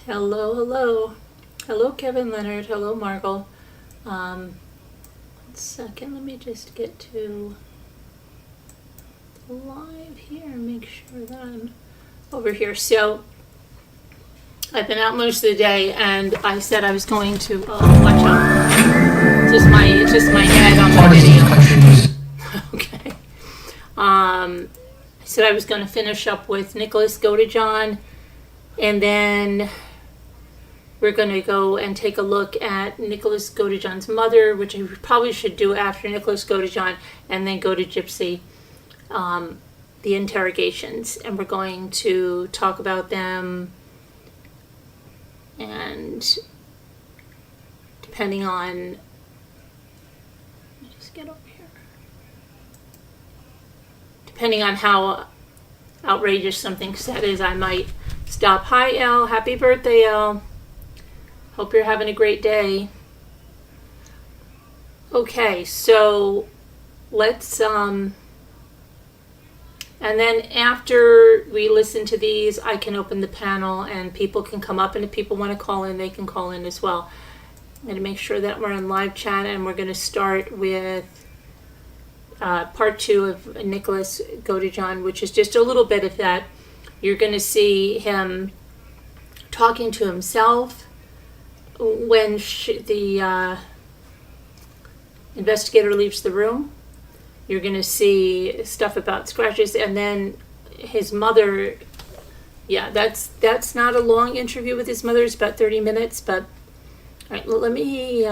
Hello, hello. Hello, Kevin Leonard. Hello, Margot. 1 second, let me just get to the live here and make sure that I'm over here. So, I've been out most of the day, and I said I was going to watch out. It's just my head on the video. Okay. I said I was going to finish up with Nicholas Godejohn, and then we're going to go and take a look at Nicholas Godejohn's mother, which I probably should do after Nicholas Godejohn, and then go to Gypsy, the interrogations. And we're going to talk about them, and depending on, let me just get over here. Depending on how outrageous something said is, I might stop. Hi, Elle. Happy birthday, Elle. Hope you're having a great day. Okay, so let's, and then after we listen to these, I can open the panel and people can come up, and if people want to call in, they can call in as well. I'm going to make sure that we're in live chat, and we're going to start with part 2 of Nicholas Godejohn, which is just a little bit of that. You're going to see him talking to himself when the investigator leaves the room. You're going to see stuff about scratches, and then his mother. Yeah, that's not a long interview with his mother. It's about 30 minutes. But all right, let me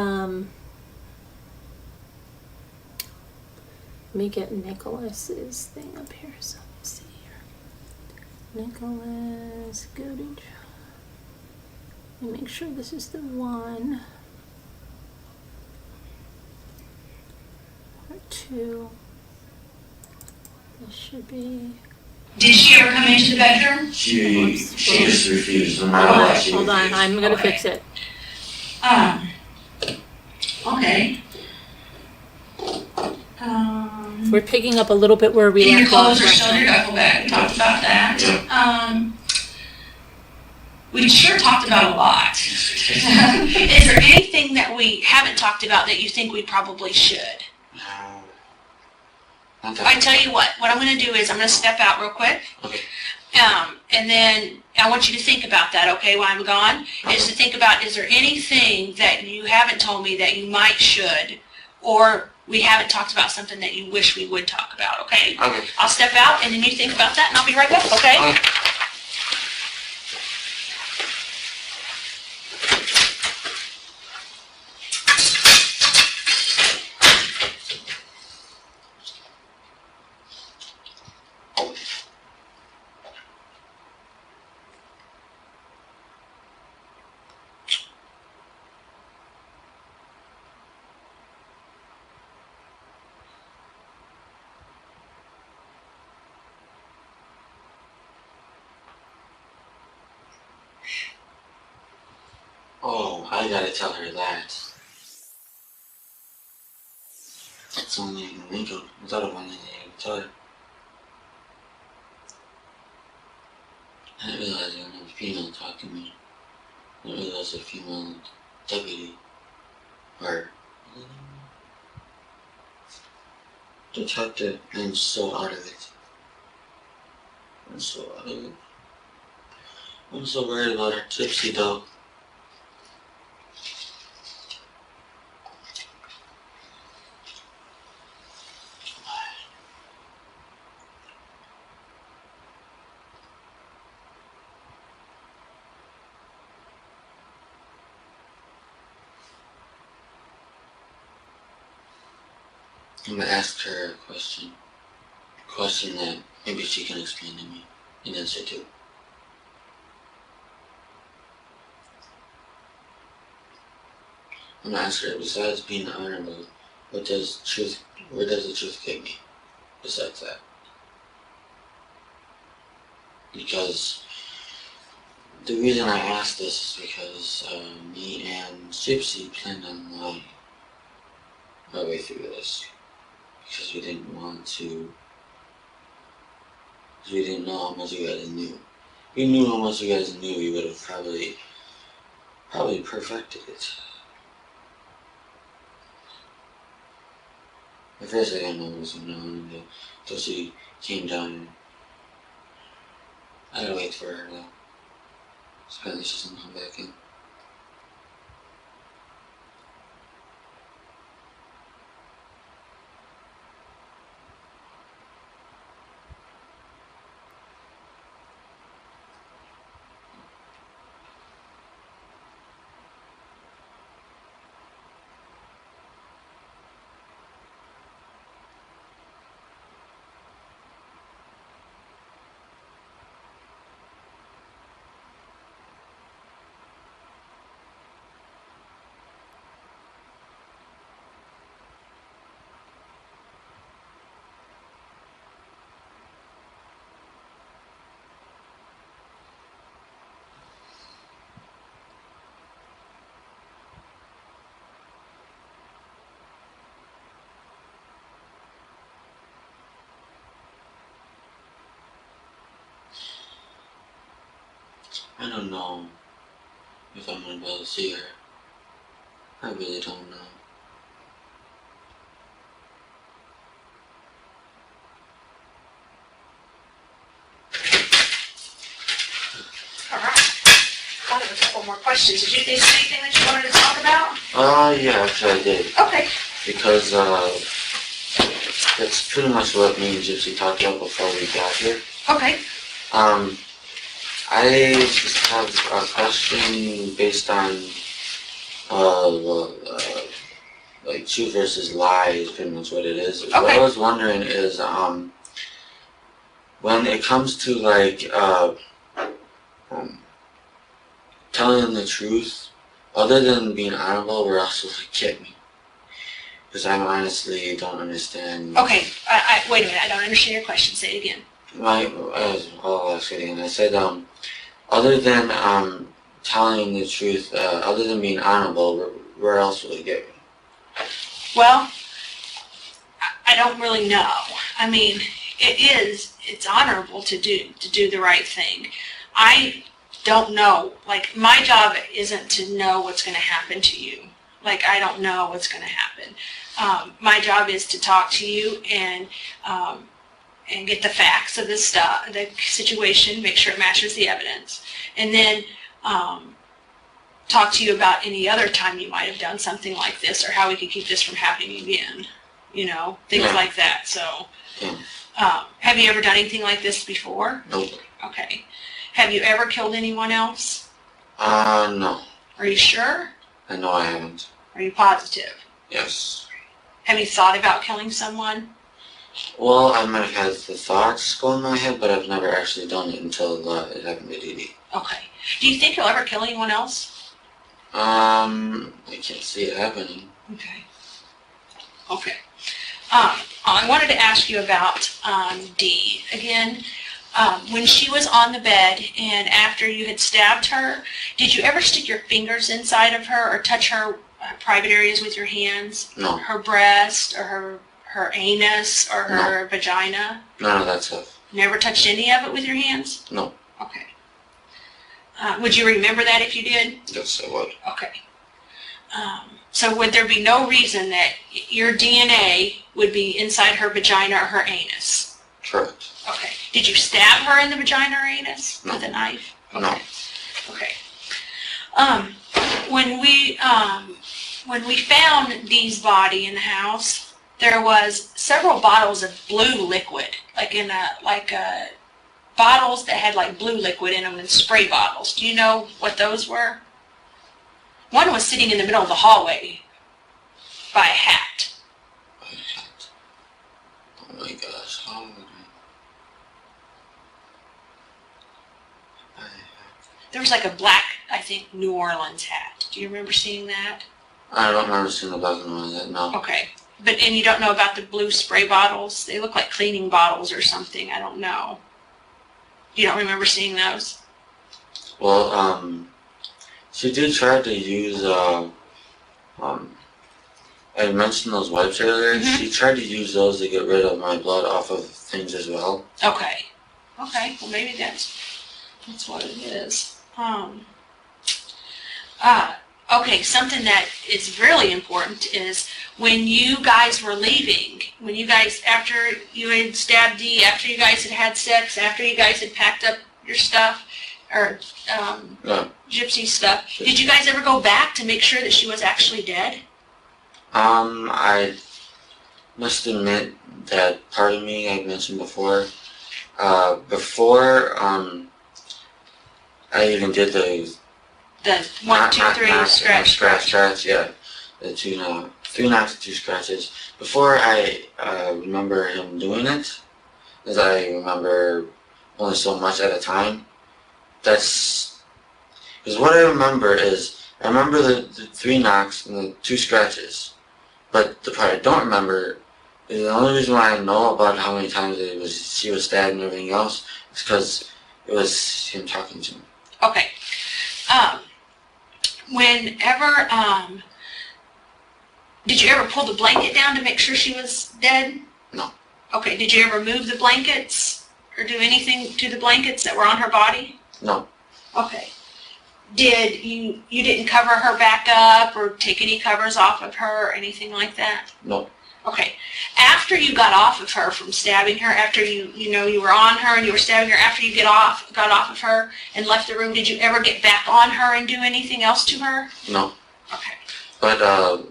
get Nicholas's thing up here. So let's see here. Nicholas Godejohn. Let me make sure this is the one. Part 2. This should be. Did she ever come into the bedroom? She just refused. Hold on, I'm gonna fix it. Okay. We're picking up a little bit where we your left off. clothes are still in your duffel bag. We talked about that. We sure talked about a lot. Is there anything that we haven't talked about that you think we probably should? No. I tell you what I'm going to do is I'm going to step out real quick. Okay. And then I want you to think about that, okay, while I'm gone, is to think about, is there anything that you haven't told me that you might should, or we haven't talked about something that you wish we would talk about, okay? Okay. I'll step out, and then you think about that, and I'll be right back, okay? Okay. Oh, I gotta tell her that. That's the only thing I can think of. Without a one thing I can tell her. I didn't realize there was a female talking to me. I didn't realize a female deputy. Or detective. I'm so out of it. I'm so out of it. I'm so worried about her Gypsy though. I'm gonna ask her a question. A question that maybe she can explain to me and answer to. I'm gonna ask her, besides being honorable, where does the truth take me? Besides that. Because the reason I asked this is because me and Gypsy planned on lying our way through this. Because we didn't know how much you guys knew. If we knew how much you guys knew, we would have probably probably perfected it. At first I didn't know what was going on until she came down and I had to wait for her though. So apparently she doesn't come back in. I don't know if I'm gonna be able to see her. I really don't know. All right. I have a couple more questions. Did you think of anything that you wanted to talk about? Yeah, actually I did. Okay. Because, that's pretty much what me and Gypsy talked about before we got here. Okay. I just have a question based on, like truth versus lie is pretty much what it is. Okay. What I was wondering is, when it comes to like, telling the truth, other than being honorable, where else will it get me? Because I honestly don't understand. Okay. Wait a minute. I don't understand your question. Say it again. I'll ask it again. I said, other than telling the truth, other than being honorable, where else will it get me? Well, I don't really know. I mean, it's honorable to do the right thing. I don't know. Like, my job isn't to know what's going to happen to you. Like, I don't know what's going to happen. My job is to talk to you and get the facts of the situation, make sure it matches the evidence, and then talk to you about any other time you might have done something like this, or how we could keep this from happening again. You know, things like that. So, have you ever done anything like this before? Nope. Okay. Have you ever killed anyone else? No. Are you sure? I know I haven't. Are you positive? Yes. Have you thought about killing someone? Well, I might have had the thoughts go in my head, but I've never actually done it until it happened to Dee Dee. Okay. Do you think you'll ever kill anyone else? I can't see it happening. Okay. Okay. I wanted to ask you about Dee again. When she was on the bed and after you had stabbed her, did you ever stick your fingers inside of her or touch her private areas with your hands? No. Her breast or her anus or her vagina? None of that stuff. Never touched any of it with your hands? No. Okay. Would you remember that if you did? Yes, I would. Okay. So would there be no reason that your DNA would be inside her vagina or her anus? Correct. Okay. Did you stab her in the vagina or anus with a knife? Okay. No. Okay. When we found Dee's body in the house, there was several bottles of blue liquid, like bottles that had like blue liquid in them and spray bottles. Do you know what those were? One was sitting in the middle of the hallway by a hat. By a hat. Oh my gosh, how would I? By a hat. There was like a black, I think, New Orleans hat. Do you remember seeing that? I don't remember seeing the black one like that, no. Okay. And you don't know about the blue spray bottles? They look like cleaning bottles or something. I don't know. You don't remember seeing those? Well, she did try to use, I mentioned those wipes earlier. Mm-hmm. She tried to use those to get rid of my blood off of things as well. Okay. Okay. Well, maybe that's what it is. Okay, something that is really important is when you guys were leaving, when you guys, after you had stabbed Dee, after you guys had had sex, after you guys had packed up your stuff, or Yeah. Gypsy's stuff, did you guys ever go back to make sure that she was actually dead? I must admit that part of me I mentioned before, I even did the The 1, 2, 3 scratch. yeah. The 3 knocks and 2 scratches. Before I remember him doing it, as I remember only so much at a time. That's because what I remember is I remember the 3 knocks and the 2 scratches, but the part I don't remember is the only reason why I know about how many times she was stabbed and everything else is because it was him talking to me. Okay. Whenever, did you ever pull the blanket down to make sure she was dead? No. Okay, did you ever move the blankets or do anything to the blankets that were on her body? No. Okay. Did you didn't cover her back up or take any covers off of her or anything like that? No. Okay. After you got off of her from stabbing her, after you were on her and you were stabbing her, after you got off of her and left the room, did you ever get back on her and do anything else to her? No. Okay. But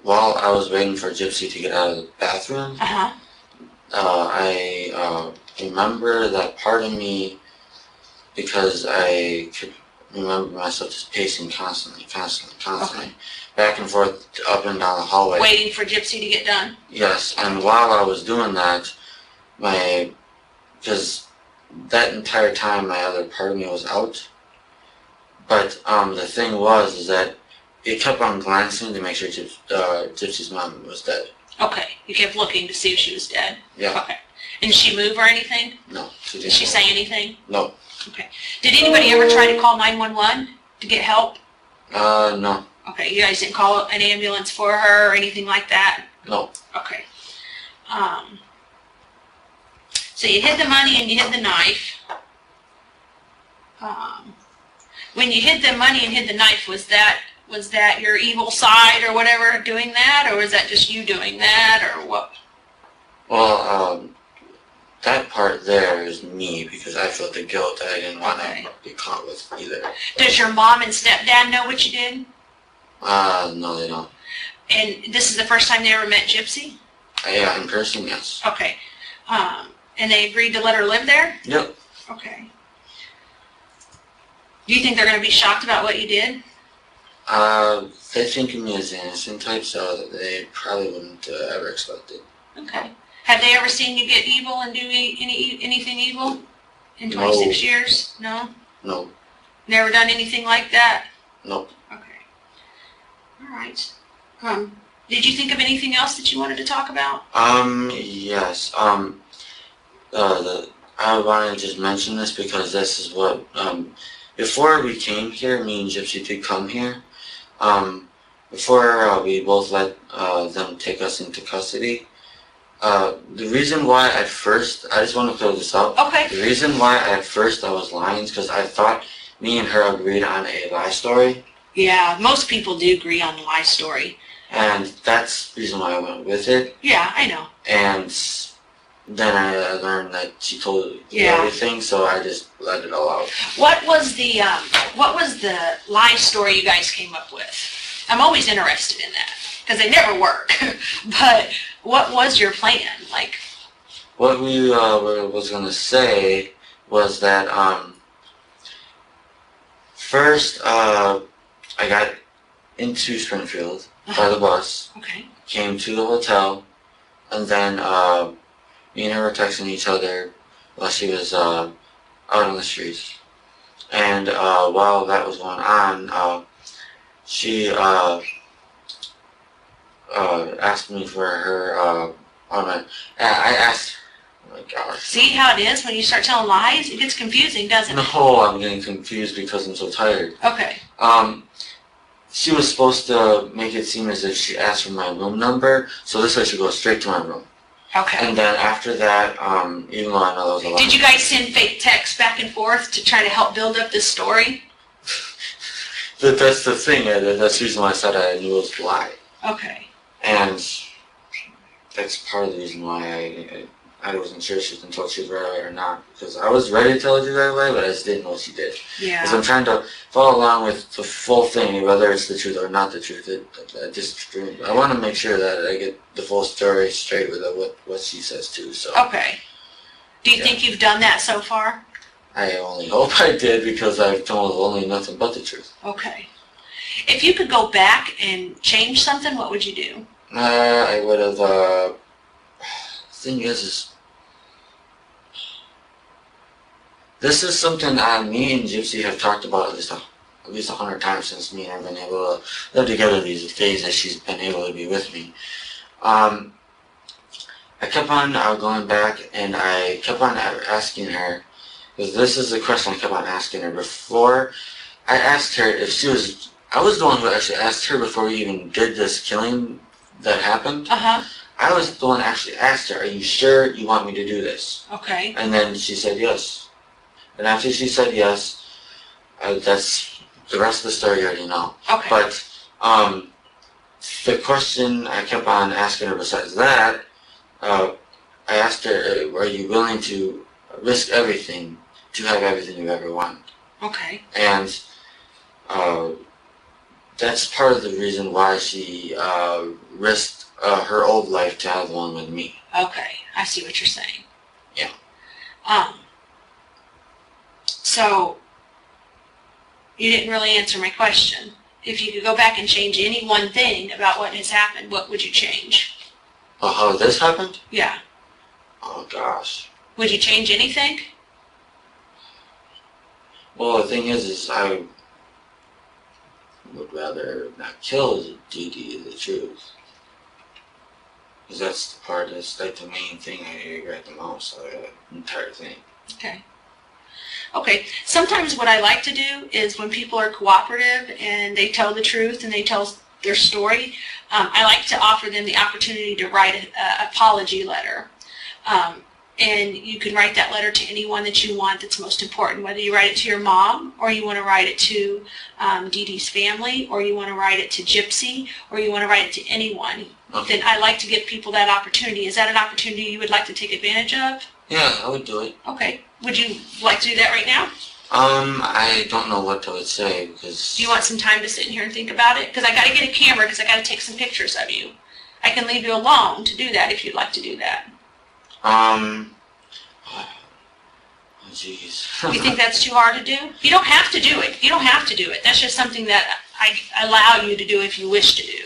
while I was waiting for Gypsy to get out of the bathroom, I remember that part of me, because I could remember myself just pacing constantly, Okay. back and forth, up and down the hallway. Waiting for Gypsy to get done? Yes, and while I was doing that, because that entire time my other part of me was out, but the thing is that it kept on glancing to make sure Gypsy's mom was dead. Okay. You kept looking to see if she was dead? Yeah. Okay. And did she move or anything? No. She Did didn't. she say anything? No. Okay. Did anybody ever try to call 911 to get help? No. Okay. You guys didn't call an ambulance for her or anything like that? No. Okay. So you hid the money and you hid the knife. When you hid the money and hid the knife, was that your evil side or whatever doing that, or was that just you doing that, or what? Well, that part there is me because I felt the guilt that I didn't want to be caught with either. Does your mom and stepdad know what you did? No, they don't. And this is the first time they ever met Gypsy? Yeah, in person, yes. Okay. And they agreed to let her live there? Yep. Okay. Do you think they're going to be shocked about what you did? They think of me as the innocent type, so they probably wouldn't ever expect it. Okay. Have they ever seen you get evil and do anything evil in 26 years? No? No. Never done anything like that? Nope. Okay. All right. Did you think of anything else that you wanted to talk about? Yes. I wanted to just mention this because this is what, before we came here, me and Gypsy did come here. Before we both let them take us into custody. The reason why at first, I just want to clear this up. Okay. The reason why at first I was lying is because I thought me and her agreed on a lie story. Yeah, most people do agree on the lie story. And that's the reason why I went with it. Yeah, I know. And then I learned that she told everything, so I just let it all out. What was the lie story you guys came up with? I'm always interested in that because they never work. But what was your plan? Like, what we was gonna say was that first I got into Springfield by the bus. Okay. Came to the hotel, and then me and her were texting each other while she was out on the streets. And while that was going on, she asked me for her I asked, oh my gosh. See how it is when you start telling lies? It gets confusing, doesn't it? No, I'm getting confused because I'm so tired. Okay. She was supposed to make it seem as if she asked for my room number, so this way she goes straight to my room. Okay. And then after that, even though I know that was a lie. Did you guys send fake texts back and forth to try to help build up this story? that's the thing. That's the reason why I said I knew it was a lie. Okay. And that's part of the reason why I wasn't sure until she was right or not. Because I was ready to tell her right away, but I just didn't know what she did. Yeah. Because I'm trying to follow along with the full thing, whether it's the truth or not the truth. I want to make sure that I get the full story straight with what she says too. So. Okay. Do you think you've done that so far? I only hope I did, because I've told only nothing but the truth. Okay. If you could go back and change something, what would you do? I would have, the thing is this is something me and Gypsy have talked about at least 100 times since me and her have been able to live together these days that she's been able to be with me. I kept on going back, and I kept on asking her, because this is the question I kept on asking her. Before I asked her if she was, I was the one who actually asked her before we even did this killing that happened. Uh-huh. I was the one that actually asked her, are you sure you want me to do this? Okay. And then she said yes. And after she said yes, that's the rest of the story you already know. Okay. But the question I kept on asking her besides that, I asked her, are you willing to risk everything to have everything you ever want? Okay. And that's part of the reason why she risked her old life to have one with me. Okay. I see what you're saying. Yeah. So, you didn't really answer my question. If you could go back and change any one thing about what has happened, what would you change? Oh, how this happened? Yeah. Oh, gosh. Would you change anything? Well, the thing is I would rather not kill Dee Dee, the truth. Because that's the part that's like the main thing I regret the most out of the entire thing. Okay. Okay. Sometimes what I like to do is when people are cooperative and they tell the truth and they tell their story, I like to offer them the opportunity to write an apology letter. And you can write that letter to anyone that you want that's most important, whether you write it to your mom, or you want to write it to Dee Dee's family, or you want to write it to Gypsy, or you want to write it to anyone. Okay. Then I like to give people that opportunity. Is that an opportunity you would like to take advantage of? Yeah, I would do it. Okay. Would you like to do that right now? I don't know what I would say, because... Do you want some time to sit in here and think about it? Because I got to get a camera, because I got to take some pictures of you. I can leave you alone to do that if you'd like to do that. Oh, jeez. You think that's too hard to do? You don't have to do it. You don't have to do it. That's just something that I allow you to do if you wish to do.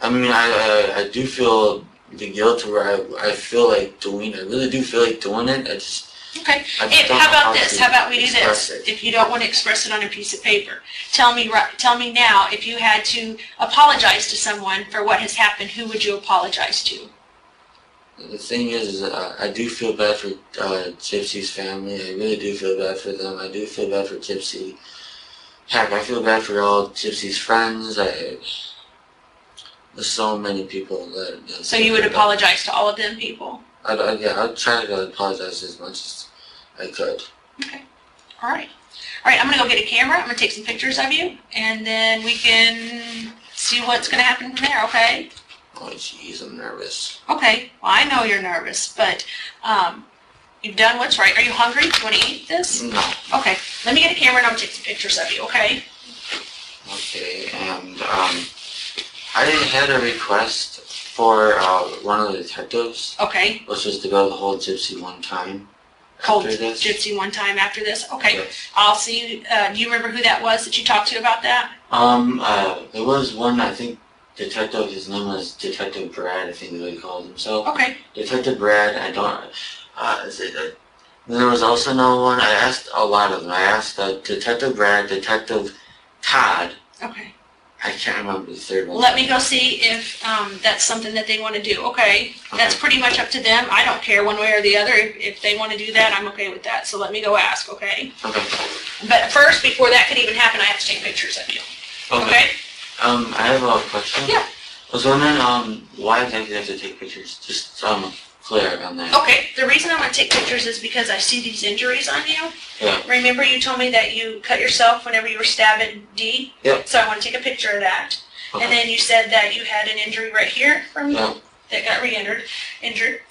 I mean, I do feel the guilt where I feel like doing, I really do feel like doing it. I just... Okay. I just don't How know about this? How about we do express this? it. If you don't want to express it on a piece of paper, tell me now, if you had to apologize to someone for what has happened, who would you apologize to? The thing is I do feel bad for Gypsy's family. I really do feel bad for them. I do feel bad for Gypsy. Heck, I feel bad for all Gypsy's friends. There's so many people that... So you would apologize to all of them people? I'd try to apologize as much as I could. Okay. All right. All right, I'm going to go get a camera. I'm going to take some pictures of you, and then we can see what's going to happen from there, okay? Oh, jeez, I'm nervous. Okay. Well, I know you're nervous, but you've done what's right. Are you hungry? Do you want to eat this? No. Okay. Let me get a camera, and I'm going to take some pictures of you, okay? Okay, and I had a request for one of the detectives, Okay. which was to go the whole Gypsy one time. Hold After this. Gypsy one time after this? Okay. Yes. I'll see you. Do you remember who that was that you talked to about that? There was one, I think, detective, his name was Detective Brad, I think is what he called himself. Okay. Detective Brad, there was also another one, I asked a lot of them. I asked Detective Brad, Detective Todd. Okay. I can't remember the third one. Let me go see if that's something that they want to do. Okay. That's pretty much up to them. I don't care one way or the other. If they want to do that, I'm okay with that. So let me go ask, okay? Okay. But first, before that could even happen, I have to take pictures of you. Okay? I have a question. Yeah. I was wondering, why exactly do you have to take pictures? Just, flare on there. Okay, the reason I'm gonna take pictures is because I see these injuries on you. Yeah. Remember you told me that you cut yourself whenever you were stabbing D? Yep. So I want to take a picture of that. Okay. And then you said that you had an injury right here from Yep. that got injured.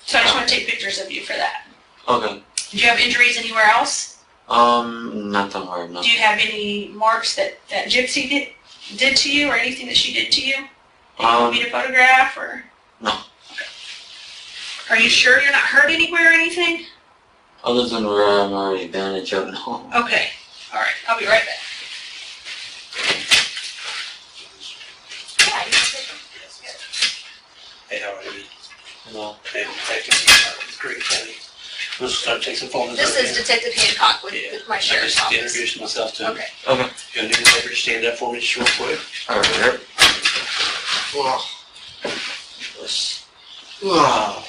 So I just want to take pictures of you for that. Okay. Do you have injuries anywhere else? Nothing weird, no. Do you have any marks that Gypsy did to you or anything that she did to you? That you want me to photograph or? No. Okay. Are you sure you're not hurt anywhere or anything? Other than where I'm already bandaged up and home. Okay. All right. I'll be right back. Yeah, you can take them. Hey, how are you? Hello. Hey, Detective Green County. Let's start taking some photos. This is Detective Hancock with my I sheriff's just office. introduced myself to him. Okay. Okay. If you want to do me a favor, stand up for me just real quick. Alright. Whoa. This. Whoa.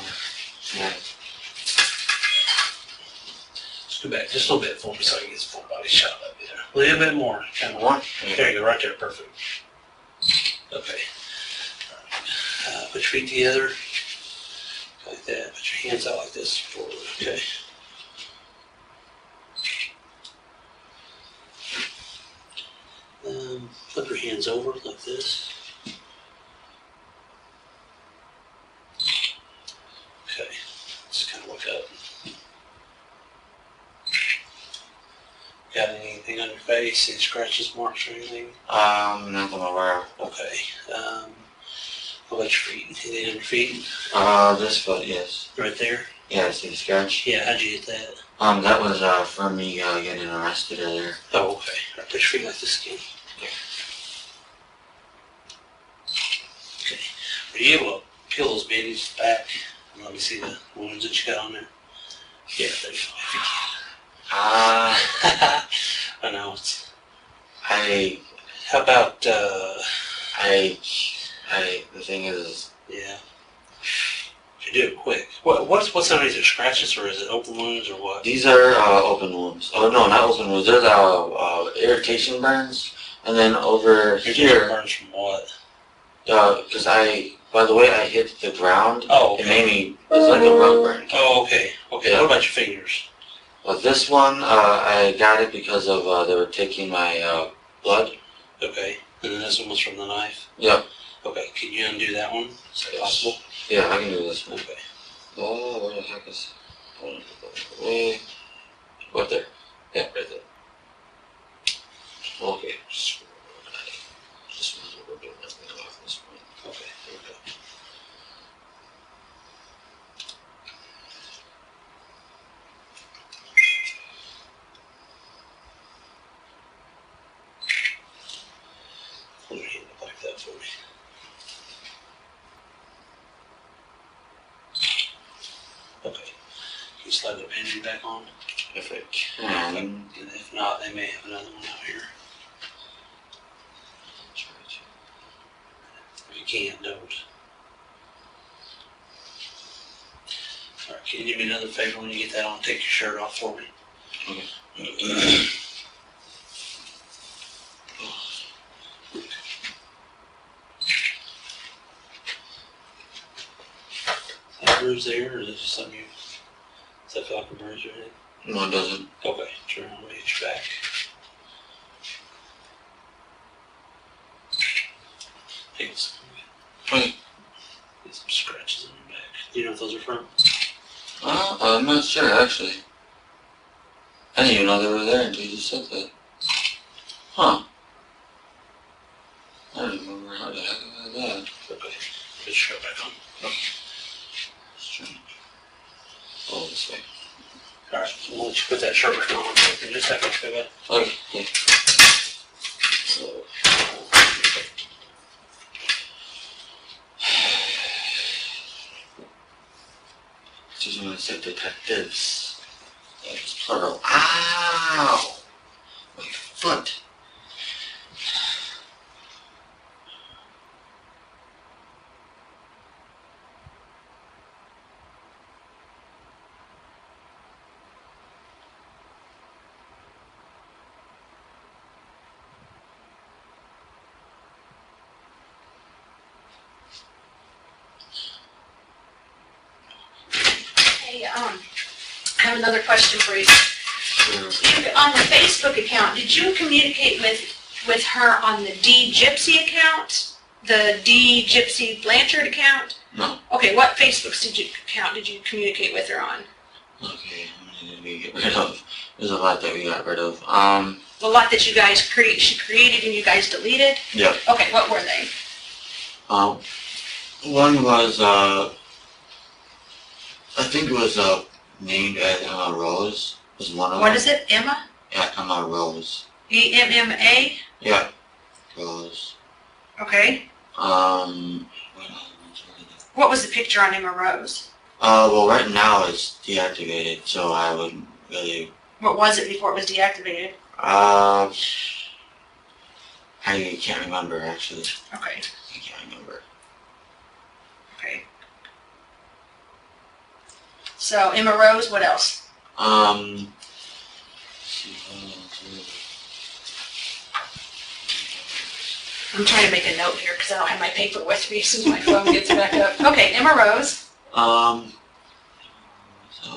Yeah. Just go back just a little bit for me so I can get some full body shot up there. A little bit more. Kind of. More? There you go, right there, perfect. Okay. Put your feet together. Like that. Put your hands out like this forward, okay? Flip your hands over like this. Okay, just kind of look up. Got anything on your face? Any scratches, marks, or anything? Nothing aware of. Okay. How about your feet? Anything on your feet? This foot, yes. Right there? Yeah, I see the scratch. Yeah, how'd you get that? That was, from me, getting arrested earlier. Oh, okay. All right, put your feet like this again. Okay. Are you able to peel those bandages back and let me see the wounds that you got on there? Yeah, there you go. If you can. I know it's. How about the thing is, yeah. You do it quick. What's on these? Are scratches or is it open wounds or what? these are, open wounds. Oh, no, not open wounds. There's, irritation burns. And then over here, Burns from what? because by the way I hit the ground, Oh, it okay. made me, it's like a rug burn. Oh, okay. Okay. Yeah. What about your fingers? This one, I got it because of, they were taking my, blood. Okay. And then this one was from the knife? Yep. Okay. Can you undo that one? Is that Yes. possible? Yeah, I can do this one. Okay. Oh, where the heck is it? Hold on, put that away. Right there. Yeah, right there. Okay. Just might as well do nothing off this point. Okay. There we go. Hold your hand up like that for me. Okay. Can you slide the bandage back on? If I can. And if not, they may have another one out here. If you can't, don't. Alright, can you do me another favor when you get that on? Take your shirt off for me. Okay. That bruise there, or is it just something you... Does that feel like a bruise or anything? No, it doesn't. Okay, turn around, hit your back. Hey, Okay. get some scratches on your back. Do you know what those are from? I'm not sure, actually. I didn't even know they were there until you just said that. Huh. I don't remember how the heck I did that. Okay, put your shirt back on. Strange. Oh, this way. Alright, we'll let you put that shirt back on in just a second, okay, bud? Okay, yeah. So. Just want to say detectives. That's plural. Ow! My foot. Hey, I have another question for you. Sure. On the Facebook account, did you communicate with her on the D Gypsy account? The D Gypsy Blanchard account? No. Okay, what Facebook account did you communicate with her on? Okay, how many did we get rid of? There's a lot that we got rid of. The lot that you guys she created and you guys deleted? Yeah. Okay, what were they? One was, I think it was, named as Emma Rose, was one of them. What is it, Emma? Yeah, Emma Rose. EMMA? Yeah, Rose. Okay. What else were there? What was the picture on Emma Rose? Well, right now it's deactivated, so I wouldn't really. What was it before it was deactivated? I can't remember actually. Okay. I can't remember. Okay. So Emma Rose, what else? Let's see, what else was it? I'm trying to make a note here because I don't have my paper with me as soon as my phone gets back up. Okay, Emma Rose. So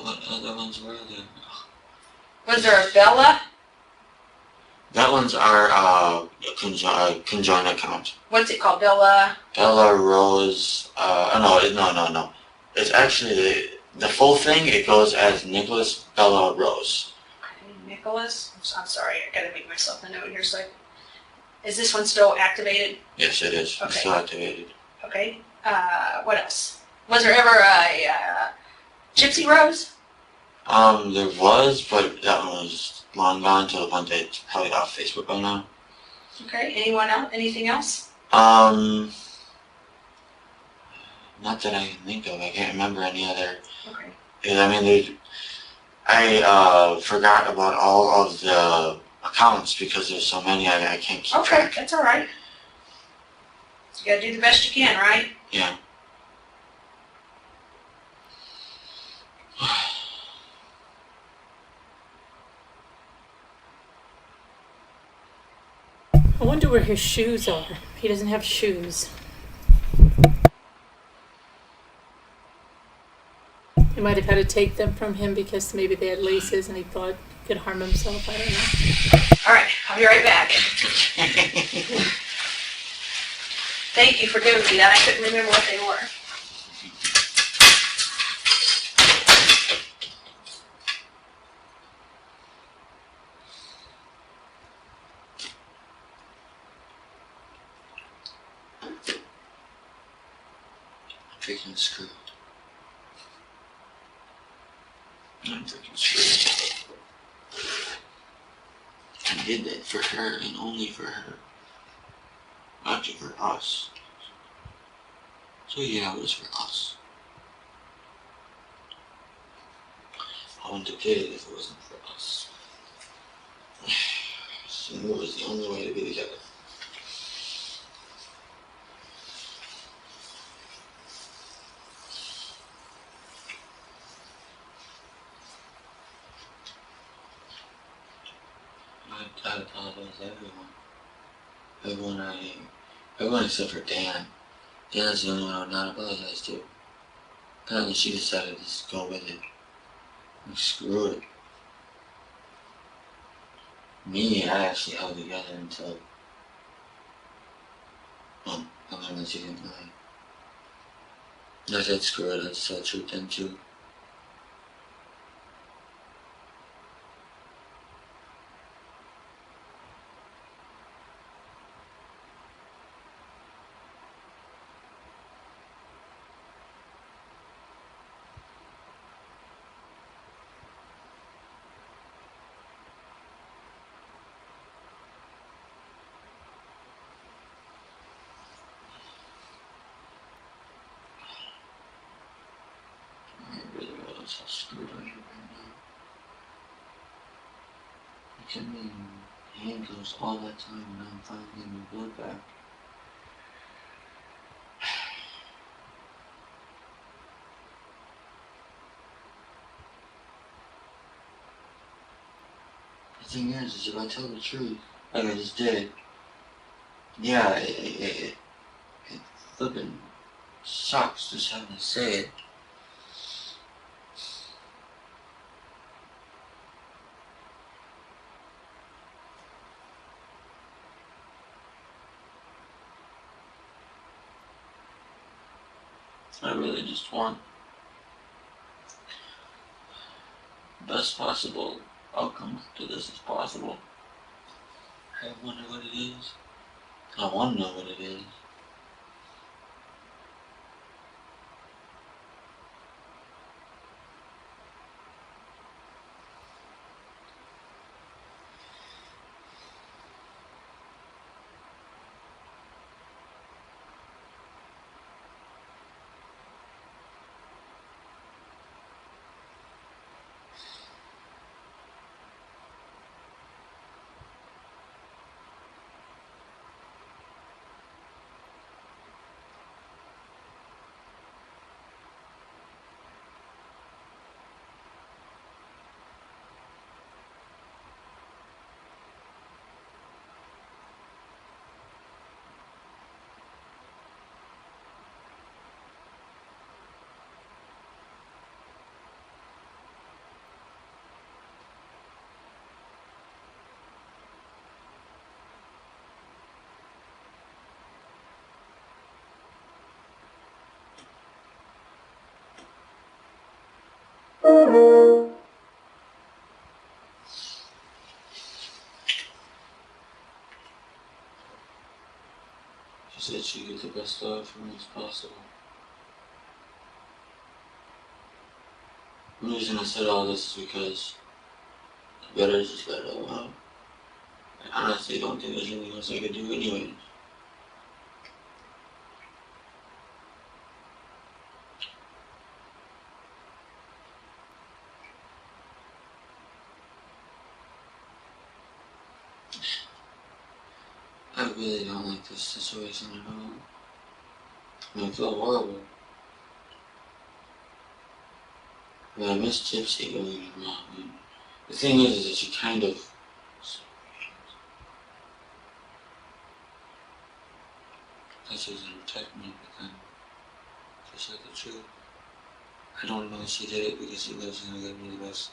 what other ones were there? Was there a Bella? That one's our conjoined account. What's it called? Bella? Bella Rose. No. It's actually the full thing. It goes as Nicholas Bella Rose. Okay, Nicholas? I'm sorry, I gotta make myself a note here. So, is this one still activated? Yes, it is. Okay. It's still activated. Okay. What else? Was there ever a Gypsy Rose? There was, but that one was long gone to the point that it's probably off Facebook by now. Okay. Anyone else? Anything else? Not that I can think of. I can't remember any other. Okay. Because, I mean, I forgot about all of the accounts because there's so many I can't keep Okay, track. that's all right. You gotta do the best you can, right? Yeah. I wonder where his shoes are. He doesn't have shoes. He might have had to take them from him because maybe they had laces and he thought he could harm himself. I don't know. All right, I'll be right back. Thank you for giving me that. I couldn't remember what they were. Freaking screwed. I'm freaking screwed. I did that for her and only for her. Not for us. So yeah, it was for us. I wouldn't have did it if it wasn't for us. So it was the only way to be together. I apologize to everyone. Everyone except for Dan. Dan is the only one I would not apologize to. Apparently she decided to just go with it. Like, screw it. Me, I actually held together until, I learned that she didn't lie. I said screw it, I just told the truth then too. I really realize how screwed I am right now. I kept me in handcuffs all that time and now I'm finally getting my blood back. The thing is if I tell the truth, like I just did, yeah, it flippin' sucks just having to say it. I really just want the best possible outcome to this as possible. I wonder what it is. I want to know what it is. She said she'd get the best out for me as possible. The reason I said all this is because I better just let it all out. I honestly don't think there's anything else I could do anyways. I really don't like this situation at all. I mean, I feel horrible. I mean, I miss Gypsy, don't get me wrong. I mean, the thing is that she kind of thought she was going to protect me, but then she said the truth. I don't know if she did it because she lives in the good best.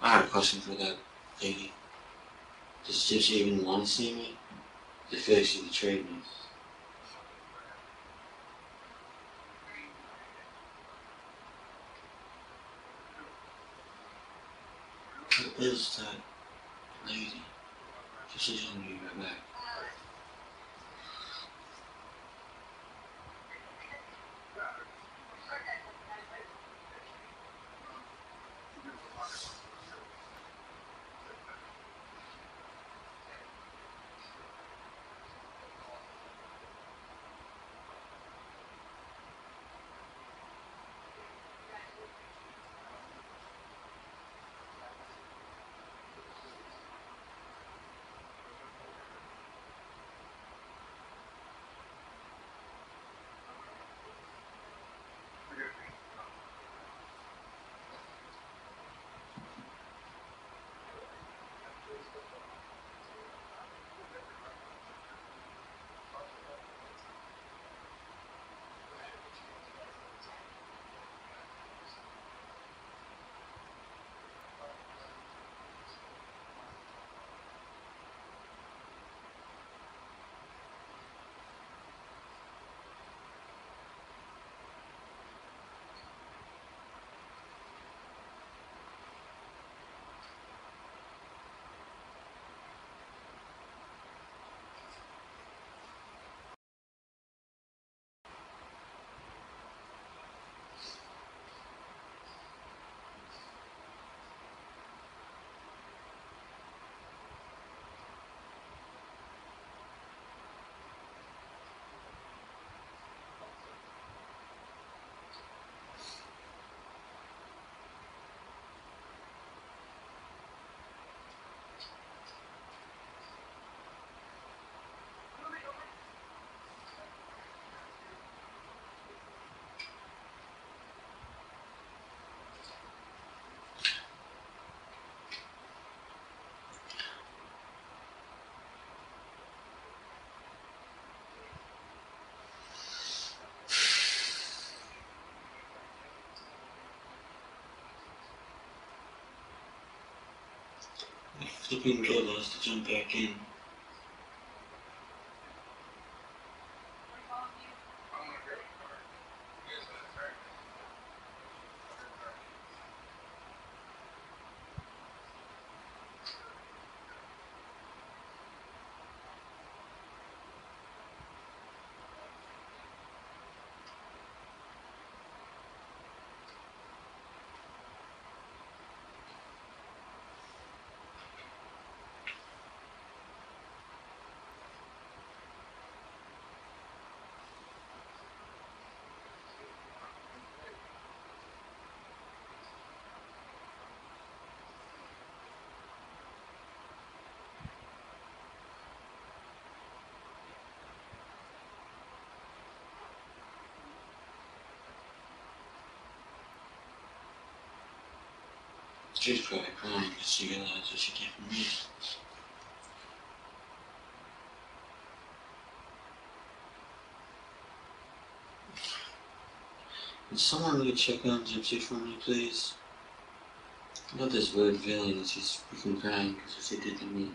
I have a question for that lady. Does Gypsy even want to see me? I feel like she betrayed me. Who is that lady? She's going to be right back. Flipping door has to jump back in. She's probably crying because she realized what she did for me. Can someone really check on Gypsy for me, please? I got this weird feeling that she's freaking crying because of what she did to me.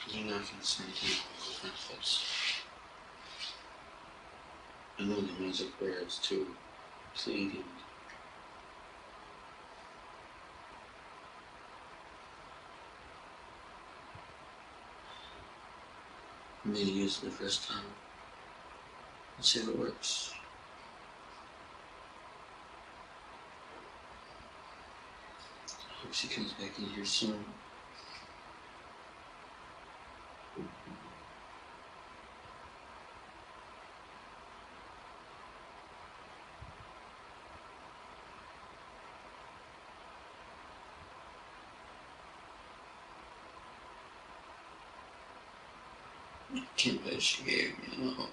You're not going to say anything about benefits. I know the music words too pleading. I'm going to use it the first time. Let's see if it works. I hope she comes back in here soon. I can't believe she gave me a home.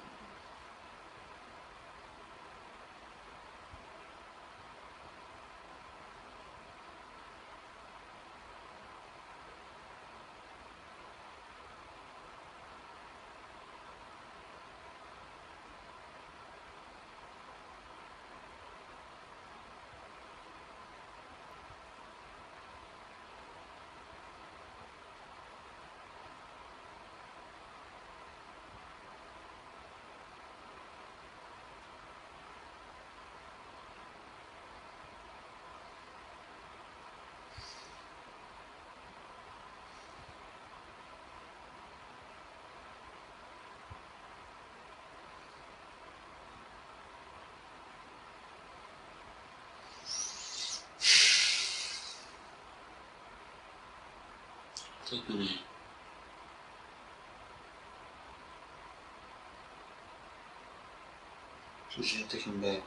Take a minute. So she had to come back.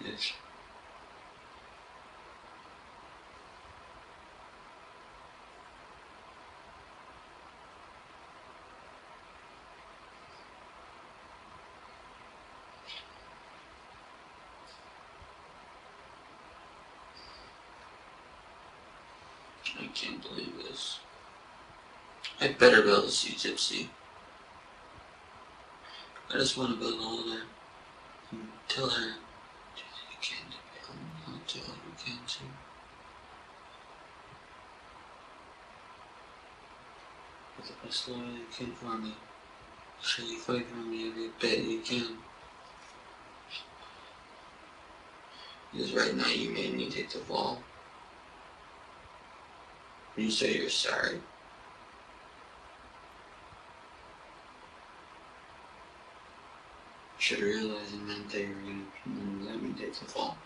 it. I can't believe this. I better be able to see Gypsy. I just want to be able to hold her and tell her, you can't I'll tell her you can't too. But the best lawyer you can for me. Sure you fight for me every bit you can. Because right now you made me take the fall. You say you're sorry. Should realize it meant that you were gonna let me take the fall.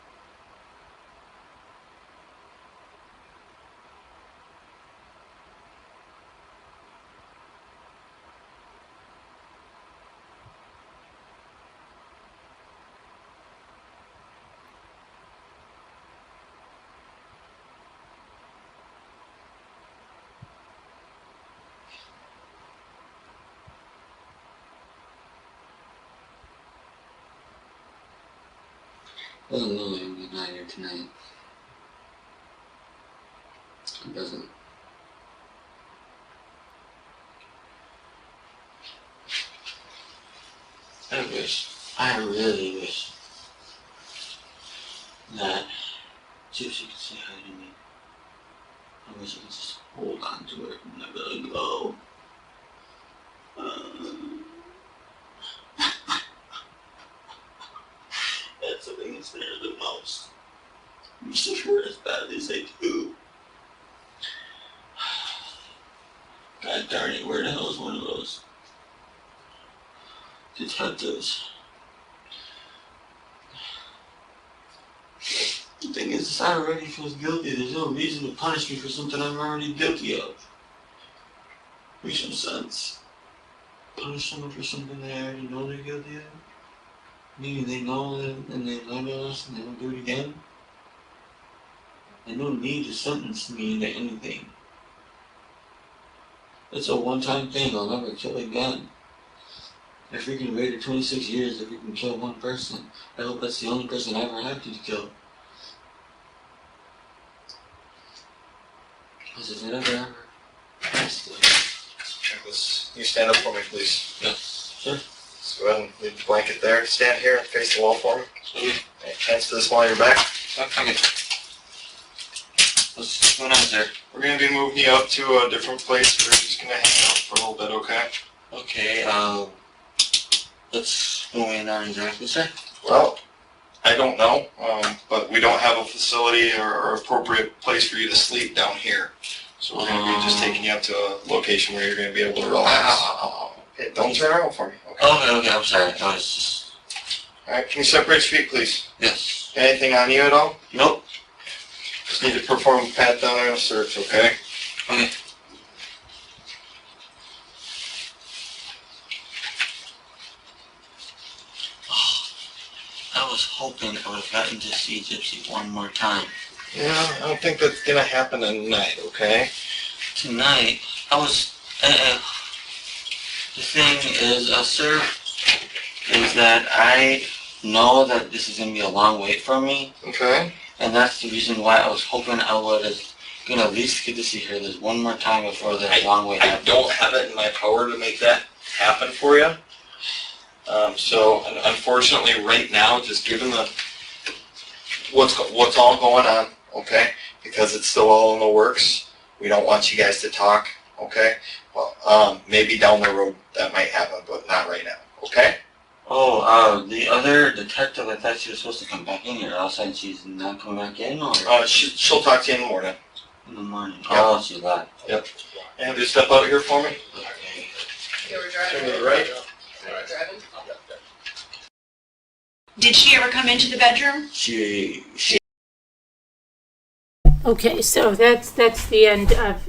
Doesn't look like I'm getting out of here tonight. It doesn't. I really wish that Gypsy could say hi to me. I wish I could just hold on to her and never let her go. That's the thing that scares the most. You should hurt as badly as they do. God darn it, where the hell is one of those detectives? The thing is, I already feel guilty. There's no reason to punish me for something I'm already guilty of. Makes no sense. Punish someone for something they already know they're guilty of? Maybe they know it and they learn a lesson and they don't do it again. They don't need to sentence me into anything. It's a one-time thing. I'll never kill again. I freaking waited 26 years to freaking kill one person. I hope that's the only person I ever have to kill. Because if it ever has to. Nicholas, you stand up for me, please. Yeah, sure. Let's go ahead and leave the blanket there. Stand here and face the wall for me. Okay. Hands to the small of your back. Okay. What's going on there? We're going to be moving you up to a different place. We're just going to hang out for a little bit, okay? Okay, what's going on exactly, sir? Well, I don't know, but we don't have a facility or appropriate place for you to sleep down here. So we're going to be just taking you up to a location where you're going to be able to relax. Okay, don't turn around for me, okay? Okay, I'm sorry. I was just... Alright, can you separate your feet, please? Yes. Anything on you at all? Nope. Just need to perform a pat down and a search, okay? Okay. I was hoping I would have gotten to see Gypsy one more time. Yeah, I don't think that's gonna happen tonight, okay? Tonight, the thing is, sir, is that I know that this is gonna be a long wait for me, Okay. and that's the reason why I was hoping I would have gonna at least get to see her this one more time before the long wait I happens. don't have it in my power to make that happen for you. So unfortunately, right now, just given the what's all going on, okay? Because it's still all in the works. We don't want you guys to talk, okay? Well, maybe down the road that might happen, but not right now, okay? Oh, the other detective, I thought she was supposed to come back in here. All of a sudden she's not coming back in, or? She'll talk to you in the morning. In the morning. Yep. Oh, she left. Yep. And just step out here for me. Okay. You were driving? Turn to the right. You were driving? Did she ever come into the bedroom? She Okay, so that's the end of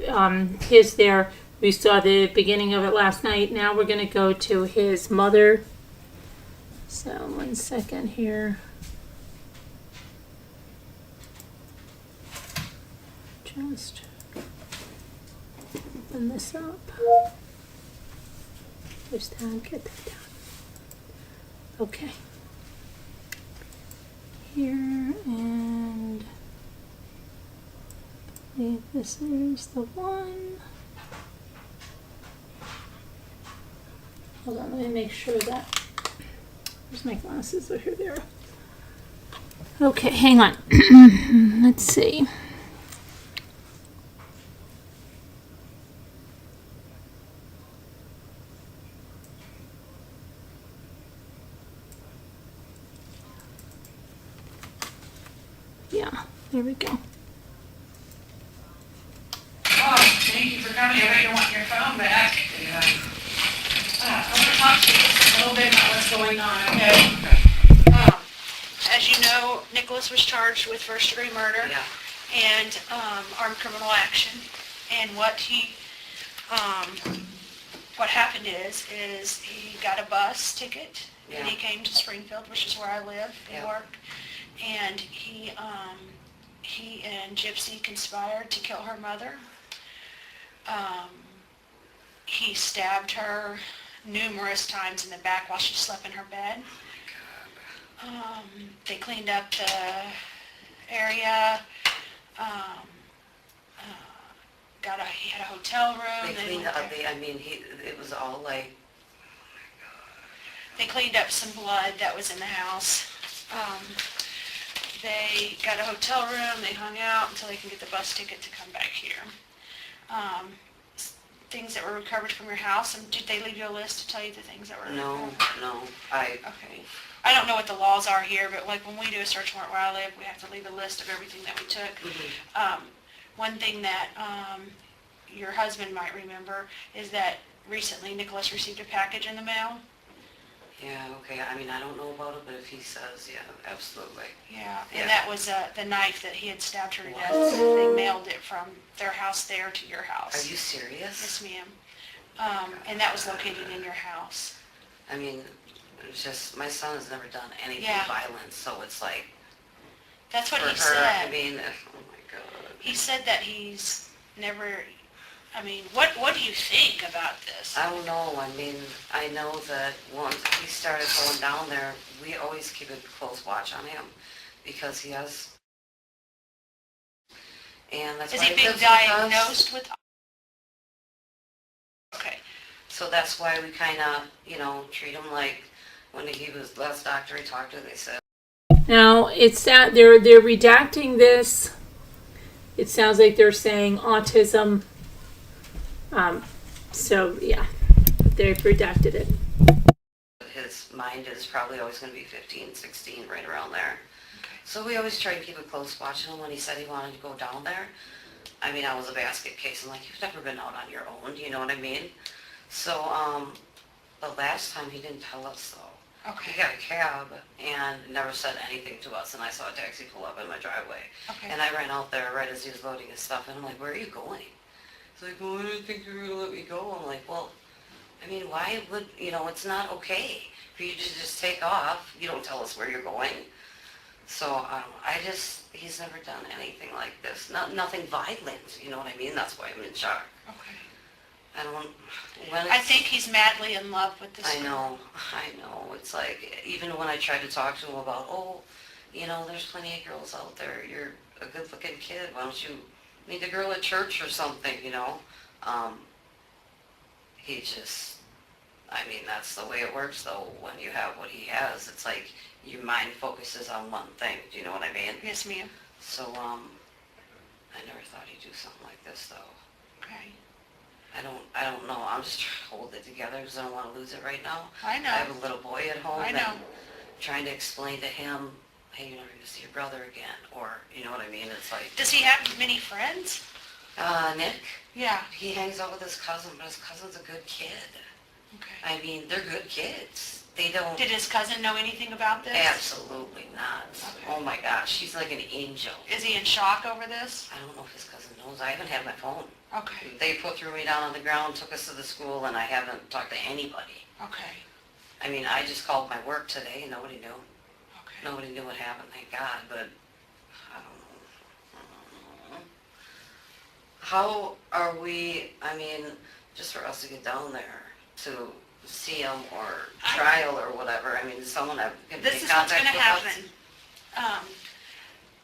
his there. We saw the beginning of it last night. Now we're going to go to his mother. So 1 second here. just open this up. There's that, get that down. Okay. Here, and I believe this is the one. Hold on, let me make sure that, where's my glasses? Oh, here they are. Okay, hang on. Let's see. Yeah, there we go. Oh, thank you for coming. I bet you want your phone back. Yeah. I want to talk to you just a little bit about what's going on, okay? As you know, Nicholas was charged with first-degree murder and armed criminal action. And what happened is he got a bus ticket and he came to Springfield, which is where I live and work. And he and Gypsy conspired to kill her mother. He stabbed her numerous times in the back while she slept in her bed. They cleaned up the area. He had a hotel room. They cleaned up, it was all like, They cleaned up some blood that was in the house. They got a hotel room, they hung out until they can get the bus ticket to come back here. Things that were recovered from your house, and did they leave you a list to tell you the things that were no, recovered? I, Okay. I don't know what the laws are here, but like when we do a search warrant where I live, we have to leave a list of everything that we took. One thing that your husband might remember is that recently Nicholas received a package in the mail. yeah, okay, I don't know about it, but if he says, yeah, absolutely. Yeah, Yeah. and that was the knife that he had stabbed her to death. They mailed it from their house there to your house. Are you serious? Yes, ma'am. And that was located in your house. I mean, it's just, my son has never done anything Yeah. violent, so it's like, That's what for he her, said. oh my God. He said that he's never, what do you think about this? I don't know, I know that once he started going down there, we always keep a close watch on him, because he has, and that's Is why he he being lives with us. diagnosed with? Okay. So that's why we kind of, treat him like, when he was last doctor he talked to, they said, Now, it's that they're redacting this. It sounds like they're saying autism. So, yeah, they've redacted it. his mind is probably always going to be 15, 16, right around there. So we always try to keep a close watch on him. When he said he wanted to go down there, I was a basket case. I'm like, you've never been out on your own, you know what I mean? So, the last time he didn't tell us though. Okay. He got a cab and never said anything to us, and I saw a taxi pull up in my driveway. Okay. And I ran out there right as he was loading his stuff, and I'm like, where are you going? He's like, well, I didn't think you were going to let me go. I'm like, well, why would, it's not okay for you to just take off. You don't tell us where you're going. So, he's never done anything like this. Nothing violent, you know what I mean? That's why I'm in shock. Okay. I think he's madly in love with this I girl. know. It's like, even when I try to talk to him about, there's plenty of girls out there. You're a good-looking kid. Why don't you meet a girl at church or something, He just, that's the way it works, though. When you have what he has, it's like your mind focuses on one thing. Do you know what I mean? Yes, ma'am. So, I never thought he'd do something like this, though. Okay. I don't know. I'm just trying to hold it together because I don't want to lose it right now. I know. I have a little boy at home. I know. And trying to explain to him, hey, you're never going to see your brother again. Or, you know what I mean? It's like... Does he have many friends? Nick? Yeah. He hangs out with his cousin, but his cousin's a good kid. Okay. They're good kids. They don't... Did his cousin know anything about this? Absolutely not. Okay. Oh my gosh, she's like an angel. Is he in shock over this? I don't know if his cousin knows. I haven't had my phone. Okay. They threw me down on the ground, took us to the school, and I haven't talked to anybody. Okay. I just called my work today. Nobody knew. Okay. Nobody knew what happened, thank God, but I don't know. how are we, I mean, just for us to get down there to see him or trial or whatever, I mean, does someone have, can This make is what's contact gonna with us? happen.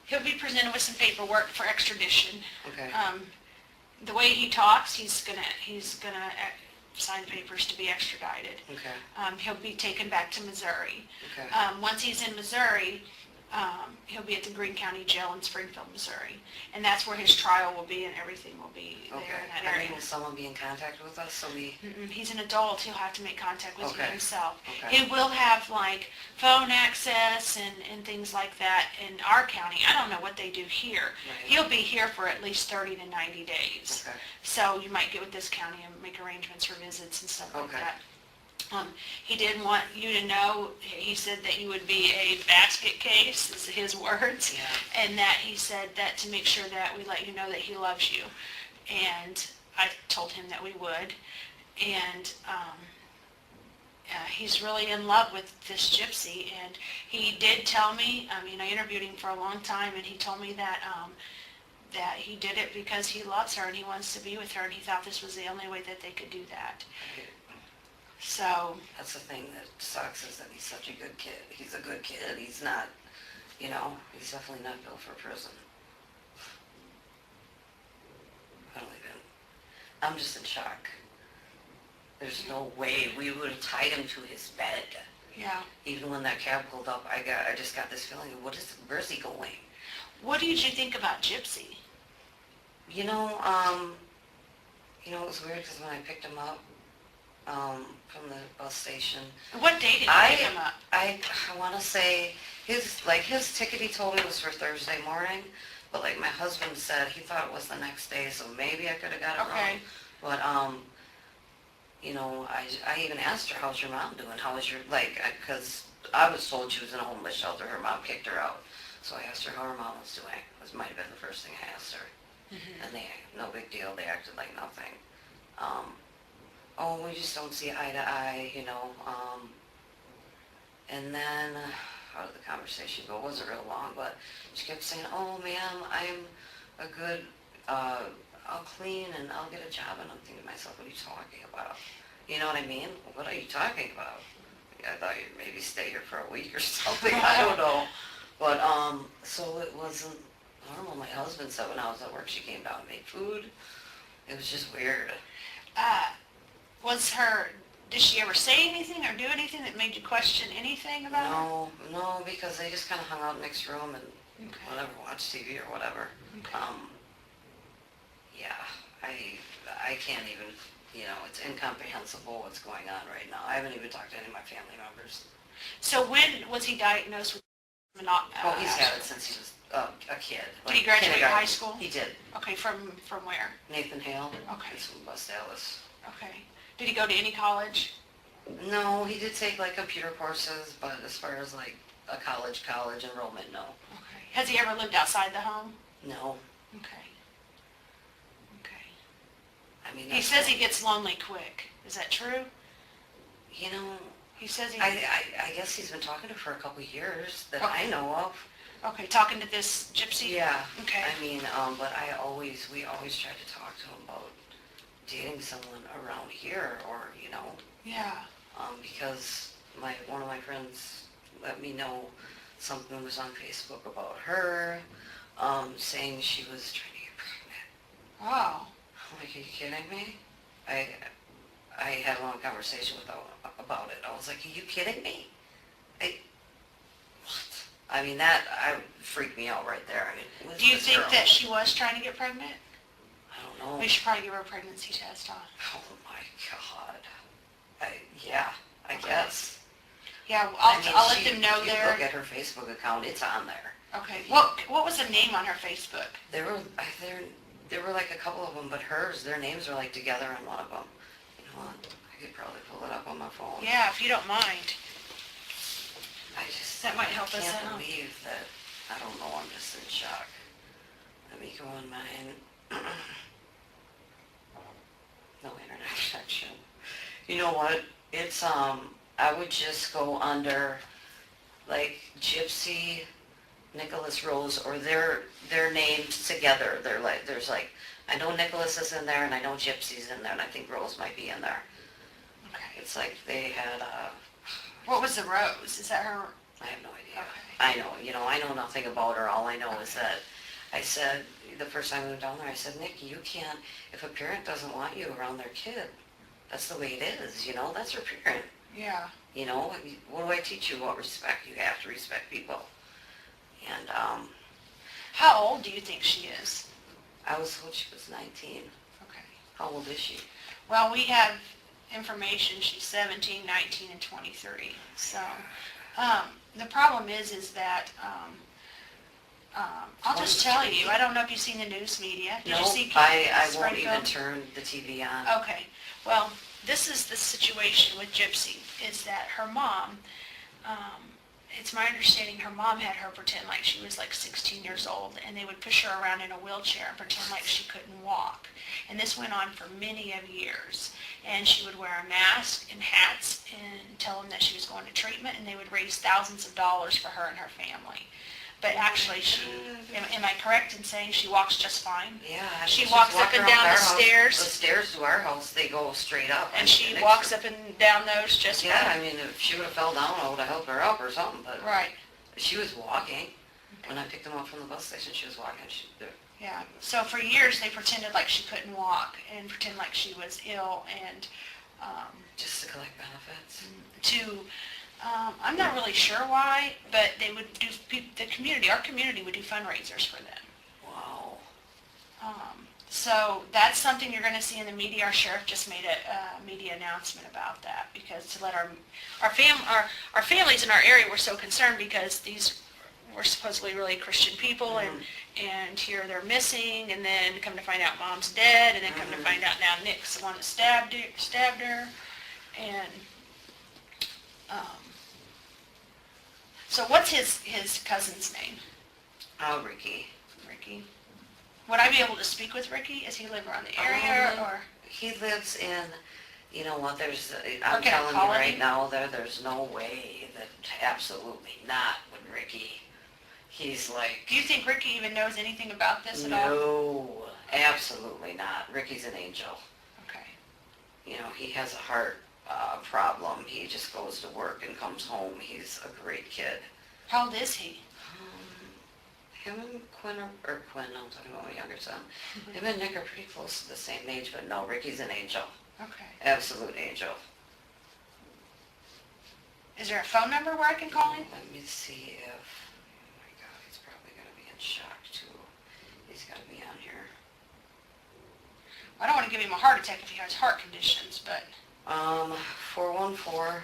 He'll be presented with some paperwork for extradition. Okay, The way he talks, he's gonna sign papers to be extradited. okay, He'll be taken back to Missouri. okay, Once he's in Missouri, he'll be at the Greene County Jail in Springfield, Missouri. And that's where his trial will be and everything will be there okay. in that I area. mean, will someone be in contact with us, so we, He's an adult, he'll have to make contact with you Okay. himself. Okay. He will have like phone access and things like that in our county. I don't know what they do here. right, He'll be here for at least 30 to 90 days. okay, So you might get with this county and make arrangements for visits and stuff like Okay. that. He did want you to know, he said that you would be a basket case, is his words. yeah, And that he said that to make sure that we let you know that he loves you. And I told him that we would. And he's really in love with this gypsy. And he did tell me, I mean, I interviewed him for a long time, and he told me that that he did it because he loves her and he wants to be with her, and he thought this was the only way that they could do that. So, that's the thing that sucks, is that he's such a good kid. He's a good kid, he's not, you know, he's definitely not built for prison. I don't even, I'm just in shock. There's no way we would have tied him to his bed. yeah. Even when that cab pulled up, I just got this feeling of where's he going? What did you think about Gypsy? You know, it was weird because when I picked him up, from the bus station, What day did you I- pick him up? I want to say his ticket he told me was for Thursday morning, but like my husband said, he thought it was the next day, so maybe I could have got it Okay. wrong. But, you know, I even asked her, how's your mom doing? How was your, because I was told she was in a homeless shelter, her mom kicked her out. So I asked her how her mom was doing. This might have been the first thing I asked her. And no big deal, they acted like nothing. Oh, we just don't see eye to eye, you know. And then, how did the conversation go? It wasn't real long, but she kept saying, oh, ma'am, I'm a good, I'll clean and I'll get a job. And I'm thinking to myself, what are you talking about? You know what I mean? What are you talking about? I thought you'd maybe stay here for a week or something. I don't know. But, so it wasn't normal. My husband said when I was at work, she came down and made food. It was just weird. Did she ever say anything or do anything that made you question anything about her? No, because they just kind of hung out in the next room and Okay. whatever, watched TV or whatever. Okay. Yeah, I can't even, you know, it's incomprehensible what's going on right now. I haven't even talked to any of my family members. So when was he diagnosed with Oh, he's had it since he was a kid. Did he graduate kindergarten. high school? He did. Okay, from where? Nathan Hale. Okay. He's from West Dallas. Okay. Did he go to any college? No, he did take like computer courses, but as far as like a college enrollment, no. Okay. Has he ever lived outside the home? No. Okay. Okay. I mean, He that's says not- he gets lonely quick. Is that true? You know, He says he... I guess he's been talking to her for a couple of years that I Okay. know of. Okay, talking to this gypsy? Yeah. Okay. I mean, but we always try to talk to him about dating someone around here or, you know, Yeah. because one of my friends let me know something was on Facebook about her, saying she was trying to get pregnant. Wow. I'm like, are you kidding me? I had a long conversation with her about it. I was like, are you kidding me? What? I mean, that freaked me out right there. I mean, who is Do you this think girl? that she was trying to get pregnant? I don't know. We should probably give her a pregnancy test on. Oh my God. Yeah, I guess. Yeah, I I'll, mean, I'll let she- them know if you there. look at her Facebook account, it's on there. Okay. What was the name on her Facebook? There were like a couple of them, but their names are like together on one of them. You know what? I could probably pull it up on my phone. Yeah, if you don't mind. That That might help us I out. can't believe that. I don't know. I'm just in shock. Let me go on mine. No internet connection. You know what? It's I would just go under like Gypsy Nicholas Rose, or they're named together. They're like, there's like, I know Nicholas is in there, and I know Gypsy's in there, and I think Rose might be in there. Okay. It's like they had, What was the Rose? Is that her? I have no idea. Okay. I know, I know nothing about her. All I know is that I said, the first time we went down there, I said, Nick, you can't, if a parent doesn't want you around their kid, that's the way it is, that's her parent. Yeah. What do I teach you about respect? You have to respect people. And How old do you think she is? I was told she was 19. Okay. How old is she? Well, we have information, she's 17, 19, and 23. So, the problem is that, I'll just tell you, I don't know if you've seen the news media. Did you No, see I won't Springfield? even turn the TV on. Okay, well, this is the situation with Gypsy, is that her mom, it's my understanding her mom had her pretend like she was like 16 years old, and they would push her around in a wheelchair and pretend like she couldn't walk. And this went on for many of years. And she would wear a mask and hats and tell them that she was going to treatment, and they would raise thousands of dollars for her and her family. But actually, am I correct in saying she walks just fine? Yeah. She just walks walk up and around down the our house. stairs. The stairs to our house, they go straight up. And she next walks to- up and down those just Yeah, fine? I mean, if she would have fell down, I would have helped her up or something, but Right, she was walking. When I picked them up from the bus station, she was walking. yeah. So for years, they pretended like she couldn't walk and pretend like she was ill and Just to collect benefits. I'm not really sure why, but they would do, our community would do fundraisers for them. Wow. So that's something you're going to see in the media. Our sheriff just made a media announcement about that, because to let our families in our area were so concerned, because these were supposedly really Christian people, and here they're missing, and then come to find out mom's dead, and then come to find out now Nick's the one that stabbed her, and so what's his cousin's name? Oh, Ricky. Ricky. Would I be able to speak with Ricky? Does he live around the area, or? He lives in, you know what, I'm Or can I telling you call right him? now, there's no way that, absolutely not with Ricky. He's like, Do you think Ricky even knows anything about this at all? no, absolutely not. Ricky's an angel. Okay. He has a heart problem. He just goes to work and comes home. He's a great kid. How old is he? Him and Quinn, I'm talking about my younger son. Him and Nick are pretty close to the same age, but no, Ricky's an angel. Okay. Absolute angel. Is there a phone number where I can call him? Let me see if, oh my God, he's probably going to be in shock too. He's got to be on here. I don't want to give him a heart attack if he has heart conditions, but... 414,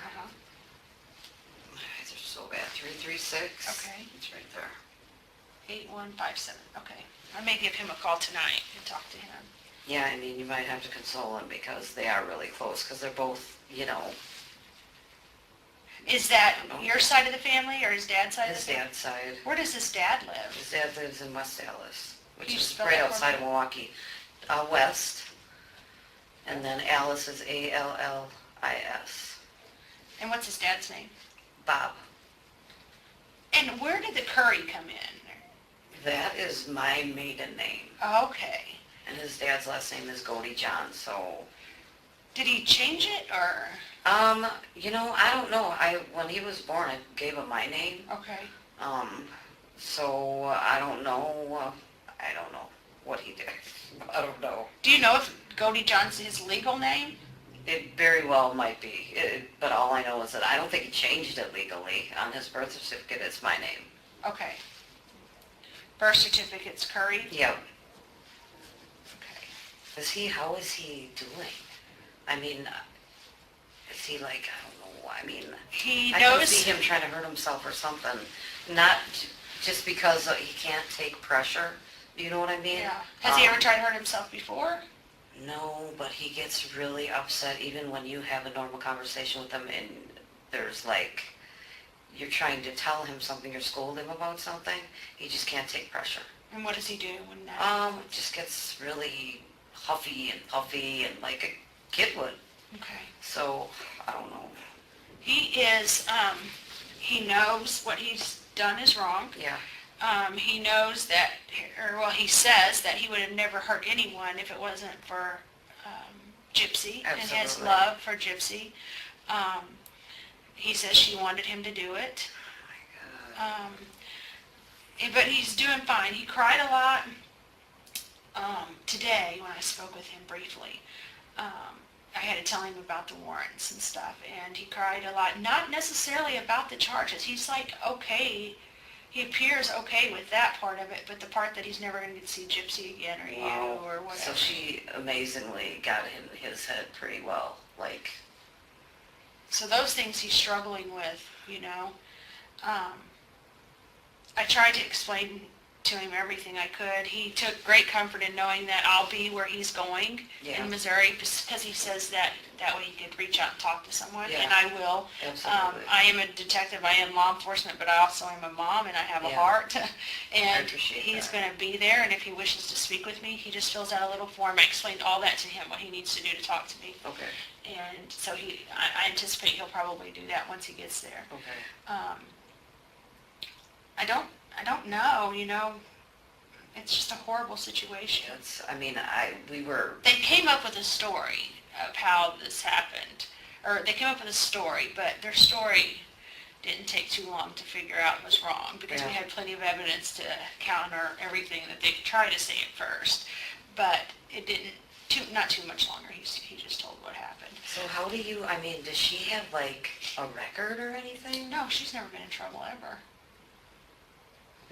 they're so bad, 336. Okay. It's right there. 8157. Okay. I may give him a call tonight and talk to him. Yeah, I mean, you might have to console him because they are really close, because they're both, Is that your side of the family or his dad's side of his the family? dad's side. Where does his dad live? His dad lives in West Allis, which Can you is spell right that for outside me? of Milwaukee. West. And then Alice is Allis. And what's his dad's name? Bob. And where did the Curry come in? That is my maiden name. Okay. And his dad's last name is Godejohn, so... Did he change it, or? I don't know. When he was born, I gave him my name. Okay. So I don't know. I don't know what he did. I don't know. Do you know if Godejohn's his legal name? It very well might be, but all I know is that I don't think he changed it legally. On his birth certificate, it's my name. Okay. Birth certificate's Curry? Yep. Okay. How is he doing? I mean, is he like, I don't know, I mean, He I can knows. see him trying to hurt himself or something. Not just because he can't take pressure. Do you know what I mean? Yeah. Has he ever tried to hurt himself before? No, but he gets really upset even when you have a normal conversation with him and there's like, you're trying to tell him something or scold him about something. He just can't take pressure. And what does he do when that? Just gets really huffy and puffy and like a kid would. Okay. So, I don't know. He is, he knows what he's done is wrong. Yeah. He knows that, or well, he says that he would have never hurt anyone if it wasn't for Gypsy and his Absolutely. love for Gypsy. He says she wanted him to do it. Oh my God. But he's doing fine. He cried a lot today when I spoke with him briefly. I had to tell him about the warrants and stuff, and he cried a lot. Not necessarily about the charges. He's like, okay. He appears okay with that part of it, but the part that he's never going to get to see Gypsy again or you or whatever. So she amazingly got in his head pretty well, like. So those things he's struggling with, you know. I tried to explain to him everything I could. He took great comfort in knowing that I'll be where he's going in Missouri, because he says that way he could reach out and talk to someone, and I will. Absolutely. I am a detective, I am law enforcement, but I also am a mom, and I have a heart, and he's going to be there, and if he wishes to speak with me, he just fills out a little form. I explained all that to him, what he needs to do to talk to me. Okay. And so I anticipate he'll probably do that once he gets there. Okay. I don't know, you know, it's just a horrible situation. They They came up with a story of how this happened, or they came up with a story, but their story didn't take too long to figure out was wrong, because we had plenty of evidence to counter everything that they tried to say at first, but it didn't, not too much longer, he just told what happened. So how do you, does she have like a record or anything? No, she's never been in trouble ever.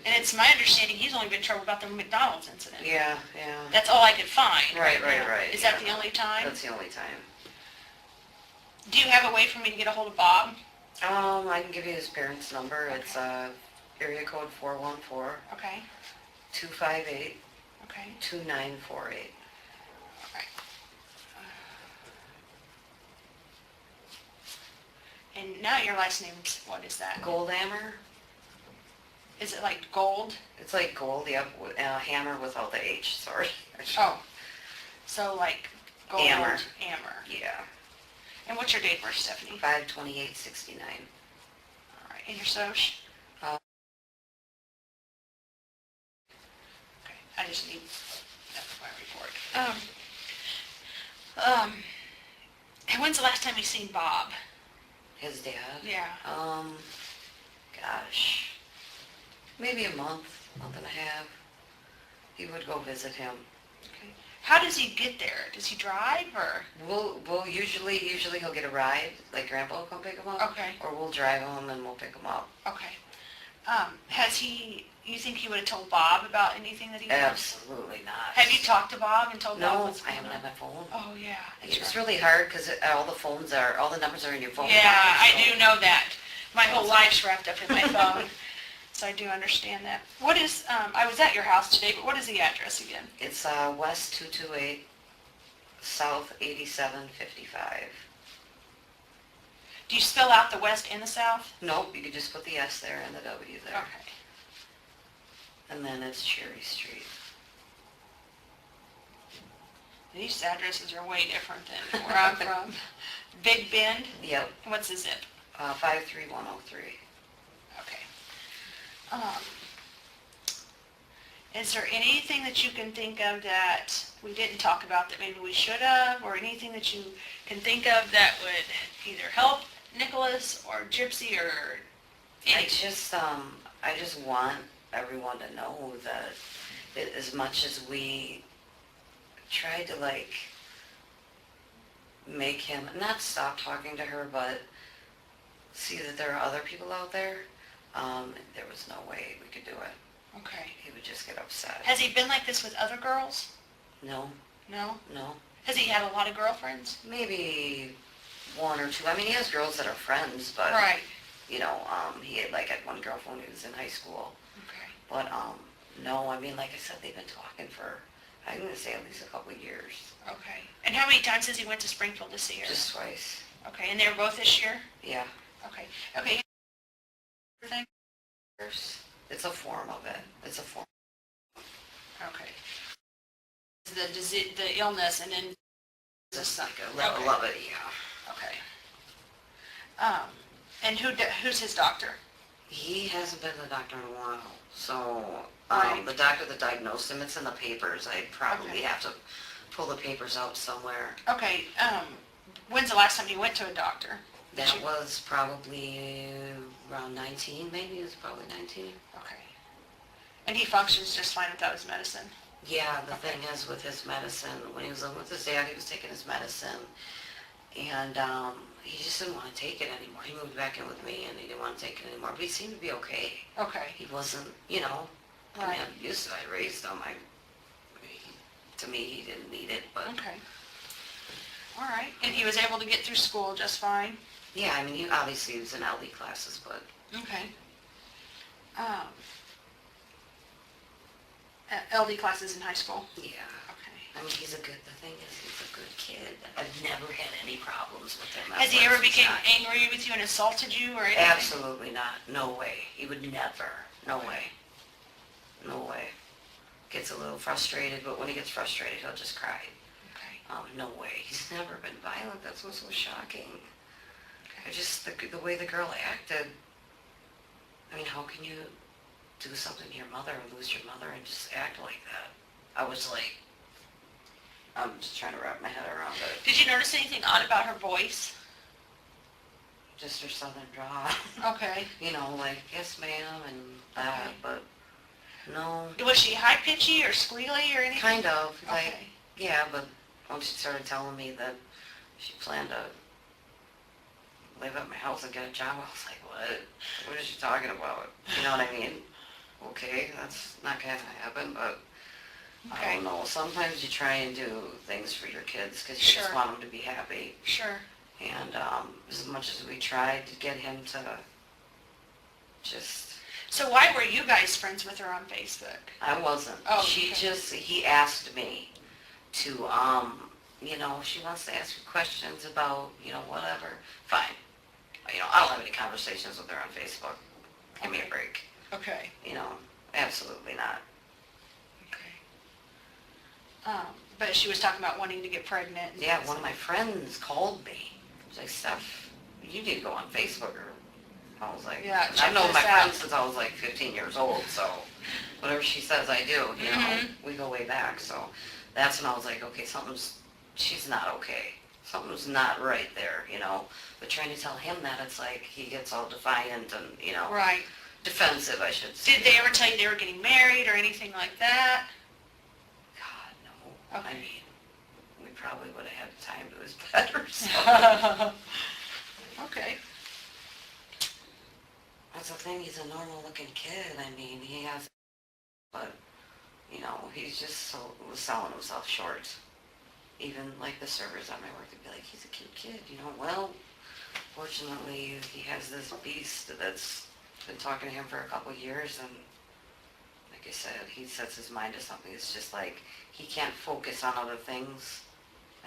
And it's my understanding he's only been in trouble about the McDonald's incident. Yeah. That's all I could find. Right. Is that the only time? That's the only time. Do you have a way for me to get a hold of Bob? I can give you his parents' number. Okay. It's area code 414. Okay. 258. Okay. 2948. Okay. And now your last name's, what is that? Goldhammer. Is it like gold? It's like gold, yep. Hammer without the H, sorry. Oh. So like gold. Hammer. Yeah. And what's your date of birth, Stephanie? 5/28/69. All right. And your soc? Okay. I just need that for my report. And when's the last time you seen Bob? His dad? Yeah. Gosh. Maybe a month and a half. He would go visit him. Okay. How does he get there? Does he drive or? We'll usually he'll get a ride, like Grandpa will come pick him up. Okay. Or we'll drive him and we'll pick him up. Okay. You think he would have told Bob about anything that he does? Absolutely not. Have you talked to Bob and told Bob No, what's I going haven't on? had my phone. Oh, yeah. It's really hard because all the numbers are in your phone. Yeah, now, I so. do know that. My whole life's wrapped up in my phone. So I do understand that. What is, I was at your house today, but what is the address again? It's West 228, South 8755. Do you spell out the west and the south? Nope, you could just put the S there and the W there. Okay. And then it's Cherry Street. These addresses are way different than where I'm from. Big Bend? Yep, And what's the zip? 53103. Okay. Is there anything that you can think of that we didn't talk about that maybe we should have, or anything that you can think of that would either help Nicholas or Gypsy or anything? I just want everyone to know that as much as we tried to make him not stop talking to her, but see that there are other people out there, there was no way we could do it. Okay. He would just get upset. Has he been like this with other girls? No, No? no. Has he had a lot of girlfriends? Maybe one or two. He has girls that are friends, but, Right. he had had one girlfriend when he was in high school. Okay. But, no, like I said, they've been talking for, I'm going to say at least a couple of years. Okay. And how many times has he went to Springfield to see her? Just twice. Okay. And they were both this year? Yeah. Okay. Okay. Thing? It's a form of it. It's a form. Okay. The disease, the illness, and then Just like a Okay. level of it, yeah. okay. And who's his doctor? He hasn't been to the doctor in a while, so, Right. the doctor that diagnosed him, it's in the papers. I'd probably Okay. have to pull the papers out somewhere. Okay, when's the last time you went to a doctor? That was probably around 19, maybe. It was probably 19. Okay. And he functions just fine without his medicine? Yeah, the Okay. thing is with his medicine, when he was living with his dad, he was taking his medicine, and he just didn't want to take it anymore. He moved back in with me, and he didn't want to take it anymore. But he seemed to be okay. Okay. He wasn't, I mean, Right. I'm used to it. I raised him. To me, he didn't need it, but Okay. All right. And he was able to get through school just fine? yeah, I mean, he obviously was in LD classes, but Okay. LD classes in high school? yeah. Okay. I mean, the thing is, he's a good kid. I've never had any problems with him. Has he ever became angry with you and assaulted you or anything? Absolutely not. No way. He would never. No way. No way. Gets a little frustrated, but when he gets frustrated, he'll just cry. Okay. No way. He's never been violent. That's what's so shocking. I just, the way the girl acted, I mean, how can you do something to your mother or lose your mother and just act like that? I was like, I'm just trying to wrap my head around it. Did you notice anything odd about her voice? Just her southern drawl. Okay. Like, yes ma'am, and that, Okay. but no. Was she high-pitchy or squealy or anything? Kind of, like, Okay. yeah, but when she started telling me that she planned to live at my house and get a job, I was like, what? What is she talking about? You know what I mean? Okay, that's not gonna happen, but I Okay. don't know. Sometimes you try and do things for your kids because you Sure. just want them to be happy. Sure. And as much as we tried to get him to just, So why were you guys friends with her on Facebook? I wasn't. Oh, She okay. just, he asked me to, she wants to ask me questions about, whatever. Fine. I don't have any conversations with her on Facebook. Give me a Okay. break. Okay. Absolutely not. Okay. But she was talking about wanting to get pregnant. Yeah, one of my friends called me. She's like, Steph, you need to go on Facebook. Or I was like, Yeah, I've check known my this out. friend since I was like 15 years old, so whatever she says I do, Mhm. we go way back. So that's when I was like, okay, she's not okay. Something's not right there, But trying to tell him that, it's like he gets all defiant and, Right. defensive, I should say. Did they ever tell you they were getting married or anything like that? God, no. Okay. I mean, we probably would have had time to his better, so. Okay. That's the thing, he's a normal looking kid. I mean, he has, but, he's just was selling himself short. Even like the servers at my work, they'd be like, he's a cute kid, well, fortunately, he has this beast that's been talking to him for a couple of years, and like I said, he sets his mind to something. It's just like, he can't focus on other things.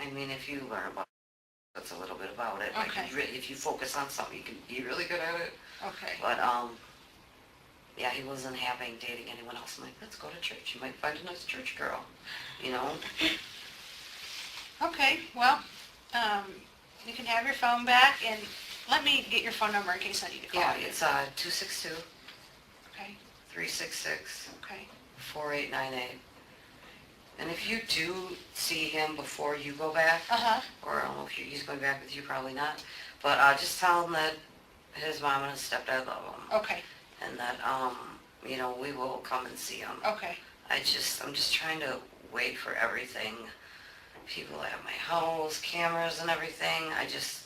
I mean, if you learn about it, that's a little bit about it. Like, Okay. if you focus on something, you can be really good at it. Okay. But, yeah, he wasn't having dating anyone else. I'm like, let's go to church. You might find a nice church girl, Okay, well, you can have your phone back, and let me get your phone number in case I need to call Yeah, you. it's 262 Okay, 366 okay, 4898. And if you do see him before you go back, uh-huh, or I don't know if he's going back with you, probably not, but just tell him that his mom and his stepdad love him, okay, and that, we will come and see him. okay, I'm just trying to wait for everything. People at my house, cameras and everything, I just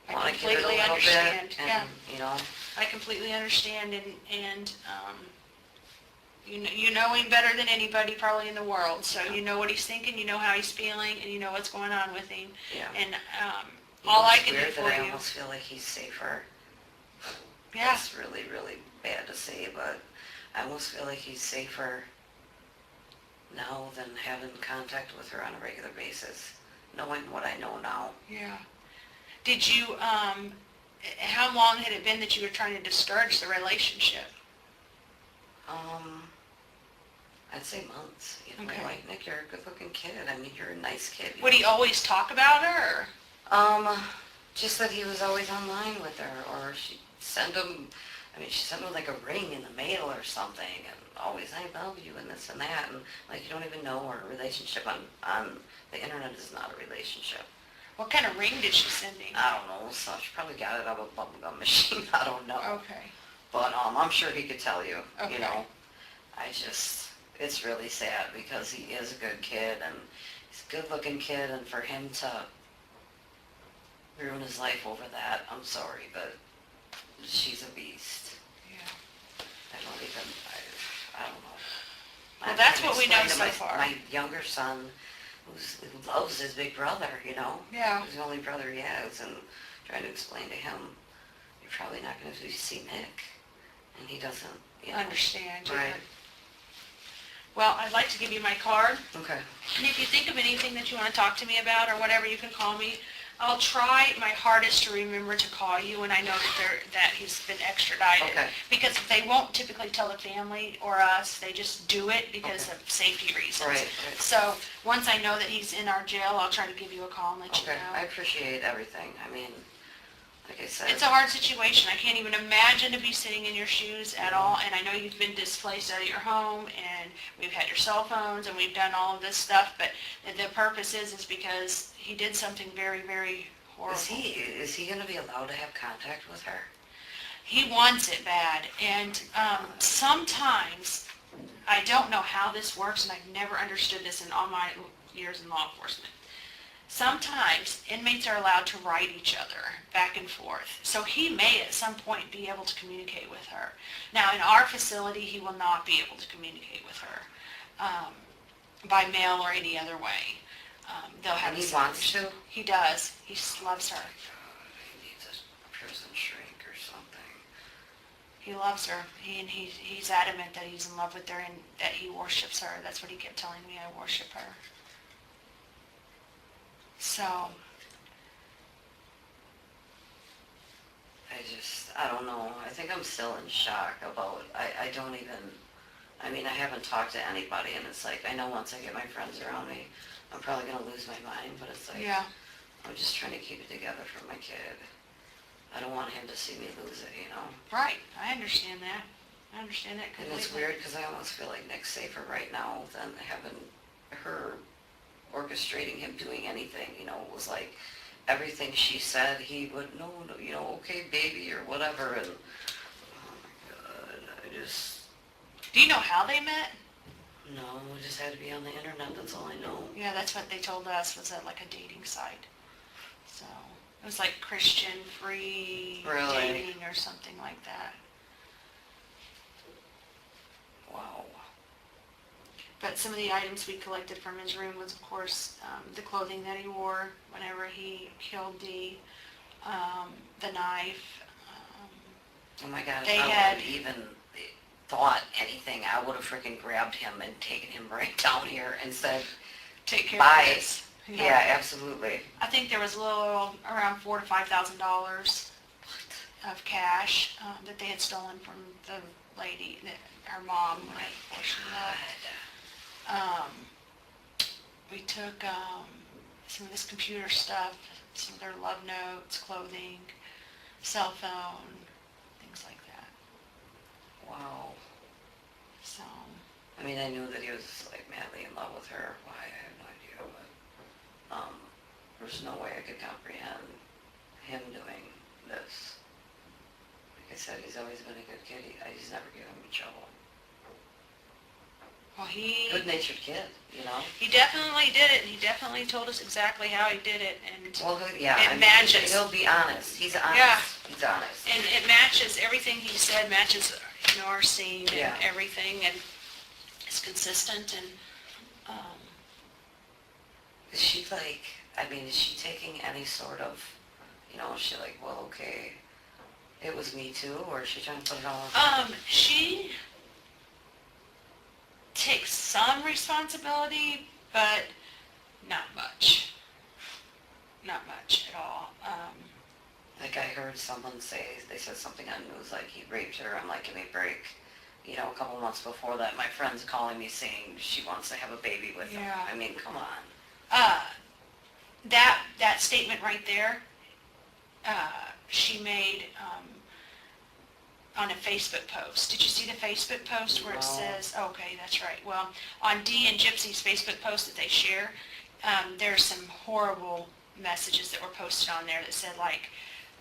I want to give it a completely little understand, bit, yeah. and, I completely understand, and you know him better than anybody probably in the world, so Yeah. you know what he's thinking, you know how he's feeling, and you know what's going on with him, yeah. and all I can do It's for weird that I you, almost feel like he's safer. yeah, It's really, really bad to say, but I almost feel like he's safer now than having contact with her on a regular basis, knowing what I know now. yeah. Did you, how long had it been that you were trying to discourage the relationship? I'd say months. Okay. Like, Nick, you're a good-looking kid. I mean, you're a nice kid. Would he always talk about her, or? Just that he was always online with her, or she'd send him, I mean, she sent me like a ring in the mail or something, and always, I love you, and this and that, and like, you don't even know our relationship on the internet is not a relationship. What kind of ring did she send me? I don't know, so she probably got it out of a bubblegum machine, I don't know. Okay. But, I'm sure he could tell you, Okay. you know. It's really sad because he is a good kid, and he's a good-looking kid, and for him to ruin his life over that, I'm sorry, but she's a beast. Yeah. I don't know. Well, I'm that's trying to what we know explain to so far. My younger son, who loves his big brother, you know? Yeah. He's the only brother he has, and trying to explain to him, you're probably not going to see Nick, and he doesn't, you know. Understand. Right. Well, I'd like to give you my card. Okay. And if you think of anything that you want to talk to me about or whatever, you can call me. I'll try my hardest to remember to call you when I know that he's been extradited. Okay. Because they won't typically tell the family or us. They just do it because of safety reasons. Right. So once I know that he's in our jail, I'll try to give you a call and let you Okay, know. I appreciate everything. I mean, like I said. It's a hard situation. I can't even imagine to be sitting in your shoes at all, and I know you've been displaced out of your home, and we've had your cell phones, and we've done all of this stuff, but the purpose is because he did something very, very horrible. Is he going to be allowed to have contact with her? He wants it bad, and sometimes, I don't know how this works, and I've never understood this in all my years in law enforcement. Sometimes inmates are allowed to write each other back and forth. So he may at some point be able to communicate with her. Now in our facility he will not be able to communicate with her by mail or any other way. They'll have And he a wants solution. to? He does. He loves her. He needs a prison shrink or something. He loves her. He's adamant that he's in love with her and that he worships her. That's what he kept telling me. I worship her. So, I don't know. I think I'm still in shock about, I don't even, I mean, I haven't talked to anybody, and it's like, I know once I get my friends around me, I'm probably going to lose my mind, but it's like, yeah. I'm just trying to keep it together for my kid. I don't want him to see me lose it, you know? Right. I understand that. I understand that And completely. it's weird because I almost feel like Nick's safer right now than having her orchestrating him doing anything, you know. It was like everything she said, he would, no, you know, okay, baby, or whatever, and oh my God, I just, Do you know how they met? no, we just had to be on the internet, that's all I know. Yeah, that's what they told us, was at like a dating site. So, it was like Christian free Really? dating or something like that. Wow. But some of the items we collected from his room was, of course, the clothing that he wore whenever he killed Dee, the knife. Oh my God, if They I would had- have even thought anything, I would have freaking grabbed him and taken him right down here and said, Take care Bye. of this. yeah, absolutely. I think there was a little around $4,000 to $5,000 of cash that they had stolen from the lady, her mom, before she left. We took some of this computer stuff, some of their love notes, clothing, cell phone, things like that. Wow. So, I mean, I knew that he was like madly in love with her. Why, I have no idea, but there's no way I could comprehend him doing this. Like I said, he's always been a good kid. He's never given me trouble. well, he Good-natured kid, you know? definitely did it, and he definitely told us exactly how he did it, and Well, yeah, It I mean, matches. he'll be honest. He's honest. Yeah. He's honest. and it matches, everything he said matches, you know, our scene and Yeah. everything, and it's consistent, and Is she like, I mean, is she taking any sort of, you know, is she like, well, okay, it was me too, or is she trying to put it all on? She takes some responsibility, but not much. Not much at all. Like I heard someone say, they said something on news like he raped her. I'm like, give me a break. You know, a couple months before that, my friend's calling me saying she wants to have a baby with him. Yeah. I mean, come on. That statement right there, she made on a Facebook post. Did you see the Facebook post where it No. says, okay, that's right. Well, on Dee and Gypsy's Facebook post that they share, there's some horrible messages that were posted on there that said like,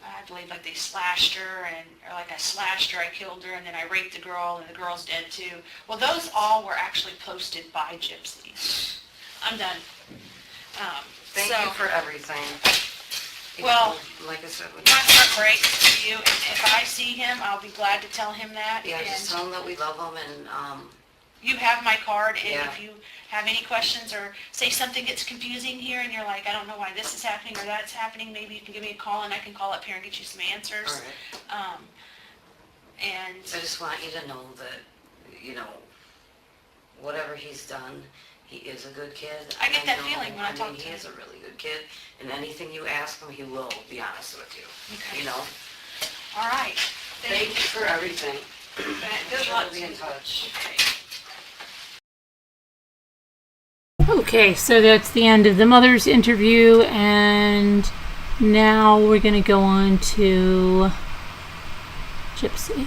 I believe like they slashed her or like I slashed her, I killed her, and then I raped the girl and the girl's dead too. Well, those all were actually posted by Gypsy. I'm done. Thank So- you for everything. Well, like I said, My heart breaks for you, and if I see him, I'll be glad to tell him that. yeah, just And tell them that we love them and, you have my card, and Yeah. if you have any questions or say something gets confusing here and you're like, I don't know why this is happening or that's happening, maybe you can give me a call and I can call up here and get you some answers. all right. And I just want you to know that, you know, whatever he's done, he is a good kid. I get that know- feeling when I talk to He him. is a really good kid, and anything you ask him, he will be honest with you, Okay. you know? all right. Thank you for everything. Good Sure, luck we'll be in touch. Okay. Okay, so that's the end of the mother's interview, and now we're going to go on to Gypsy.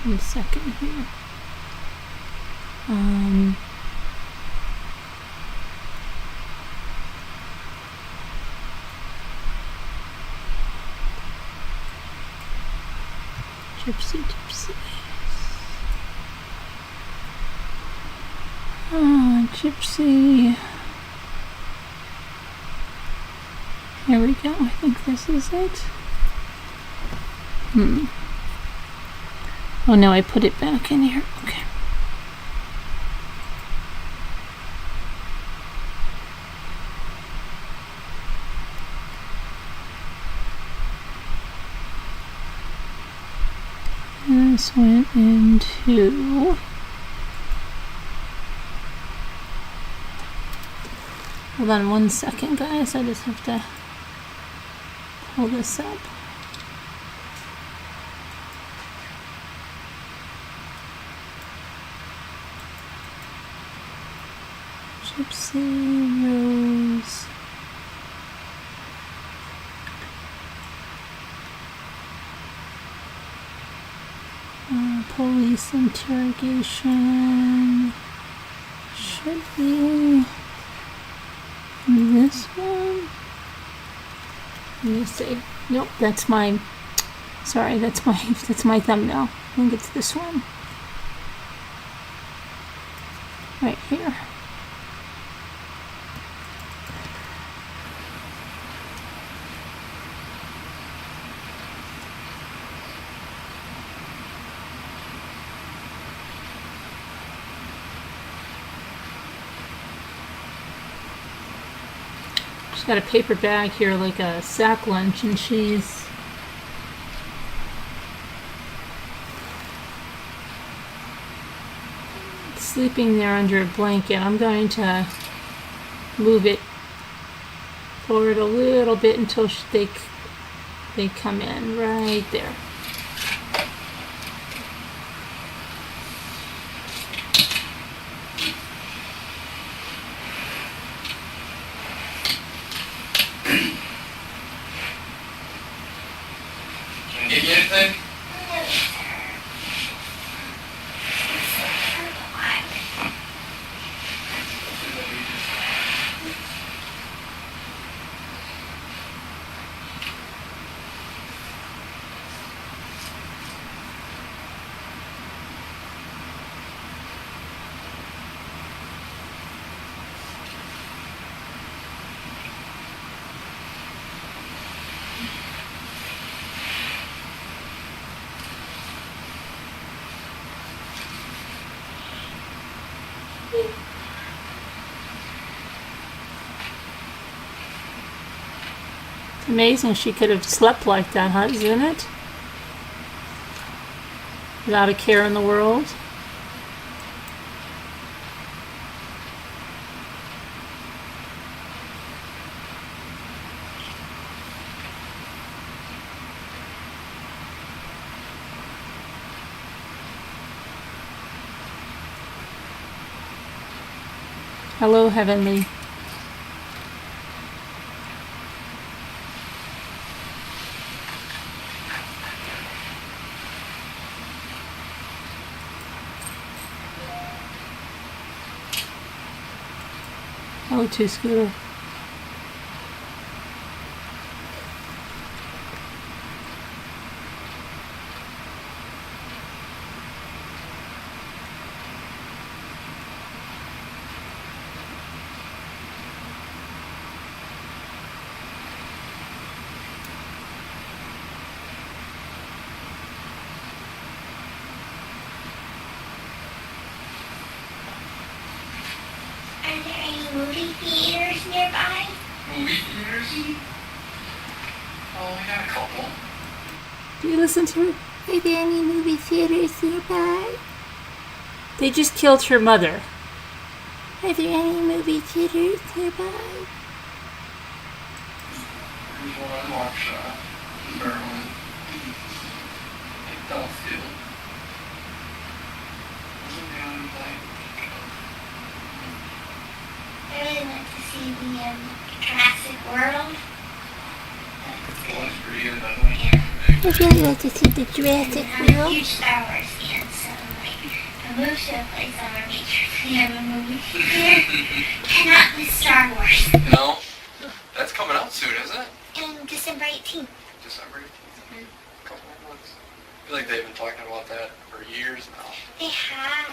1 second here. Gypsy. Gypsy. Here we go. I think this is it. Oh no, I put it back in here. Okay. This went into... Hold on 1 second, guys. I just have to pull this up. Gypsy Rose. Police interrogation. Should be this one. Let me see. Nope, that's my. Sorry, that's my thumbnail. I think it's this one. Right here. She's got a paper bag here, like a sack lunch, and she's sleeping there under a blanket. I'm going to move it forward a little bit until they come in right there. Can you get anything? It's amazing she could have slept like that, huh? Isn't it? Without a care in the world. Hello, Heavenly. Oh, two-scooter. Are there any movie theaters nearby? Movie theaters? Oh, we got a couple. Do you listen to her? Are there any movie theaters nearby? They just killed her mother. Are there any movie theaters nearby? There's one I watched, Maryland. Like Duffield. Wasn't the only thing. I really want to see the Jurassic World. That's It was good. pretty good, I think. Yeah. I'd really like to see the Jurassic I'm a World. huge Star Wars fan, so like, if I move to a place, I want to make sure they have a movie theater. Cannot miss Star Wars. No? That's coming out soon, isn't it? And December 18th. December 18th. Couple of months. I feel like they've been talking about that for years now. They have.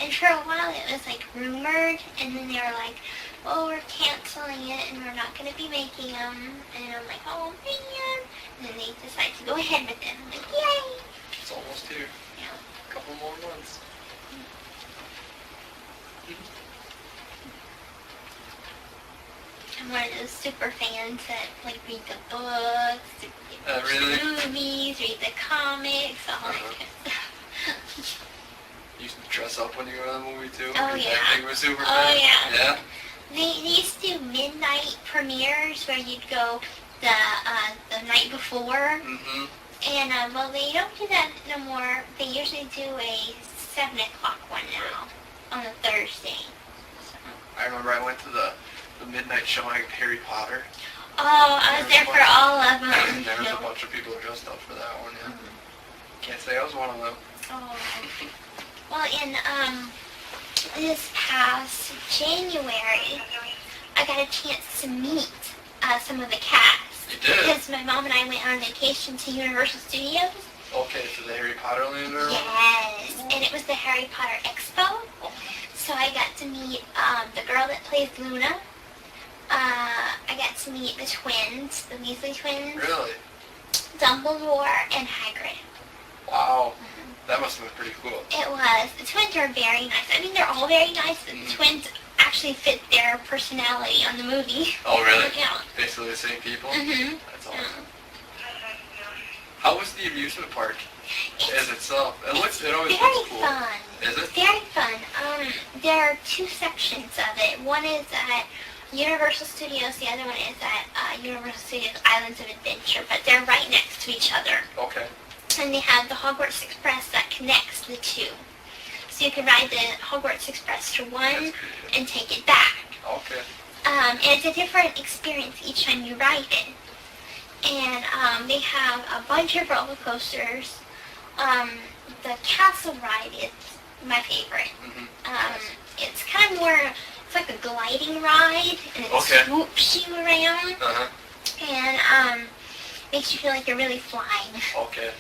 And for a while it was like rumored, and then they were like, oh, we're canceling it and we're not going to be making them. And I'm like, oh man. And then they decided to go ahead with it. I'm like, yay. It's almost here. Yeah. A couple more months. I'm one of those super fans that like read the books, read Really? the movies, read the comics, all that Uh-huh. kind of stuff. You used to dress up when you go to the movie too? Oh, You're yeah. that big of a super Oh, fan? yeah. Yeah? They used to do midnight premieres where you'd go the night before. Mm-hmm. And, well, they don't do that no more. They usually do a 7 o'clock one now on a Thursday. So. I remember I went to the midnight showing of Harry Potter. Oh, I was there for all of them. And there was a No. bunch of people dressed up for that one, yeah. Can't say I was one of them. Oh. Well, in this past January, I got a chance to meet some of the cast. You did? Because my mom and I went on vacation to Universal Studios. Okay, to the Harry Potter land or Yes, and it was the Harry Potter Expo. So I got to meet the girl that plays Luna. I got to meet the twins, the Weasley twins, Really? Dumbledore, and Hagrid. Wow. That must have been pretty cool. It was. The twins are very nice. I mean, they're all very nice, but the twins actually fit their personality on the movie. Oh, really? Yeah. Basically the same people? Mm-hmm. That's awesome. How was the amusement park as itself? It always Very looks cool. fun. Is it? Very fun. There are two sections of it. One is at Universal Studios. The other one is at Universal Studios Islands of Adventure. But they're right next to each other. Okay. And they have the Hogwarts Express that connects the two. So you can ride the Hogwarts Express to one That's pretty good. and take it back. Okay. And it's a different experience each time you ride it. And they have a bunch of roller coasters. The castle ride is my favorite. Mm-hmm. It's kind of more, it's like a gliding ride, and it Okay. swoops you around, Uh-huh. and makes you feel like you're really flying. Okay.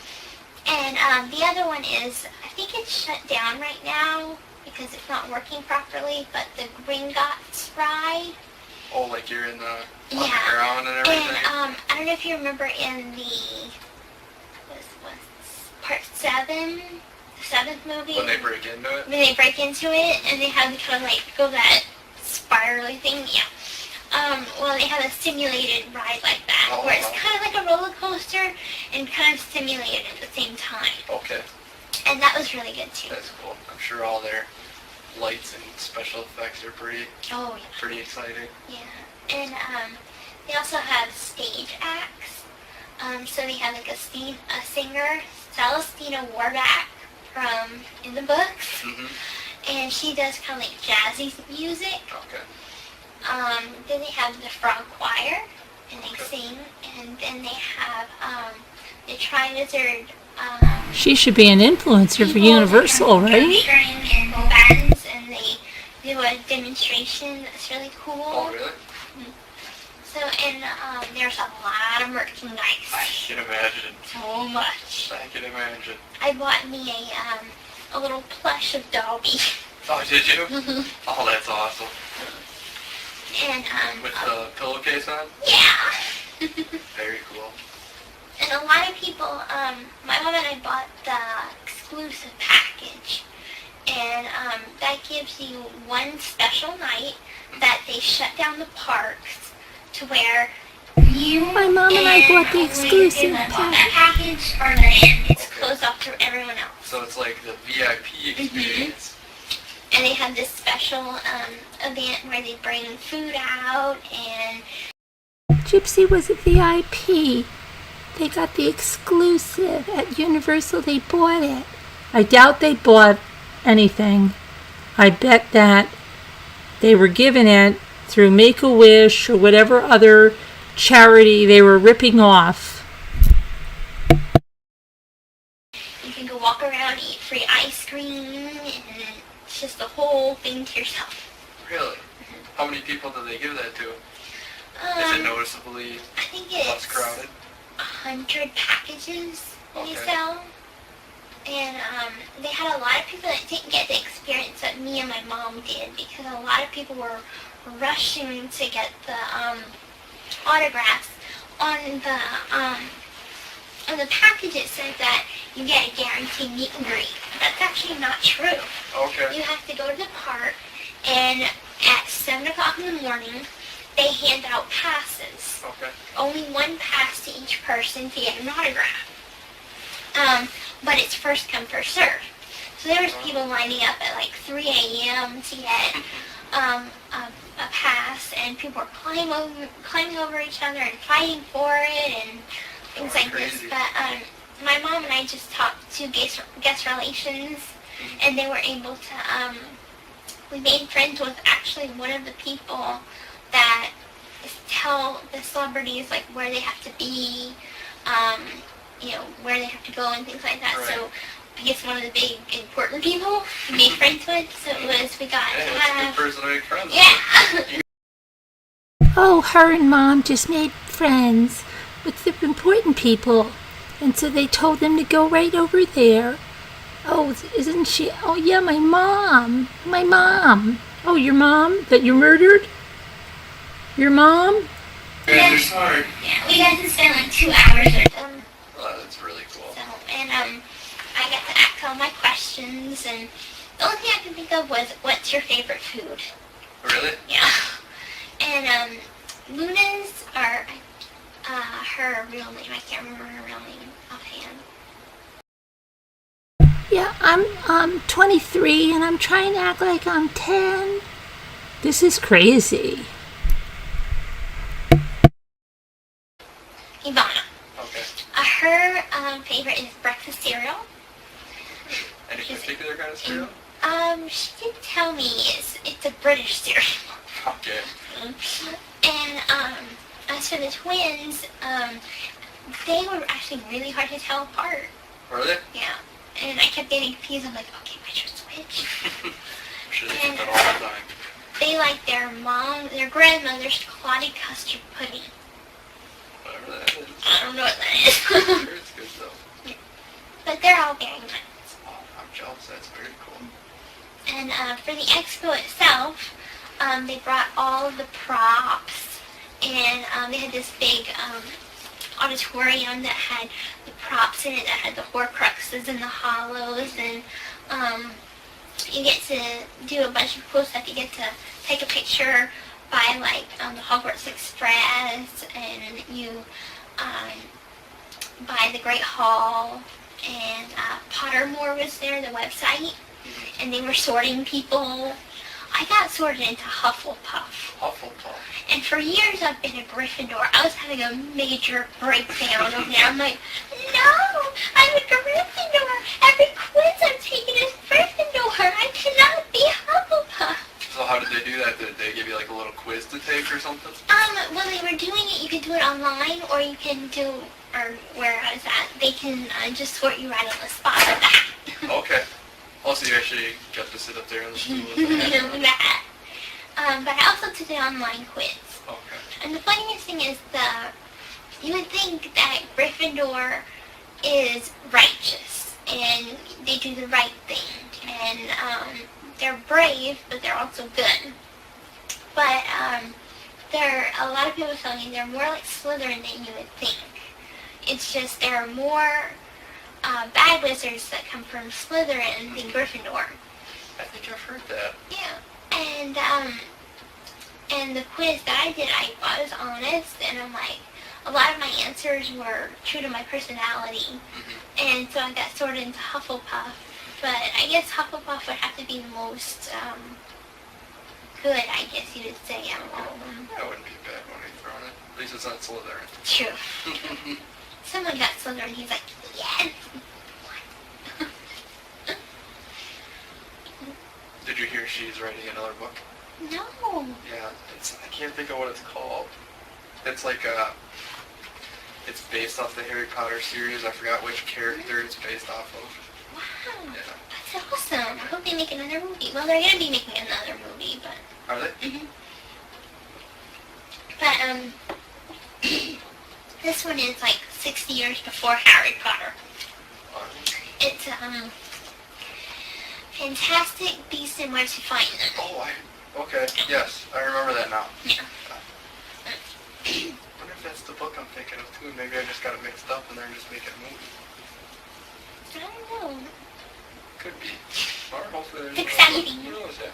And the other one is, I think it's shut down right now because it's not working properly, but the Gringotts ride. Oh, like you're in the Yeah. underground and everything? And I don't know if you remember in the part 7, the 7th movie. When they break into it? When they break into it and they have to kind of like go that spirally thing, yeah. Well, they have a simulated ride like that, Oh, where it's wow. kind of like a roller coaster and kind of simulated at the same time. Okay. And that was really good too. That's cool. I'm sure all their lights and special effects are pretty Oh exciting. yeah. And they also have stage acts. So they have like a singer, Celestina Warback from in the books, Mm-hmm. and she does kind of like jazzy music. Okay. Then they have the frog choir, and they Okay. sing, and then they have the Tri-Wizard She should be an influencer for people Universal, from right? String and bow bands, and they do a demonstration that's really cool. Oh, really? So, and there's a lot of merchandise. I can imagine. So much. I can imagine. I bought me a little plush of Dobby. Oh, did you? Oh, that's awesome. And With the pillowcase on? yeah. Very cool. And a lot of people, my mom and I bought the exclusive package. And that gives you one special night that they shut down the parks to where you My mom and I bought the only exclusive in that package are in. It's closed off to everyone else. So it's like the VIP experience. And they have this special event where they bring food out and Gypsy was a VIP. They got the exclusive at Universal. They bought it. I doubt they bought anything. I bet that they were given it through Make-A-Wish or whatever other charity they were ripping off. you can go walk around, eat free ice cream, and it's just the whole thing to yourself. Really? How many people do they give that to? Is it noticeably I think less it's crowded? 100 packages they Okay. sell. And they had a lot of people that didn't get the experience that me and my mom did because a lot of people were rushing to get the autographs. On the package it said that you get a guaranteed meet and greet. That's actually not true. Okay. You have to go to the park, and at 7 o'clock in the morning, they hand out passes. Okay. Only one pass to each person to get an autograph. But it's first come, first serve. So there was people lining up at like 3 a.m. to get a pass, and people were climbing over each other and fighting for it and things like this. Crazy. But my mom and I just talked to guest relations, and they were able to. We made friends with actually one of the people that tell the celebrities like where they have to be, where they have to go and things like that. Right. So I guess one of the big important people we made friends with. So we got Hey, to that's a have. good person to make friends with. Yeah. Oh, her and Mom just made friends with the important people. And so they told them to go right over there. Oh, isn't she? Oh, yeah, my mom. My mom. Oh, your mom that you murdered? Your mom? Yeah, you're smart. Yeah, we got to spend like 2 hours with them. Oh, that's really cool. So, and I got to ask all my questions, and the only thing I could think of was, what's your favorite food? Really? Yeah. And Luna's, or her real name, I can't remember her real name offhand. Yeah, I'm 23 and I'm trying to act like I'm 10. This is crazy. Ivana. Okay. Her favorite is breakfast cereal. Any particular kind of cereal? She did tell me it's a British cereal. Okay. And as for the twins, they were actually really hard to tell apart. Really? Yeah. And I kept getting confused. I'm like, okay, which was which? I'm sure they get that all the time. They like their grandmother's clotted custard pudding. Whatever that is. I don't know what that is. I'm sure it's good though. But they're all very nice. Oh, I'm jealous. That's very cool. And for the expo itself, they brought all of the props, and they had this big auditorium that had the props in it, that had the Horcruxes and the Hollows, and you get to do a bunch of cool stuff. You get to take a picture by like the Hogwarts Express, and you by the Great Hall, and Pottermore was there, the website, and they were sorting people. I got sorted into Hufflepuff. Hufflepuff. And for years I've been a Gryffindor. I was having a major breakdown over there. I'm like, no, I'm a Gryffindor. Every quiz I'm taking is Gryffindor. I cannot be Hufflepuff. So how did they do that? Did they give you like a little quiz to take or something? When they were doing it, you could do it online, or you can do, or where I was at, they can just sort you right on the spot with that. Okay. Also, you actually got to sit up there on the stool. that. But I also took an online quiz. Okay. And the funniest thing is you would think that Gryffindor is righteous and they do the right thing. And they're brave, but they're also good. But a lot of people tell me they're more like Slytherin than you would think. It's just there are more bad wizards that come from Slytherin than Gryffindor. I think I've heard that. Yeah. And the quiz that I did, I was honest, and I'm like, a lot of my answers were true to my personality. And so I got sorted into Hufflepuff. But I guess Hufflepuff would have to be the most good, I guess you would say, out of all of them. That wouldn't be a bad one to throw in it. At least it's not Slytherin. True. Someone got Slytherin, he's like, yes! Did you hear she's writing another book? No. Yeah, I can't think of what it's called. It's like it's based off the Harry Potter series. I forgot which character it's based off of. Wow. Yeah. That's awesome. I hope they make another movie. Well, they're going to be making another movie, but... Are they? But, this one is like 60 years before Harry Potter. It's, Fantastic Beasts and Where to Find Them. Oh, okay. Yes, I remember that now. Yeah. I wonder if that's the book I'm thinking of too. Maybe I just got it mixed up and they're just making a movie. I don't know. Could be. Or hopefully there's It's exciting. Who knows, yeah.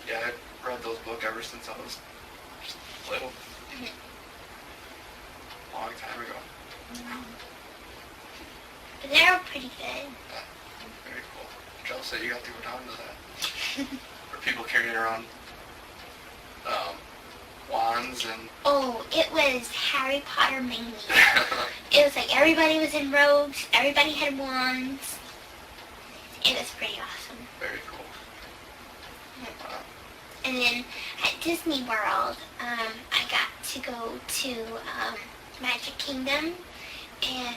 Yeah, I've read those books ever since I was just little. Long time ago. But they're pretty good. Very cool. Jealous that you got to go down to that. Or people carrying around wands and... Oh, it was Harry Potter mainly. It was like everybody was in robes, everybody had wands. It was pretty awesome. Very cool. And then at Disney World, I got to go to Magic Kingdom, and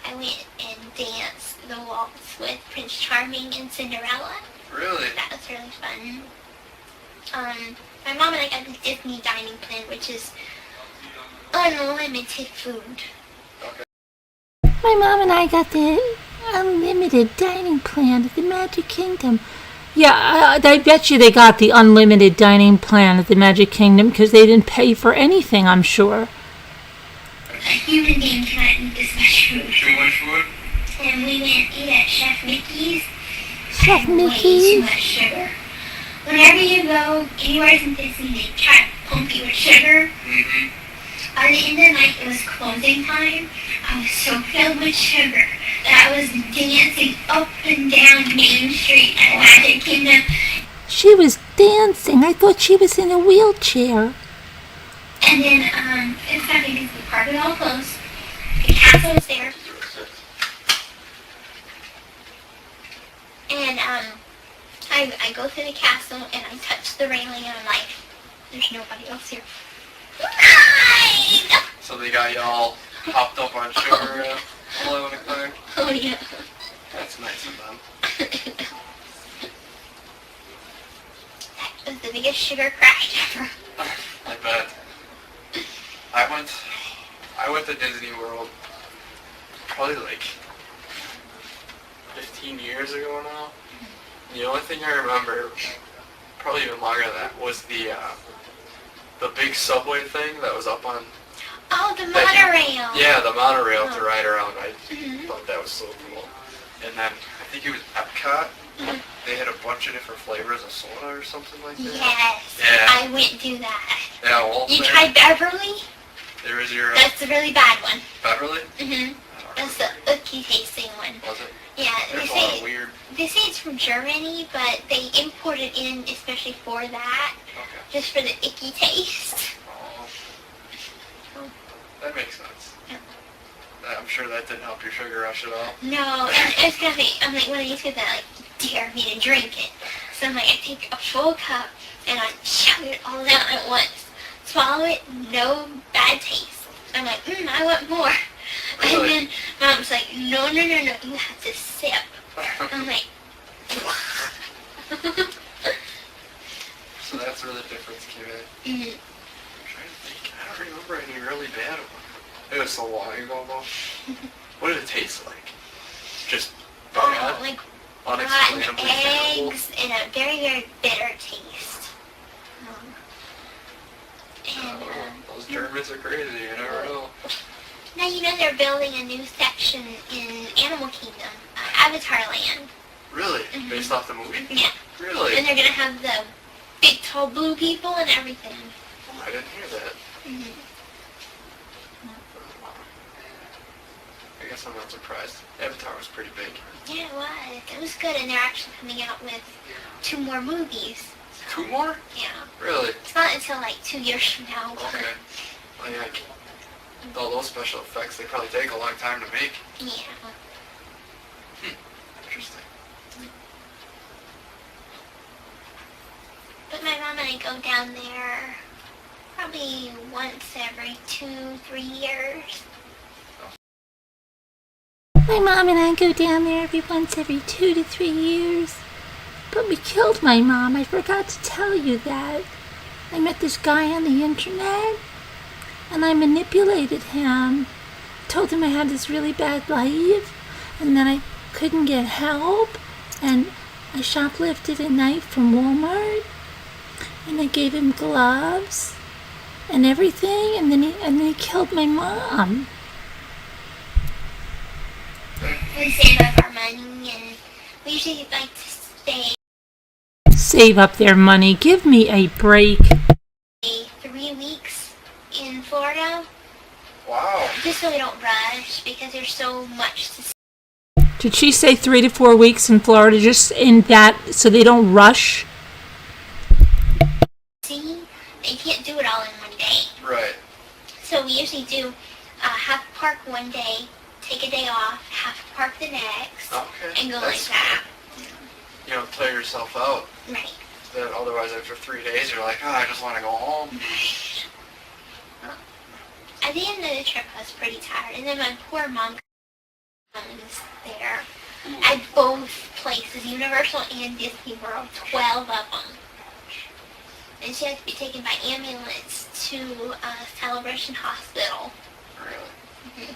I went and danced the waltz with Prince Charming and Cinderella. Really? That was really fun. My mom and I got the Disney dining plan, which is unlimited food. Okay. My mom and I got the unlimited dining plan at the Magic Kingdom. Yeah, I bet you they got the unlimited dining plan at the Magic Kingdom because they didn't pay for anything, I'm sure. A human being cannot eat this much food. Too much food? And we went and ate at Chef Mickey's. Chef Way too Mickey's? much sugar. Whenever you go anywhere in Disney, they try to pump you with sugar. Mm-hmm. By the end of the night, it was closing time. I was so filled with sugar that I was dancing up and down Main Street at Magic Kingdom. She was dancing. I thought she was in a wheelchair. And then, it's funny because the park was all closed. The castle was there. And, I go through the castle and I touch the railing and I'm like, there's nobody else here. Hide! So they got you all hopped up on sugar at 11 o'clock? Oh, yeah. That's nice of them. That was the biggest sugar crash ever. I bet. I went to Disney World probably like 15 years ago now. The only thing I remember, probably even longer than that, was the big subway thing that was up on... Oh, the monorail. Yeah, the monorail to Oh. ride around. I Mhm. thought that was so cool. And then, I think it was Epcot. Mhm. They had a bunch of different flavors of soda or something like that. Yes. Yeah. I went to that. Yeah, well, You there, tried Beverly? there was your That's the really bad one. Beverly? Mhm. I don't That's the remember. icky tasting one. Was it? Yeah, There's a lot of weird... they say it's from Germany, but they import it in especially for that, Okay. just for the icky taste. Oh. That makes sense. Yeah. I'm sure that didn't help your sugar rush at all. No, and it's gonna be, I'm like one of these people that like dare me to drink it. So I'm like, I take a full cup and I chug it all down at once. Swallow it, no bad taste. I'm like, I want more. Really? And then Mom's like, no, you have to sip. I'm like, So that's where the difference came in. Mhm. I'm trying to think. I don't remember any really bad ones. It was so long ago though. What did it taste like? Just bad? Like rotten Unexplainably terrible? eggs and a very, very bitter taste. And Those Germans are crazy, you never know. now you know they're building a new section in Animal Kingdom, Avatar Land. Really? Mhm. Based off the movie? Yeah. Really? And they're gonna have the big, tall blue people and everything. Oh, I didn't hear that. Mhm. I guess I'm not surprised. Avatar was pretty big. Yeah, it was. It was good, and they're actually coming out with 2 more movies. 2 more? Yeah. Really? It's not until like 2 years from now. But Okay. Well, yeah, all those special effects, they probably take a long time to make. yeah. Interesting. But my mom and I go down there probably once every 2-3 years. My mom and I go down there once every 2 to 3 years. But we killed my mom. I forgot to tell you that. I met this guy on the internet, and I manipulated him. Told him I had this really bad life, and that I couldn't get help, and I shoplifted a knife from Walmart, and I gave him gloves and everything, and then he killed my mom. We save up our money, and we usually like to stay Save up their money. Give me a break. 3 weeks in Florida, Wow. just so we don't rush, because there's so much to see. Did she say 3 to 4 weeks in Florida, just in that, so they don't rush? They can't do it all in one day. Right. So we usually do half park one day, take a day off, half park the next, Okay. and go That's like that. You know, play yourself out. Right. Then otherwise, after 3 days, you're like, oh, I just want to go home. At the end of the trip, I was pretty tired, and then my poor mom was there at both places, Universal and Disney World, 12 of them. And she had to be taken by ambulance to Celebration Hospital. Really?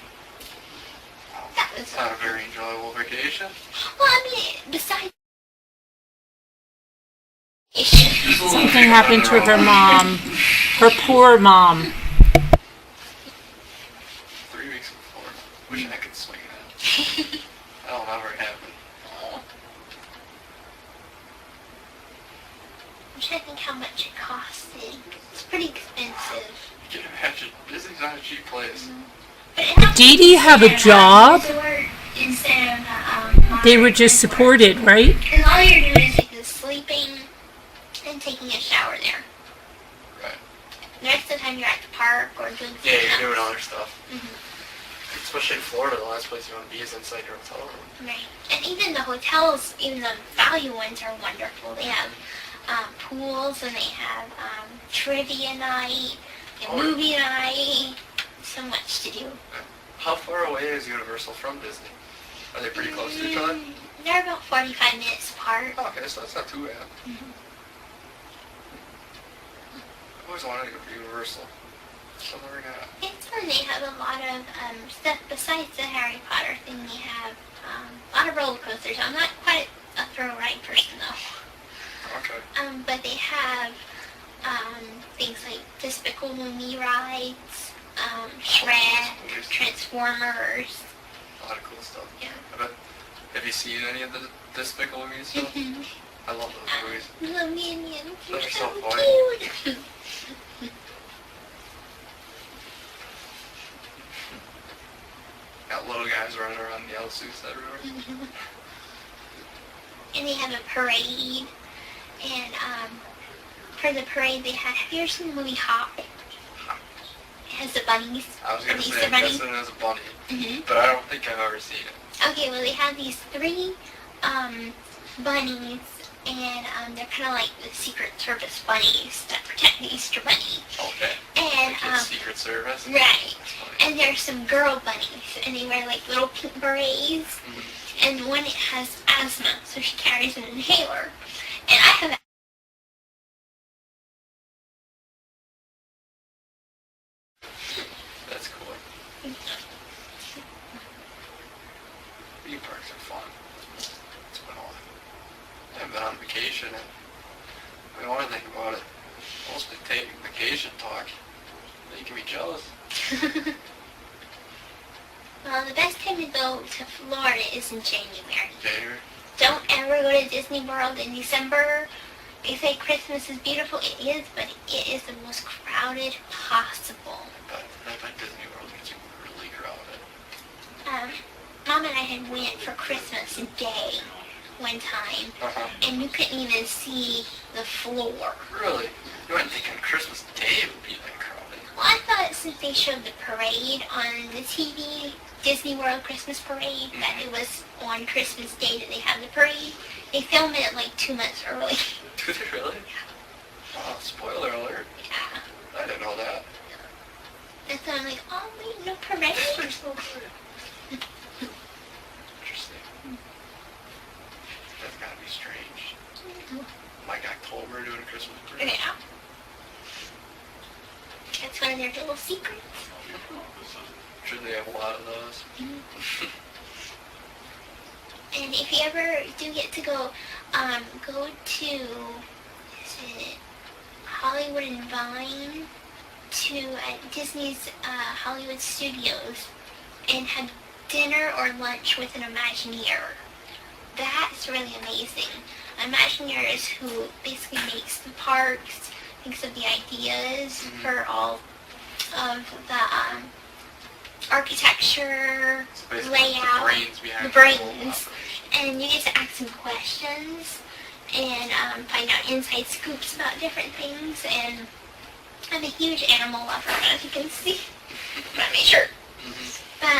That was It's not a very enjoyable vacation. well, I mean, besides Something happened to her mom. Her poor mom. 3 weeks in Florida. Wish I could swing that. That'll never happen. I'm trying to think how much it costed. It's pretty expensive. You can imagine, Disney's not a cheap place. But it has Dee Dee have a job? resort instead of They were just supported, right? and all you're doing is like sleeping and taking a shower there. Right. The rest of the time you're at the park or doing something Yeah, you're doing else. other stuff. Especially in Florida, the last place you want to be is inside your hotel room. Right. And even the hotels, even the value ones are wonderful. They have pools and they have trivia night and movie night. So much to do. How far away is Universal from Disney? Are they pretty close to each other? They're about 45 minutes apart. Oh, okay, so that's not too bad. I've always wanted to go to Universal. So never got. It's fun. They have a lot of stuff besides the Harry Potter thing. They have a lot of roller coasters. I'm not quite a thrill ride person though. Okay. But they have things like Despicable Me rides, Shrek, Transformers. A lot of cool stuff. Yeah. I bet. Have you seen any of the Despicable Me stuff? I love those movies. The Minions. They're They're so so funny. cute. Got little guys running around in yellow suits everywhere. And they have a parade. And for the parade, they have you ever seen the movie Hop? It has the bunnies. I was gonna The say, Easter I'm bunny. guessing it was a bunny, Mm-hmm. but I don't think I've ever seen it. Okay, well they have these 3 bunnies, and they're kind of like the Secret Service bunnies that protect the Easter Bunny. Okay. And And Like it's Secret Service. right. That's funny. And there's some girl bunnies, and they wear like little pink berets. Mhm. And one has asthma, so she carries an inhaler. And I have That's cool. Theme parks are fun. It's been a while. I haven't been on vacation and I don't want to think about it. Mostly take vacation talk. Making me jealous. well, the best time to go to Florida is in January. January. Don't ever go to Disney World in December. They say Christmas is beautiful. It is, but it is the most crowded possible. I bet Disney World gets really crowded. Mom and I had went for Christmas Day one time, Uh-huh. and you couldn't even see the floor. Really? You wouldn't think on Christmas Day it would be that crowded. Well, I thought since they showed the parade on the TV, Disney World Christmas Parade, that it was on Christmas Day that they have the parade. They film it like 2 months early. Do they really? Oh, spoiler alert. Yeah. I didn't know that. And so I'm like, oh wait, no parade. Interesting. That's gotta be strange. Like October doing a Christmas parade. Yeah. That's one of their little secrets. Sure they have a lot of those. And if you ever do get to go to, is it Hollywood and Vine, to Disney's Hollywood Studios, and have dinner or lunch with an Imagineer. That's really amazing. Imagineer is who basically makes the parks, thinks of the ideas for all of the architecture, So basically layout, the brains behind the the whole brains. operation. And you get to ask some questions and find out inside scoops about different things. And I'm a huge animal lover, as you can see by my shirt. But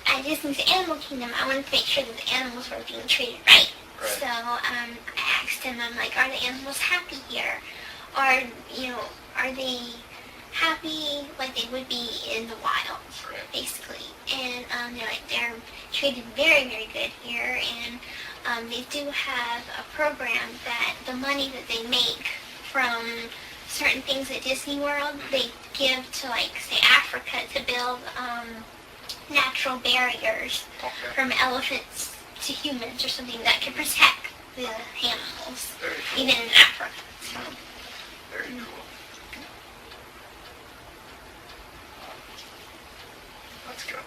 at Disney's Animal Kingdom, I wanted to make sure that the animals were being treated right. Right. So I asked him, I'm like, are the animals happy here? Or, you know, are they happy like they would be in the wild, Right. basically? And they're like, they're treated very, very good here. And they do have a program that the money that they make from certain things at Disney World, they give to, like, say, Africa to build natural barriers Okay. from elephants to humans or something that can protect the animals, Very cool. even in Africa. So, Very cool. That's good.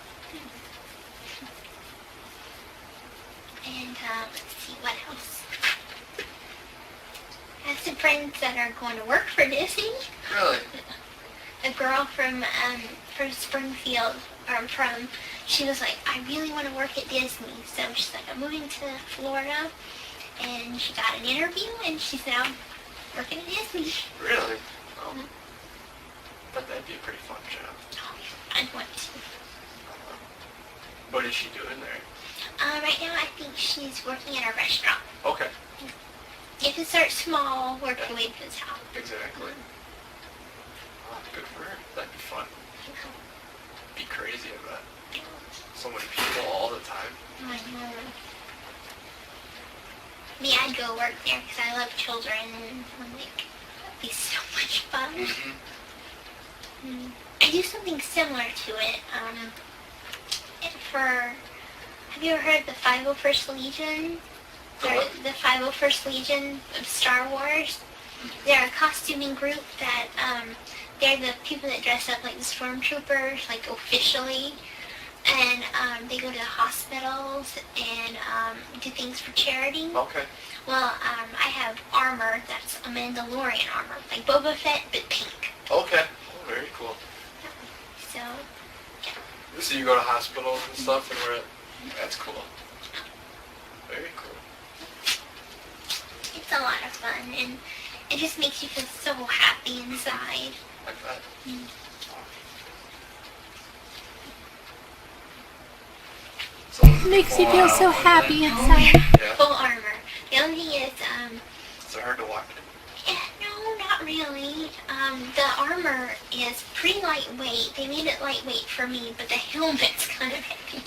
and let's see, what else? I have some friends that are going to work for Disney. Really? A girl from Springfield, she was like, I really want to work at Disney. So she's like, I'm moving to Florida, and she got an interview, and she's now working at Disney. Really? Oh. But that'd be a pretty fun job. I'd want to. What is she doing there? Right now, I think she's working at a restaurant. Okay. You can start small, work your way to the top. Exactly. Oh, good for her. That'd be fun. Be crazy, I bet. So many people all the time. I know. Me, I'd go work there because I love children, and I'm like, that'd be so much fun. Mm-hmm. I do something similar to it. Have you ever heard of the 501st Legion? They're the 501st Legion of Star Wars. They're a costuming group that, they're the people that dress up like the stormtroopers, like officially. And they go to hospitals and do things for charity. Okay. Well, I have armor that's a Mandalorian armor, like Boba Fett, but pink. Okay. Oh, very cool. So, So you go to hospitals and stuff and wear it? That's cool. Very cool. it's a lot of fun, and it just makes you feel so happy inside. I bet. So Makes you feel so happy inside. Yeah. Full armor. The only thing is, Is it hard to walk in? no, not Not really. The armor is pretty lightweight. They made it lightweight for me, but the helmet's kind of heavy.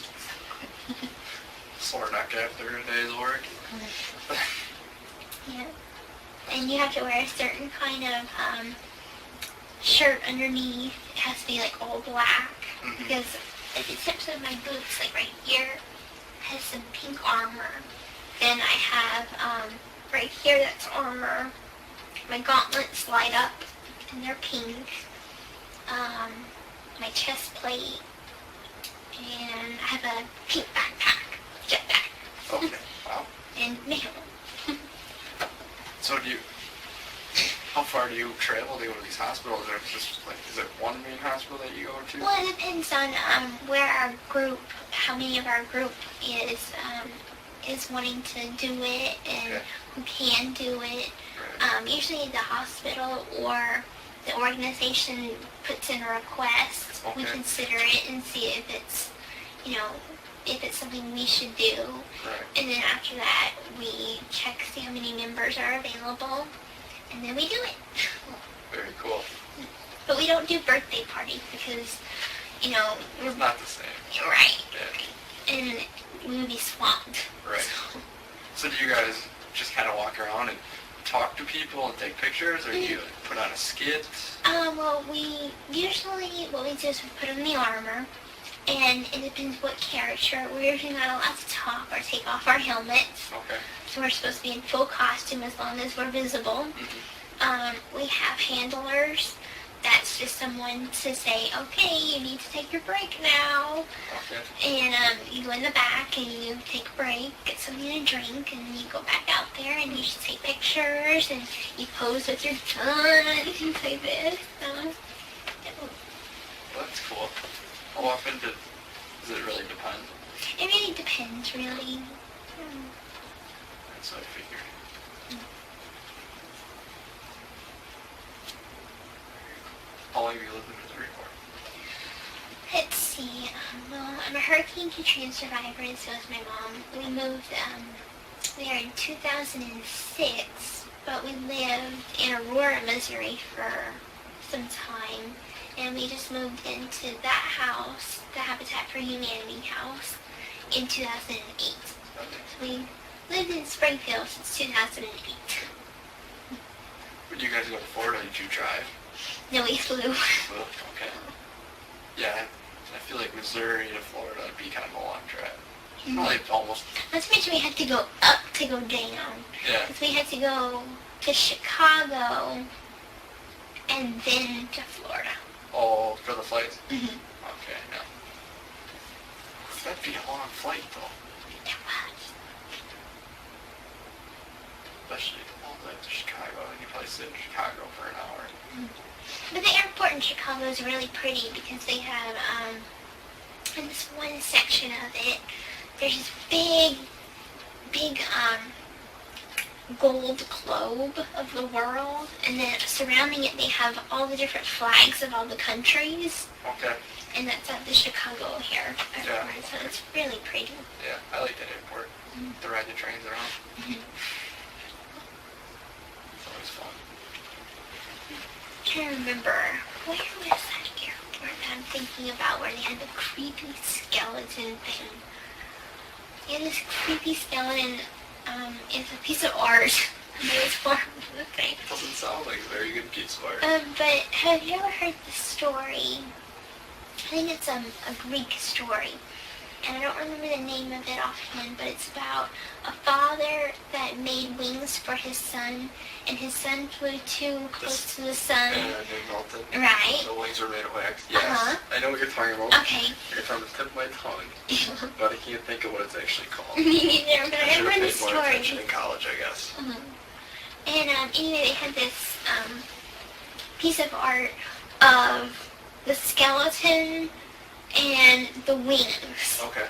Sore neck after a day's work. Yeah. And you have to wear a certain kind of shirt underneath. It has to be like all black. Because except for my boots, like right here, has some pink armor. Then I have right here that's armor. My gauntlets light up and they're pink. My chest plate. And I have a pink backpack, jetpack. Okay, wow. And mail. So how far do you travel to go to these hospitals? Or is it one main hospital that you go to? Well, it depends on where our group, how many of our group is wanting to do it and who can do it. Right. Usually the hospital or the organization puts in a request. We Okay. consider it and see if it's, if it's something we should do. Right. And then after that, we check, see how many members are available, and then we do it. Very cool. But we don't do birthday parties because, we're It's not the same. right. Yeah. And we would be swamped. Right. So do you guys just kind of walk around and talk to people and take pictures, or do you put on a skit? Well, we usually, what we do is we put on the armor, and it depends what character. We're usually not allowed to talk or take off our helmets, Okay. so we're supposed to be in full costume as long as we're visible. We have handlers. That's just someone to say, okay, you need to take your break now. Okay. And you go in the back and you take a break, get something to drink, and then you go back out there and you just take pictures and you pose with your gun and things like this. Well, that's cool. How often does it really depend? It really depends, really. That's what I figured. How long have you lived in Missouri for? Let's see. Well, I'm a Hurricane Katrina survivor, and so is my mom. We moved there in 2006, but we lived in Aurora, Missouri for some time, and we just moved into that house, the Habitat for Humanity house, in 2008. So we lived in Springfield since 2008. When you guys go to Florida, did you drive? No, we flew. Well, okay. Yeah, I feel like Missouri to Florida would be kind of a long drive. Probably almost. Not to mention we had to go up to go down. Yeah. Because we had to go to Chicago and then to Florida. Oh, for the flights? Mm-hmm. Okay, yeah. That'd be a long flight, though. It was. Especially all the way to Chicago. And you probably sit in Chicago for an hour. But the airport in Chicago is really pretty because they have, in this one section of it, there's this big, gold globe of the world, and then surrounding it they have all the different flags of all the countries, Okay. and that's at the Chicago airport, Yeah. so it's really pretty. Yeah, I like that airport. To ride the trains around. It's always fun. I'm trying to remember, where was that airport that I'm thinking about where they had the creepy skeleton thing? Yeah, this creepy skeleton is a piece of art. It was one of the things. Doesn't sound like a very good piece of art. But have you ever heard the story? I think it's a Greek story. And I don't remember the name of it offhand, but it's about a father that made wings for his son, and his son flew too close to the sun. And they melted. Right. The wings were made of wax. Yes. Uh-huh. I know what you're talking about. Okay. It's on the tip of my tongue. But I can't think of what it's actually called. Me neither, but I should remember the have paid more attention story. in college, I guess. And anyway, they had this piece of art of the skeleton and the wings. Okay.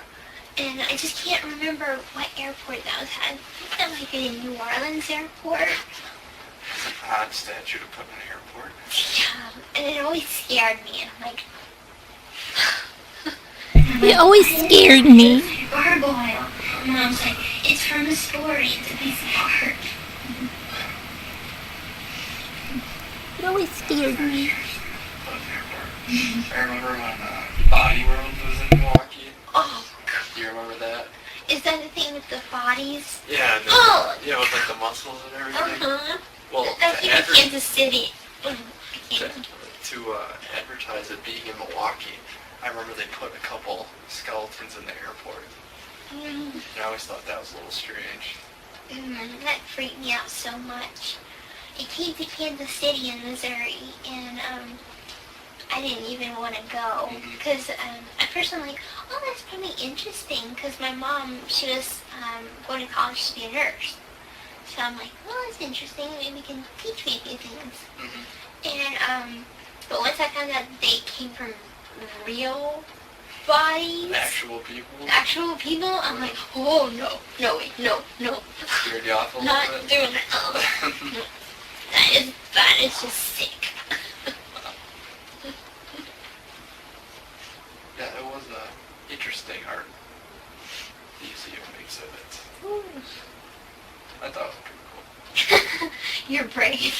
And I just can't remember what airport that was at. I think that might be the New Orleans airport. It's an odd statue to put in an airport. Yeah, and it always scared me. And I'm like, It always scared me. gargoyle. And Mom's like, it's from a story. It's a piece of art. always scared me. I remember when Body World was in Milwaukee. Oh, Do you remember that? is that the thing with the bodies? Yeah, and Oh! yeah, with like the muscles and everything. Uh-huh. Well, That's to, in Kansas City. to, to advertise it being in Milwaukee, I remember they put a couple skeletons in the airport. Mm, And I always thought that was a little strange. that freaked me out so much. It came to Kansas City in Missouri, and I didn't even want to go because at first I'm like, oh, that's probably interesting because my mom, she was going to college to be a nurse. So I'm like, well, that's interesting. Maybe you can teach me a few things. And but once I found out they came from real bodies, Actual people. I'm like, oh no way, no. Scared you off a little Not bit? doing that. Oh, no. That is just sick. Yeah, it was a interesting art museum exhibit. I thought it was pretty cool. You're brave.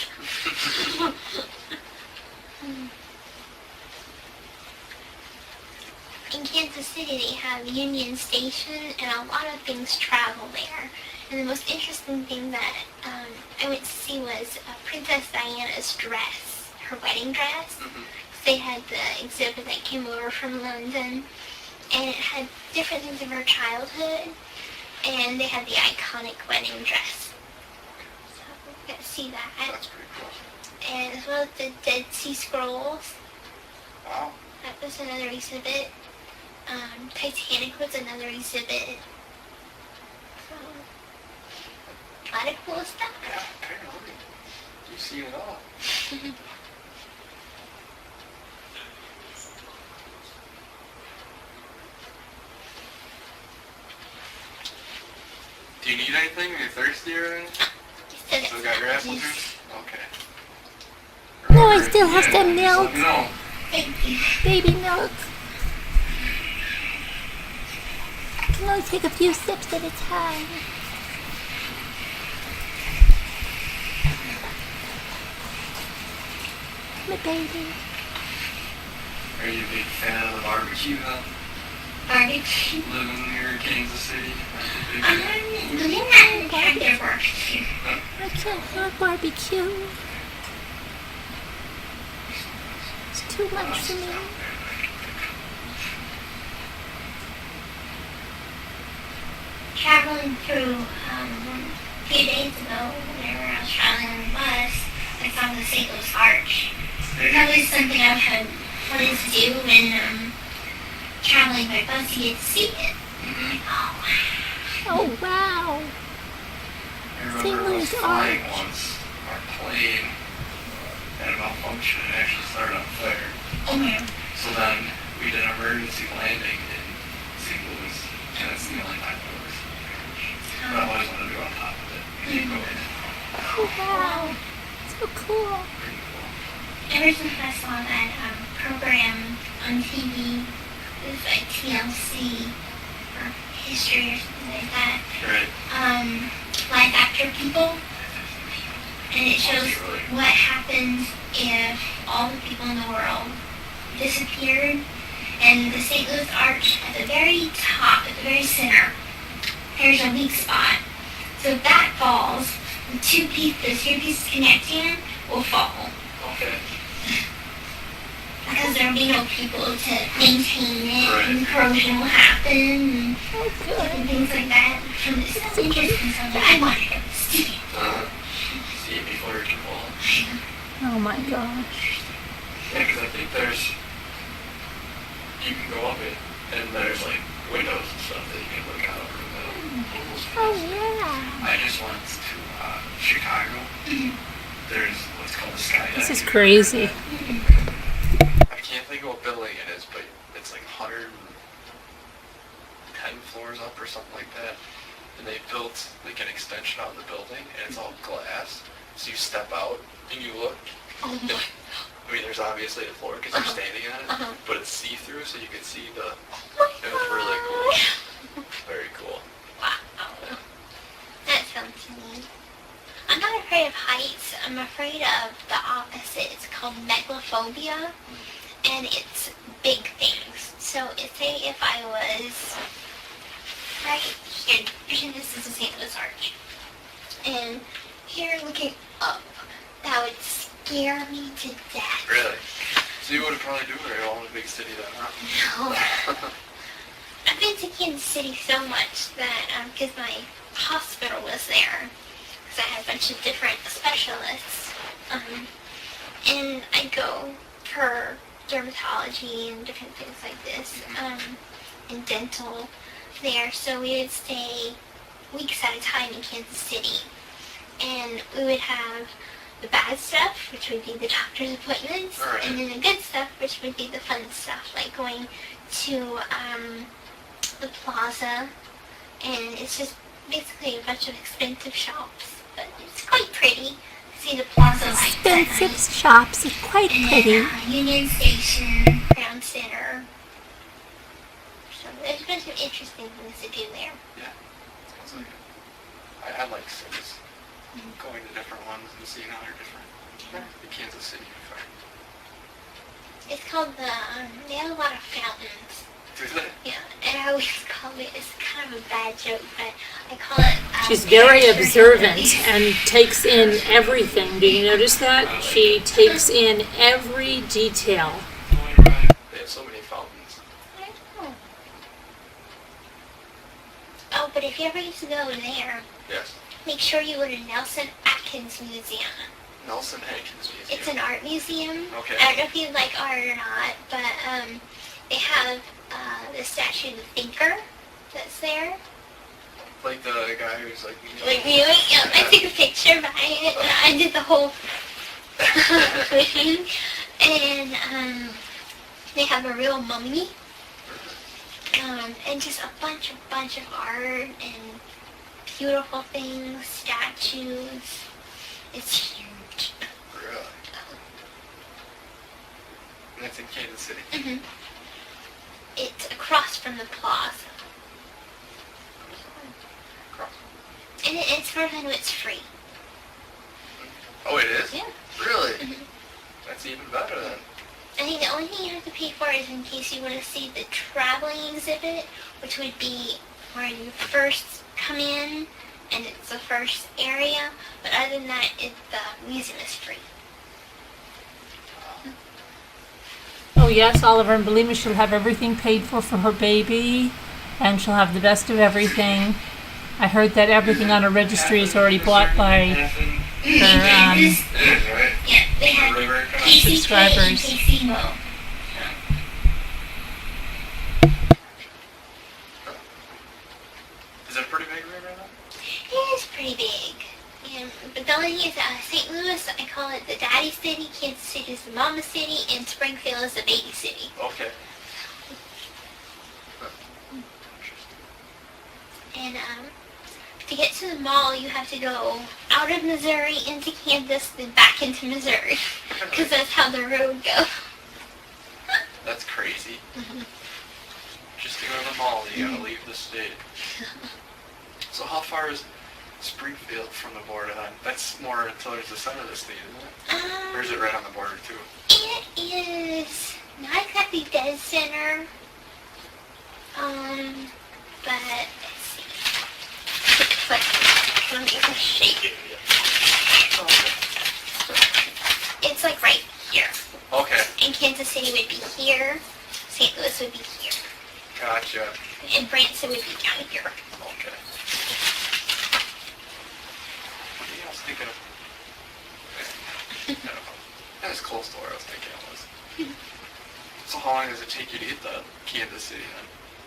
In Kansas City, they have Union Station, and a lot of things travel there. And the most interesting thing that I went to see was Princess Diana's dress, her wedding dress. They had the exhibit that came over from London, and it had different things of her childhood, and they had the iconic wedding dress. So we got to see that. That's pretty cool. And as well as the Dead Sea Scrolls. Wow. That was another exhibit. Titanic was another exhibit. So, a lot of cool stuff. Yeah, apparently. You see it all. Do you need anything? Are you thirsty or anything? Still got your apple juice? Okay. No, I still have some milk. No. Thank you. Baby milk. I can only take a few sips at a time. My baby. Are you a big fan of the barbecue, huh? Barbecue. Living here in Kansas City? We're not had their barbecue. I can't have barbecue. It's too much for me. Traveling through, a few days ago, whenever I was traveling on the bus, I saw the St. Louis Arch. That was something I've had wanted to do, and traveling by bus, you get to see it. Oh, wow. I St. remember I was Louis flying Arch. once. Our plane had a malfunction and actually started on fire. Oh my. So then we did an emergency landing in St. Louis, and it's the only time I've ever seen a crash. But I always wanted to go on top of it. Keep going. Oh, wow. So cool. Pretty cool. Ever since I saw that program on TV, it was like TLC or History or something like that. Right. Life after people, and it shows what happens if all the people in the world disappeared. And the St. Louis Arch at the very top, at the very center, there's a weak spot. So if that falls, the two pieces connecting will fall. Okay. Because there will be no people to maintain it, Right. and corrosion will happen, and Oh, good. different things like that. And it's so interesting, so I wanted to see it. See it before it can fall. Oh, my gosh. Yeah, because I think you can go up it, and there's like windows and stuff that you can look out over the Oh, yeah. I just went to Chicago. There's what's called the Sky This Deck. is crazy. I can't think of what building it is, but it's like 110 floors up or something like that. And they built like an extension on the building, and it's all glass. So you step out and you look. Oh my. I mean, there's obviously a floor because you're standing on it, but it's see-through, so you can see the. It was really cool. Very cool. Wow. That sounds neat. I'm not afraid of heights. I'm afraid of the opposite. It's called megalophobia, and it's big things. So say if I was right here, pretend this is the St. Louis Arch, and here looking up, that would scare me to death. Really? So you wouldn't probably do very well in a big city then, huh? No. I've been to Kansas City so much that, because my hospital was there, because I had a bunch of different specialists, and I go for dermatology and different things like this, and dental there, so we would stay weeks at a time in Kansas City, and we would have the bad stuff, which would be the doctor's appointments, All right. and then the good stuff, which would be the fun stuff, like going to the plaza, and it's just basically a bunch of expensive shops, but it's quite pretty. See the plaza lights. Expensive shops, it's quite pretty. Union Station, Crown Center. So there's a bunch of interesting things to do there. Sounds like it. I like cities. Going to different ones and seeing how they're different. The Kansas City before. It's called they have a lot of fountains. Do they? Yeah, and I always call it, it's kind of a bad joke, but I call it... She's very parachute observant lilies. and takes in everything. Do you notice that? She takes in every detail. They have so many fountains. I know. Oh, but if you ever used to go there, Yes. make sure you go to Nelson Atkins Museum. Nelson Atkins Museum. It's an art museum. Okay. I don't know if you like art or not, but they have the statue of the thinker that's there. Like the guy who's like... Like me, yeah, I took a picture by it. And I did the whole thing. And they have a real mummy. And just a bunch of art and beautiful things, statues. It's huge. Really? And that's in Kansas City. hmm It's across from the plaza. Across. And it's for them, it's free. Oh, it is? Yeah. Really? Mhm. That's even better then. I think the only thing you have to pay for is in case you want to see the traveling exhibit, which would be where you first come in, and it's the first area. But other than that, the museum is free. Oh yes, Oliver, and believe me, she'll have everything paid for her baby, and she'll have the best of everything. I heard that everything on her registry is already bought by her Yeah, they have KCK and subscribers. KCMO. Is it a pretty big river then? It is pretty big. Yeah, but the only thing is St. Louis, I call it the daddy city, Kansas City is the mama city, and Springfield is the baby city. Okay. And to get to the mall, you have to go out of Missouri into Kansas, then back into Missouri, because that's how the road goes. That's crazy. Mhm. Just to go to the mall, you gotta leave the state. So how far is Springfield from the border then? That's more towards the center of the state, isn't it? Or is it right on the border too? It is not exactly dead center, but let's see. It's like, let me just shake it. It's like right here. Okay. And Kansas City would be here, St. Louis would be here, Gotcha. and Branson would be down here. Okay. What I was thinking of... I don't know. That was close to where I was thinking it was. So how long does it take you to get to Kansas City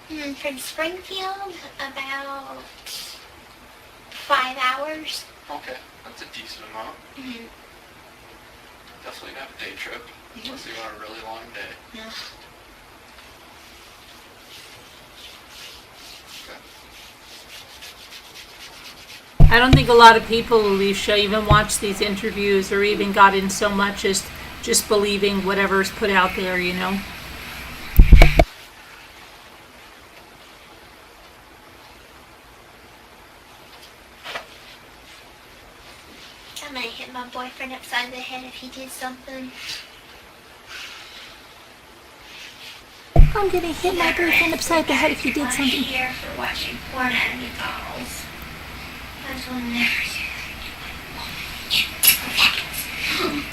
then? From Springfield, about 5 hours. Okay. That's a decent amount. Mm-hmm. Definitely not a day trip. Unless you want a really long day. No. Okay. I don't think a lot of people, Alicia, even watch these interviews or even got in so much as just believing whatever's put out there, you know? upside the head if he did something. I'm gonna hit my boyfriend upside the head if he did something. Last year for watching porn at McDonald's. I will never do that.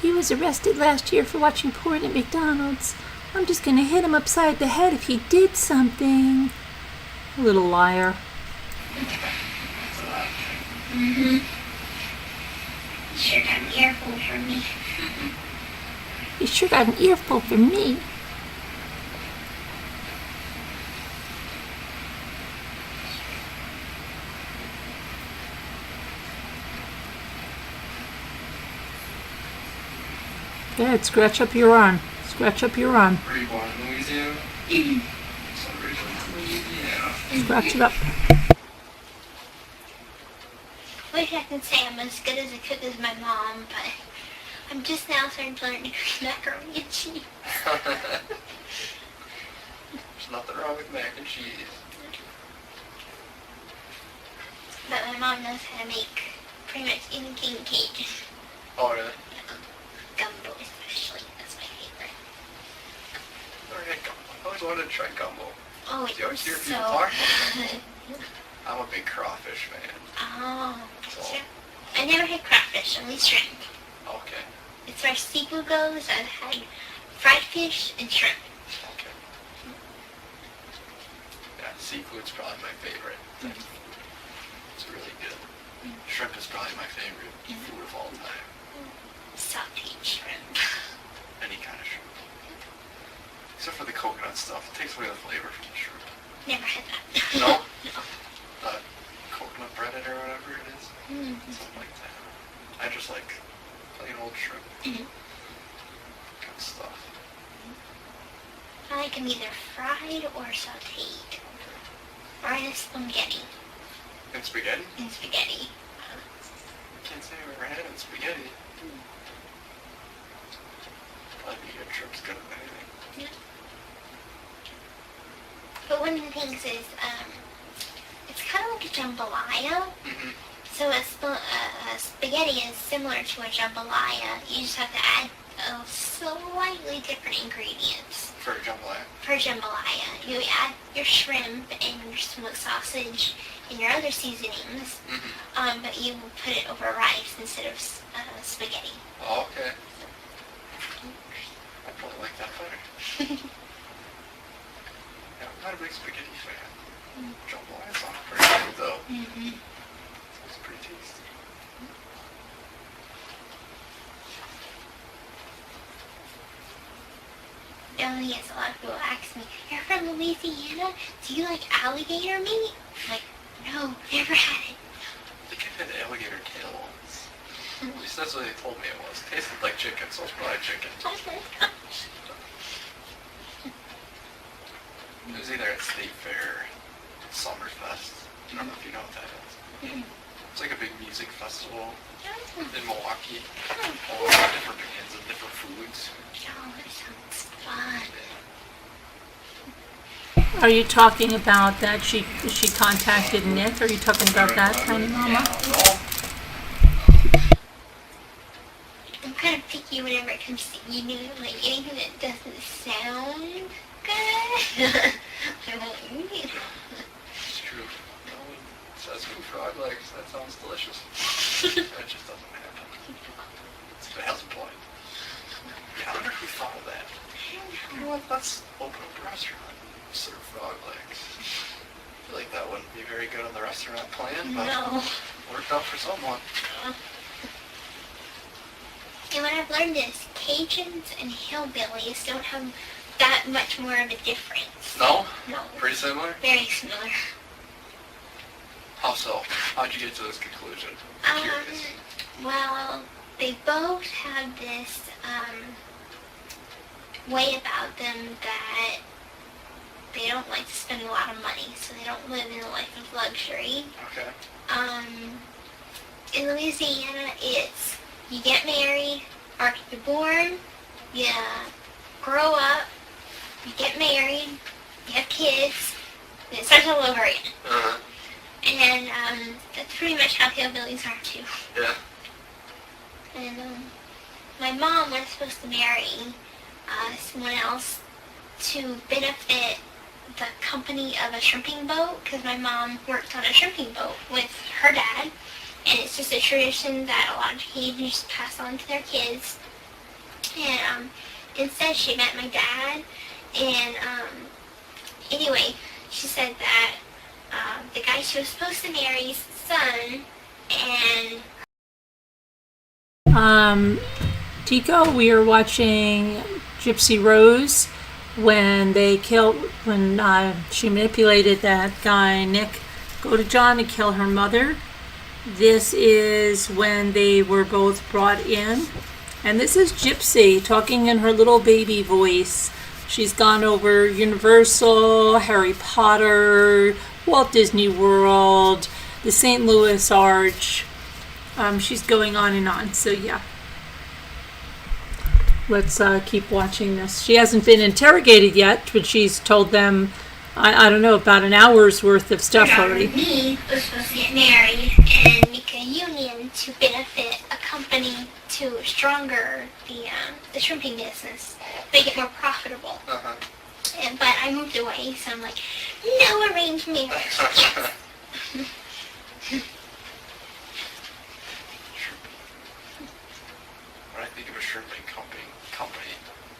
He was arrested last year for watching porn at McDonald's. I'm just gonna hit him upside the head if he did something. Little liar. Mm-hmm. Sure got an earful from me. You sure got an earful from me. Good, scratch up your arm. Scratch up your arm. Where are you born in Louisiana? So originally from Louisiana. Scratch it up. I wish I could say I'm as good as a cook as my mom, but I'm just now starting to learn to cook macaroni and cheese. There's nothing wrong with mac and cheese. But my mom knows how to make pretty much anything Cajun. Oh, really? Gumbo especially, that's my favorite. Never had gumbo. I always wanted to try gumbo. Oh, You always hear it's people so talk about good. I'm a big crawfish fan. Oh, So, sure. I never had crawfish, only shrimp. okay. As far as seafood goes, I've had fried fish and shrimp. Okay. Yeah, seafood's probably my favorite thing. It's really good. Shrimp is probably my favorite food of all time. Sauteed shrimp. Any kind of shrimp. Except for the coconut stuff. It takes away the flavor from the shrimp. Never had that. No? No. Coconut breaded or whatever it is. Mm. Something like that. I just like plain old shrimp. Mhm. Good stuff. I like them either fried or sauteed. Or in a spaghetti. And spaghetti? In spaghetti. I can't say I've ever had it in spaghetti. Probably be good shrimp's good at anything. But one of the things is, it's kind of like a jambalaya. Mm-hmm. So a spaghetti is similar to a jambalaya. You just have to add slightly different ingredients. For jambalaya. For jambalaya, you add your shrimp and your smoked sausage and your other seasonings, Mm-hmm. but you put it over rice instead of spaghetti. Oh, okay. I probably like that better. Yeah, I'm not a big spaghetti fan. Jambalaya sounds pretty good though. Mm-hmm. It's pretty tasty. The only thing is, a lot of people ask me, "You're from Louisiana? Do you like alligator meat?" I'm like, no, never had it. I think I've had alligator tail once. At least that's what they told me it was. It tasted like chicken, so it's probably chicken. It was either at State Fair, Summerfest. I don't know if you know what that is. It's like a big music festival in Milwaukee. All different bands and different foods. Oh, that sounds fun. Are you talking about that she contacted Nick? Are you talking about that, Tiny Mama? I'm kind of picky whenever it comes to eating, like anything that doesn't sound good. I won't eat it. It's true. No one says food frog legs. That sounds delicious. That just doesn't happen. It has a point. Yeah, I wonder who thought of that. You know what? Let's open up a restaurant. Serve frog legs. I feel like that wouldn't be very good on the restaurant plan, but No. worked out for someone. And what I've learned is Cajuns and hillbillies don't have that much more of a difference. No? No. Pretty similar? Very similar. How so? How'd you get to this conclusion? I'm curious. Well, they both have this way about them that they don't like to spend a lot of money, so they don't live in a life of luxury. Okay. In Louisiana, it's you get married, or you're born, you grow up, you get married, you have kids, and it starts all over again. Uh-huh. And that's pretty much how hillbillies are too. Yeah. And my mom was supposed to marry someone else to benefit the company of a shrimping boat, because my mom worked on a shrimping boat with her dad, and it's just a tradition that a lot of teenagers pass on to their kids. And instead she met my dad, and anyway, she said that the guy she was supposed to marry's son, and Tico, we are watching Gypsy Rose when she manipulated that guy, Nick Godejohn, to kill her mother. This is when they were both brought in. And this is Gypsy talking in her little baby voice. She's gone over Universal, Harry Potter, Walt Disney World, the St. Louis Arch. She's going on and on, so yeah. Let's keep watching this. She hasn't been interrogated yet, but she's told them, I don't know, about an hour's worth of stuff already. me was supposed to get married and make a union to benefit a company to stronger the shrimping business, make it more profitable. Uh-huh. But I moved away, so I'm like, no arranged marriage. Yes. When I think of a shrimping company,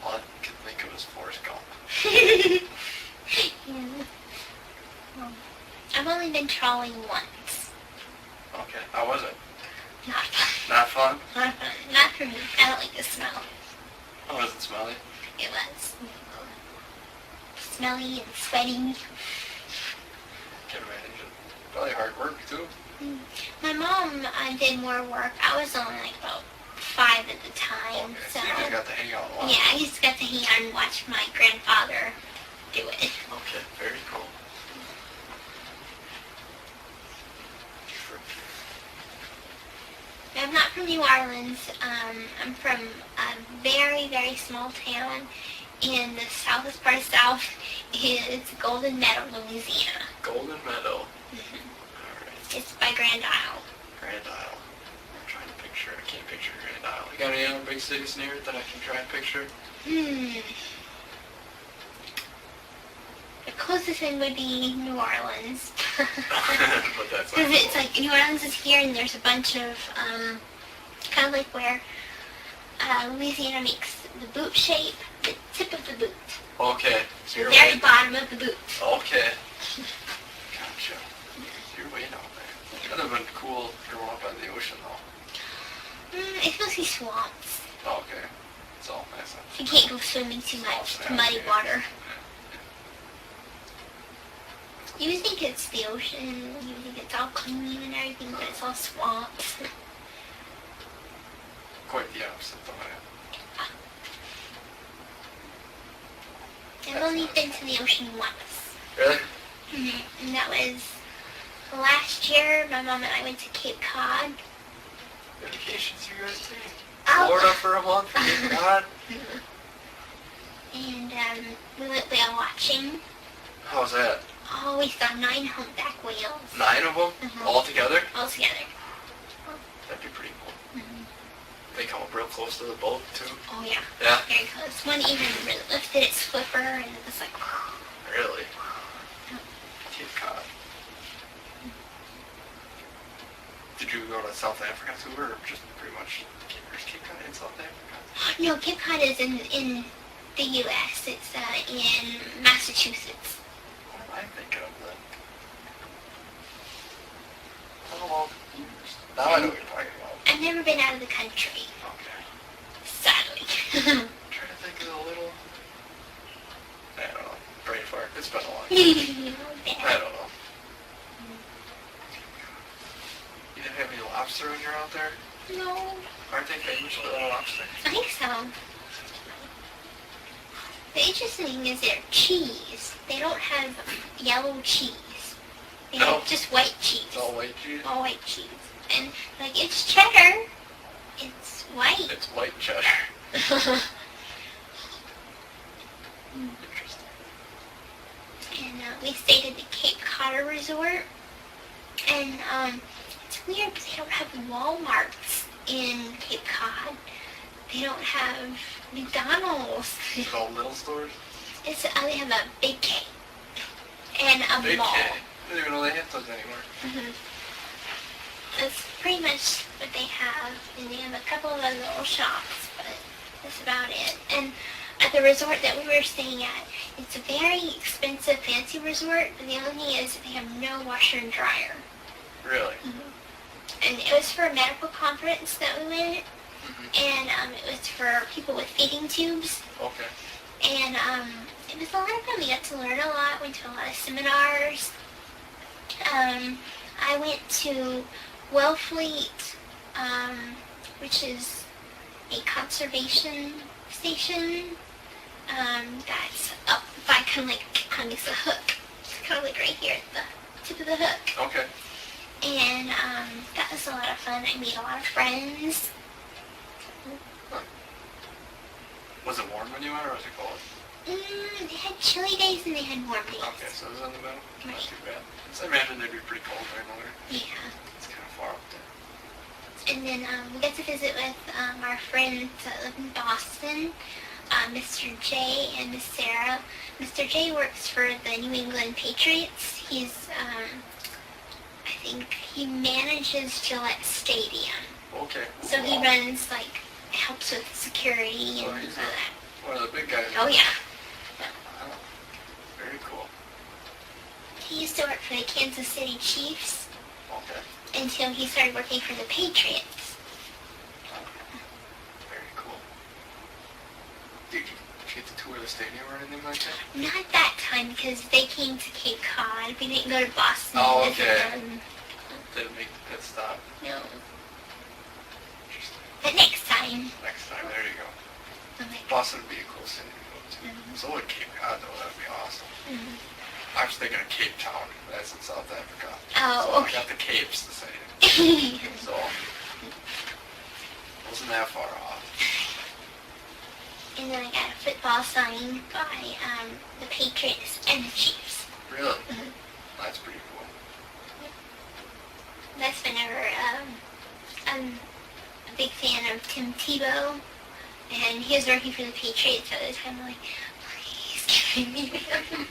all I can think of is Forrest Gump. Yeah. Well, I've only been trawling once. Okay, how was it? Not fun. Not fun? Not fun. Not for me. I don't like the smell. How was it smelly? It was smelly and sweaty. Can't imagine. Probably hard work too. My mom did more work. I was only like about 5 at the time. Okay, So so you just got to hang out a lot. yeah, I just got to hang out and watch my grandfather do it. Okay, very cool. I'm not from New Orleans. I'm from a very, very small town in the southwest part of South. It's Golden Meadow, Louisiana. Golden Meadow. Alright. It's by Grand Isle. Grand Isle. I'm trying to picture. I can't picture Grand Isle. You got any other big cities near it that I can try and picture? The closest thing would be New Orleans. But that's not Because it's like New Orleans is here, and there's a bunch of kind of like where Louisiana makes the boot shape, the tip of the boot, okay. So the you're very way, bottom of the boot. okay. Gotcha. You're way down there. That would have been cool growing up by the ocean though. It's mostly swamps. Okay. It's all nice. You can't go swimming too much. It's muddy water. You would think it's the ocean, you would think it's all clean and everything, but it's all swamps. Quite the opposite though. I've only been to the ocean once. Really? And that was last year. My mom and I went to Cape Cod. Vacations you guys take? Oh. Florida for a month? Cape Cod? And we went whale watching. How's that? Oh, we saw 9 humpback whales 9 of them? Mhm. All together? all together. That'd be pretty cool. They come up real close to the boat too? Oh yeah, Yeah? very close. One even really lifted its flipper, and it was like, Really? Cape Cod. Did you go to South Africa too, or just pretty much Cape Cod in South Africa? no, Cape Cod is in the U.S. It's in Massachusetts. What am I thinking of then? I'm all confused. Now I know what you're talking about. I've never been out of the country, Okay. sadly. I'm trying to think of a little... I don't know. Brain fart. It's been a long time. I don't know. You didn't have any lobster when you're out there? No, Aren't they famous for their lobster? I think so. The interesting thing is their cheese. They don't have yellow cheese. They No. have just white cheese. It's all white cheese? All white cheese. And like, it's cheddar. It's white. It's white cheddar. Interesting. And we stayed at the Cape Cod Resort. And it's weird because they don't have Walmarts in Cape Cod. They don't have McDonald's. Is it all little stores? They have a Big K and a Big mall. K. I didn't even know they had those anymore. Mhm. That's pretty much what they have, and they have a couple of other little shops, but that's about it. And at the resort that we were staying at, it's a very expensive, fancy resort, but the only thing is they have no washer and dryer. Really? And it was for a medical conference that we went, and it was for people with feeding tubes. Okay. And it was a lot of fun. We got to learn a lot, went to a lot of seminars. I went to Wellfleet, which is a conservation station that's up by kind of makes a hook. It's kind of like right here at the tip of the hook. Okay. And that was a lot of fun. I made a lot of friends. Was it warm when you went, or was it cold? They had chilly days and they had warm days. Okay, so it was in the middle. Not Right. too bad. So I imagine they'd be pretty cold during the winter. Yeah. It's kind of far up there. And then we got to visit with our friends that live in Boston, Mr. J and Miss Sarah. Mr. J works for the New England Patriots. He's, I think he manages Gillette Stadium. Okay. So he runs, helps with security So and he's all that. one of the big guys. Oh, yeah. Wow. Very cool. He used to work for the Kansas City Chiefs Okay. until he started working for the Patriots. Very cool. Did you get to tour the stadium or anything like that? Not that time because they came to Cape Cod. We didn't go to Boston. Oh, and visit okay. them. Didn't make the pit stop. No. Interesting. But next time. Next time, there you go. I'm like, Boston would be a cool city to go to. So would Cape Cod, though. That would be awesome. mhm. I was thinking of Cape Town. That's in South Africa. Oh, So I okay. got the Capes to say. So, wasn't that far off. And then I got a football signed by the Patriots and the Chiefs. Really? Mhm. That's pretty cool. That's whenever I'm a big fan of Tim Tebow, and he was working for the Patriots at the time. I'm like, please give me him.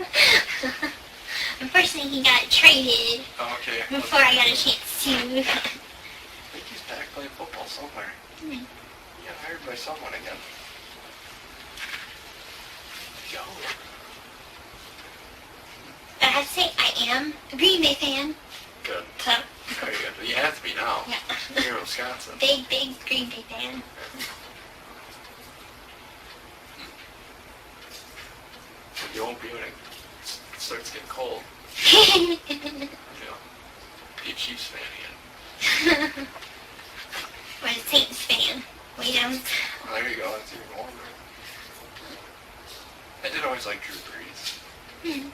Unfortunately, he got traded Oh, okay. before I got a chance to. I think he's back playing football somewhere. Hmm. He got hired by someone again. Yo. But I have to say, I am a Green Bay fan. Good. So, Very good. But you have to be now. yeah. You're in Wisconsin. Big Green Bay fan. You won't be when it starts getting cold. What You know, be a Chiefs fan again. a Saints fan. Way down. Well, there you go. That's even warmer. I did always like Drew Brees. Hmm.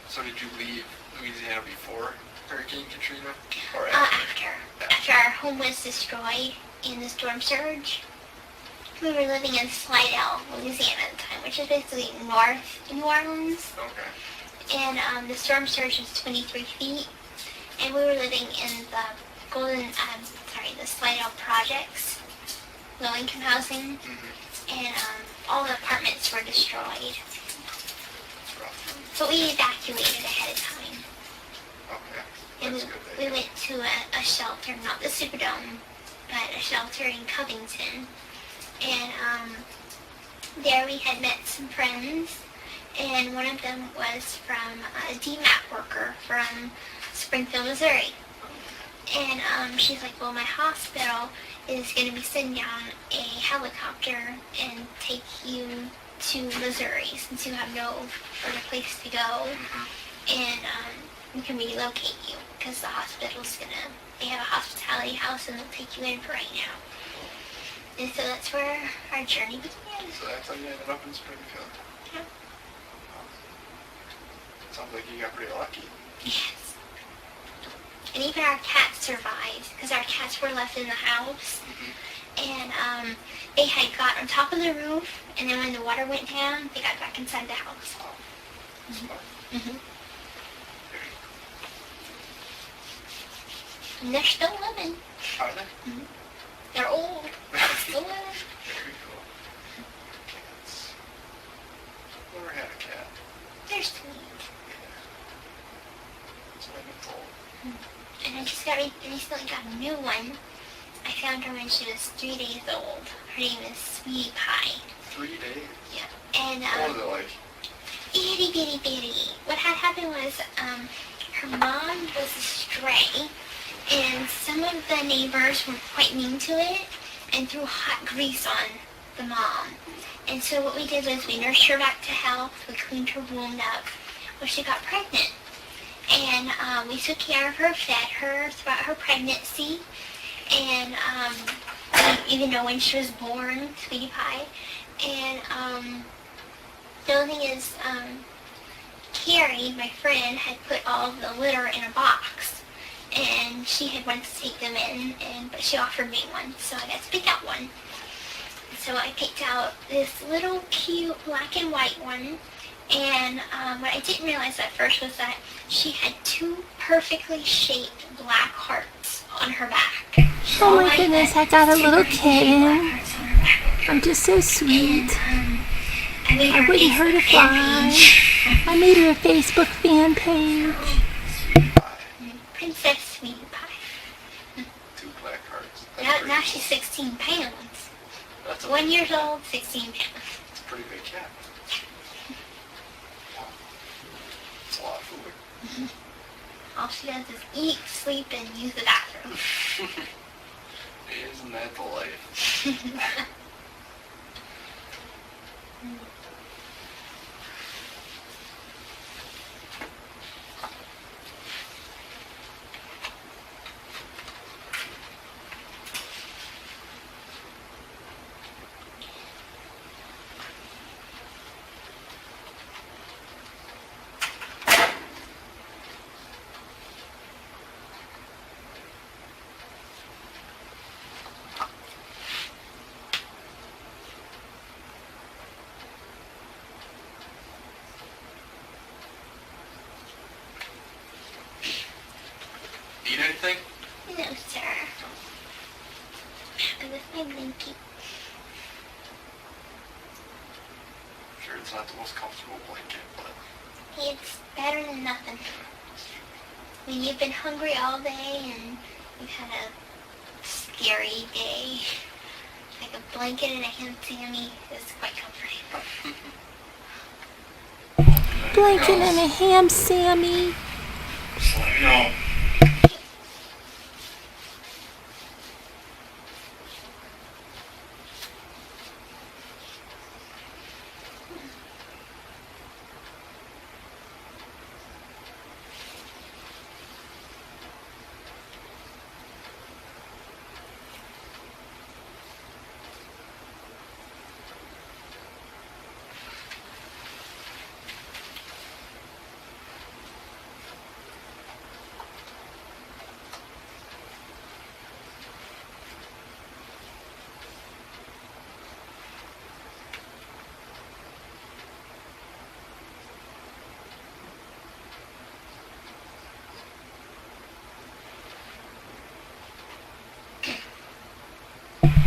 So did you leave Louisiana before Hurricane Katrina? Or After our home was destroyed in the storm surge, we were living in Slidell, Louisiana at the time, which is basically north New Orleans. Okay. And the storm surge was 23 feet, and we were living in the Slidell projects, low-income housing, and all the apartments were destroyed. That's rough. So we evacuated ahead of time. Okay. And That's good. we went to a shelter, not the Superdome, but a shelter in Covington. And there we had met some friends, and one of them was from a DMAP worker from Springfield, Missouri. And she's like, well, my hospital is going to be sending down a helicopter and take you to Missouri since you have no other place to go. And we can relocate you because the hospital's they have a hospitality house and they'll take you in for right now. And so that's where our journey began. So that's how you ended up in Springfield. Yeah. Sounds like you got pretty lucky. Yes. And even our cats survived because our cats were left in the house. and they had got on top of the roof, and then when the water went down, they got back inside the house. Smart. Mm-hmm. And they're still living. Are they? They're old, but still living. Very cool. Cats. Never had a cat. They're sweet. That's what I've been told. And I just recently got a new one. I found her when she was 3 days old. Her name is Sweetie Pie. 3 days. Yeah. And What was it like? itty bitty bitty. What had happened was her mom was a stray, and some of the neighbors were quite mean to it and threw hot grease on the mom. And so what we did was we nursed her back to health. We cleaned her wound up. Well, she got pregnant. And we took care of her, fed her throughout her pregnancy. And even though when she was born, Sweetie Pie. And the only thing is, Carrie, my friend, had put all of the litter in a box. And she had wanted to take them in, but she offered me one, so I got to pick out one. So I picked out this little cute black and white one. And what I didn't realize at first was that she had 2 perfectly shaped black hearts on her back. Oh my goodness, I got a little kitten. I'm just so sweet. I wouldn't hurt a fly. I made her a Facebook fan page. Princess Sweetie Pie. 2 black hearts. That's Now she's 16 pounds. That's a 1 year old, 16 pounds. It's a pretty big cat. Wow. It's a lot of food. All she does is eat, sleep, and use the bathroom. Isn't that the life? Eat anything? No, sir. I'm with my blankie. Sure, it's not the most comfortable blanket, but It's better than nothing. When you've been hungry all day and you've had a scary day, like a blanket and a ham Sammy is quite comforting. Blanket and a ham Sammy. just let me know.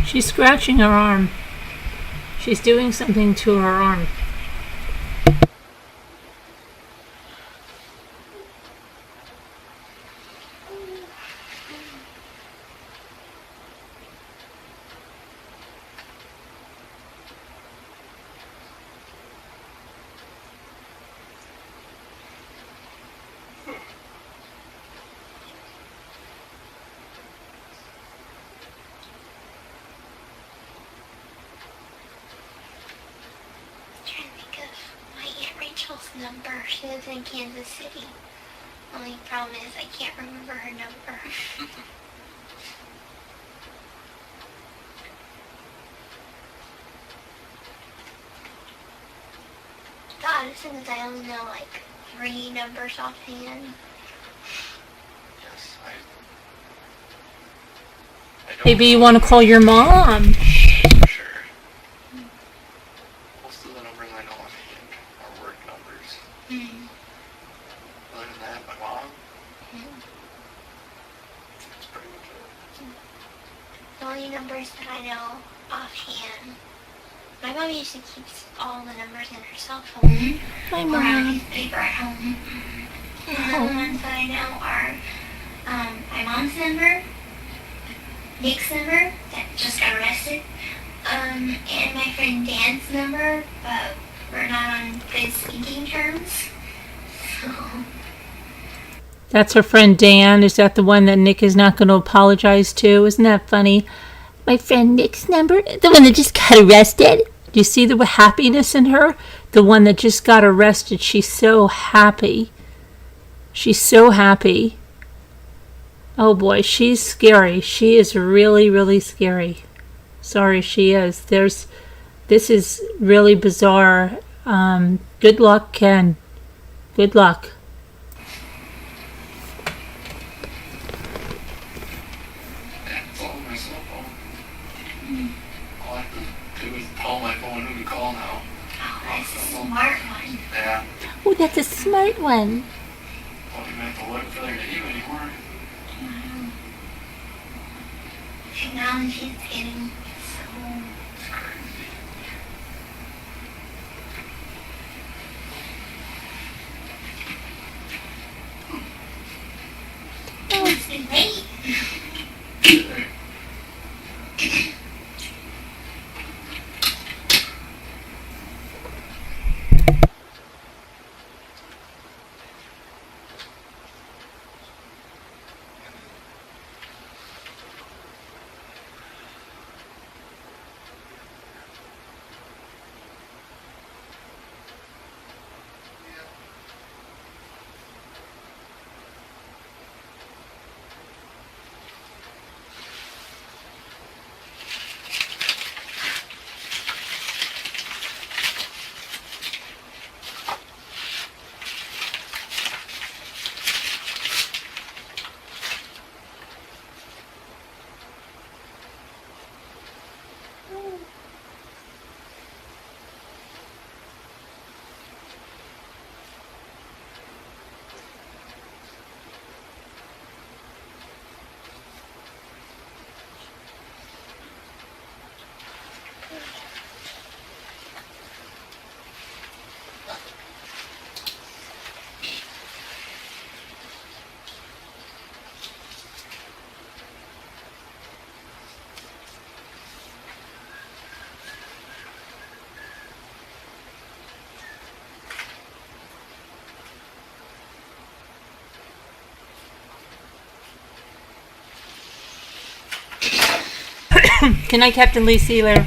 She's scratching her arm. She's doing something to her arm. I'm trying to think of my Aunt Rachel's number. She lives in Kansas City. Only problem is I can't remember her number. The oddest thing is I only know like 3 numbers offhand. Yes, don't Maybe you know. want to call your mom. Sure. Most of the numbers I know offhand are work numbers. Hmm. Other than that, my mom, Hmm. that's pretty much it. The only numbers that I know offhand. My mom usually keeps all the numbers in her cell phone. Hi, Or on a Mom. piece of paper at home. And the only ones that I know are my mom's number, Nick's number that just got arrested, and my friend Dan's number, but we're not on good speaking terms. So, That's her friend Dan. Is that the one that Nick is not going to apologize to? Isn't that funny? My friend Nick's number? The one that just got arrested? Do you see the happiness in her? The one that just got arrested. She's so happy. She's so happy. Oh boy, she's scary. She is really, really scary. Sorry, she is. This is really bizarre. Good luck, Ken. Good luck. Yeah, it's all on my cell phone. All I have to do is tell my phone who to call now. oh, that's a smart one. Yeah. Oh, that's a smart one. Don't even have to look for their name anymore. Technology is getting so... It's crazy. Oh, it's been late. Good night, Captain Lee Sealer.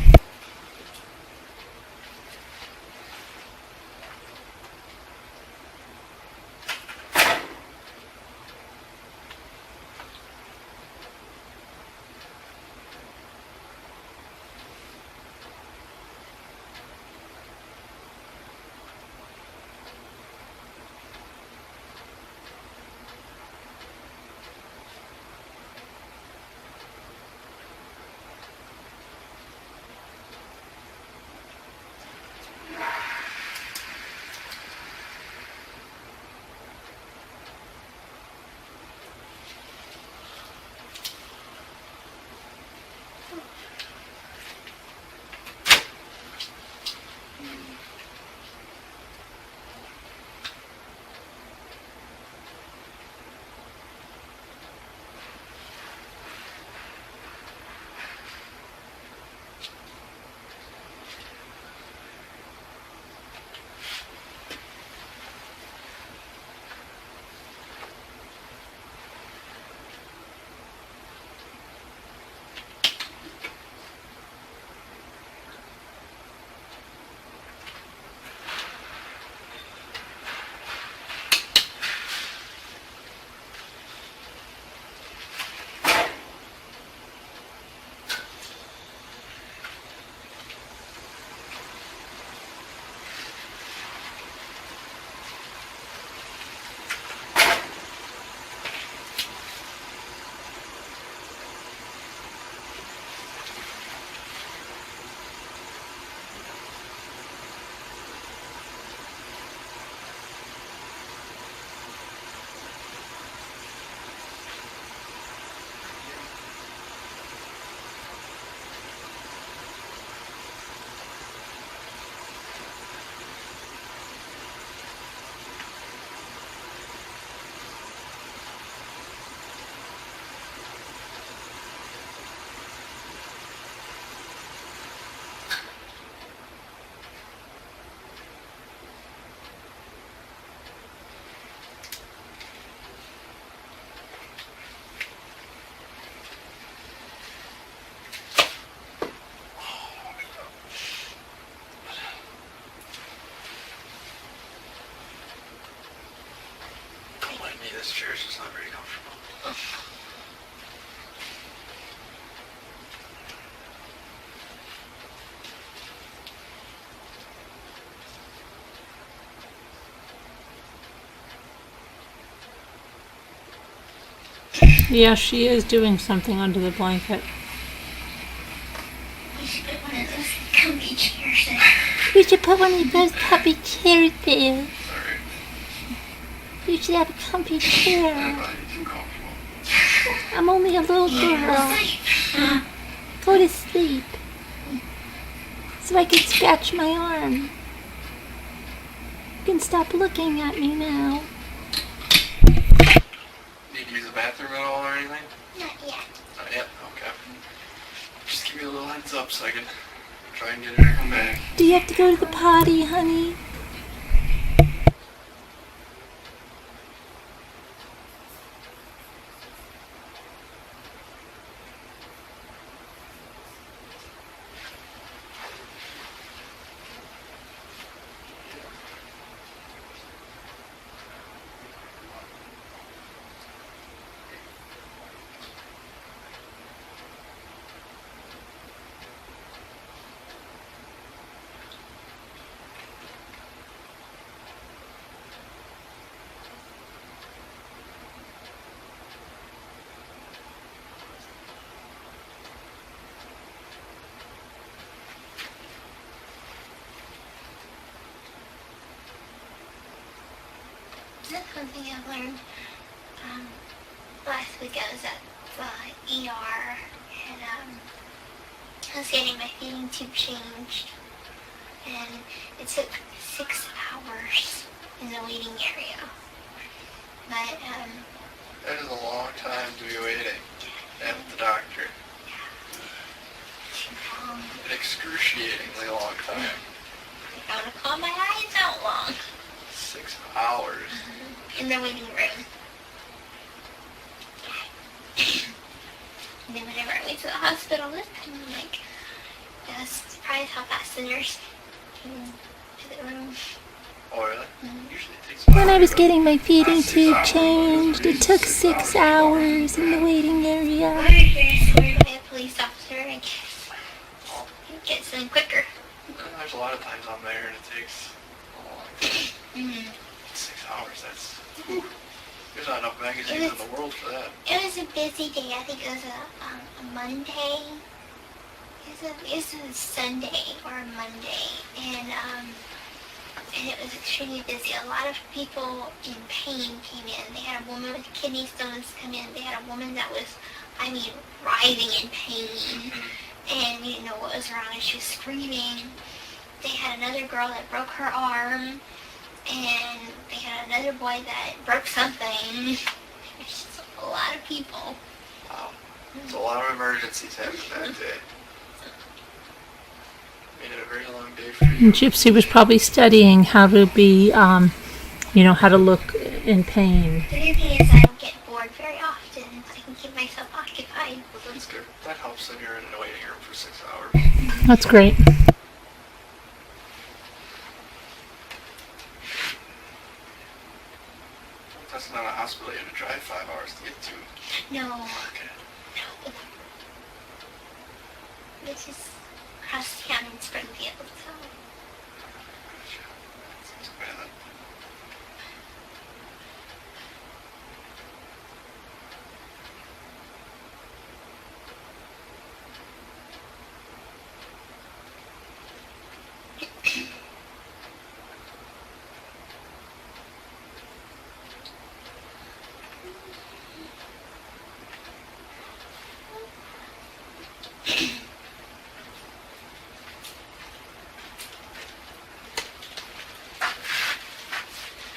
this chair's just not very comfortable. Yeah, she is doing something under the blanket. We should put one of those comfy chairs in. We should put one of those comfy chairs there. Alright, You should have a comfy chair. probably too comfortable. I'm only a little girl. Go to sleep. So I can scratch my arm. You can stop looking at me now. Need to use the bathroom at all or anything? Not yet. Not yet, okay. Just give me a little heads up so I can try and get her to come back. Do you have to go to the potty, honey? That's one thing I learned last week. I was at the ER and I was getting my feeding tube changed, and it took 6 hours in the waiting area. But That is a long time to be waiting at the doctor. An excruciatingly long time. I want to call my eyes out long 6 hours. in the waiting room. And then whenever I went to the hospital this time, I'm like, I was surprised how fast the nurse came to the room. Oh, really? Mhm. Usually it takes When I was getting my feeding tube changed, it took 6 hours in the waiting area. I was very scared by a police officer, I guess. It gets them quicker. There's a lot of times I'm there and it takes a long time. 6 hours, that's... There's not enough magazines in the world for that. It was a busy day. I think it was a Monday. It was a Sunday or a Monday, and it was extremely busy. A lot of people in pain came in. They had a woman with kidney stones come in. They had a woman that was, writhing in pain, and you didn't know what was wrong, and she was screaming. They had another girl that broke her arm, and they had another boy that broke something. There's just a lot of people. Wow. There's a lot of emergencies happened that day. Made it a very long day for you. And Gypsy was probably studying how to be, how to look in pain. The good thing is I don't get bored very often. I can keep myself occupied. But that's good. That helps that you're in a waiting room for 6 hours. That's great. That's not a hospital you have to drive 5 hours to get to. No, Okay. no. This is across town in Springfield, so. Gotcha. That's too bad.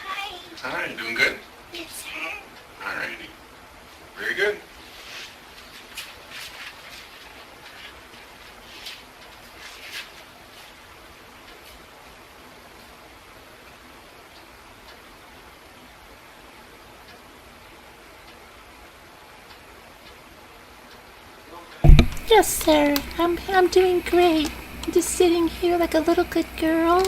Hi. Hi, doing good? Yes, sir. Alrighty. Very good. Yes, sir. I'm doing great. I'm just sitting here like a little good girl.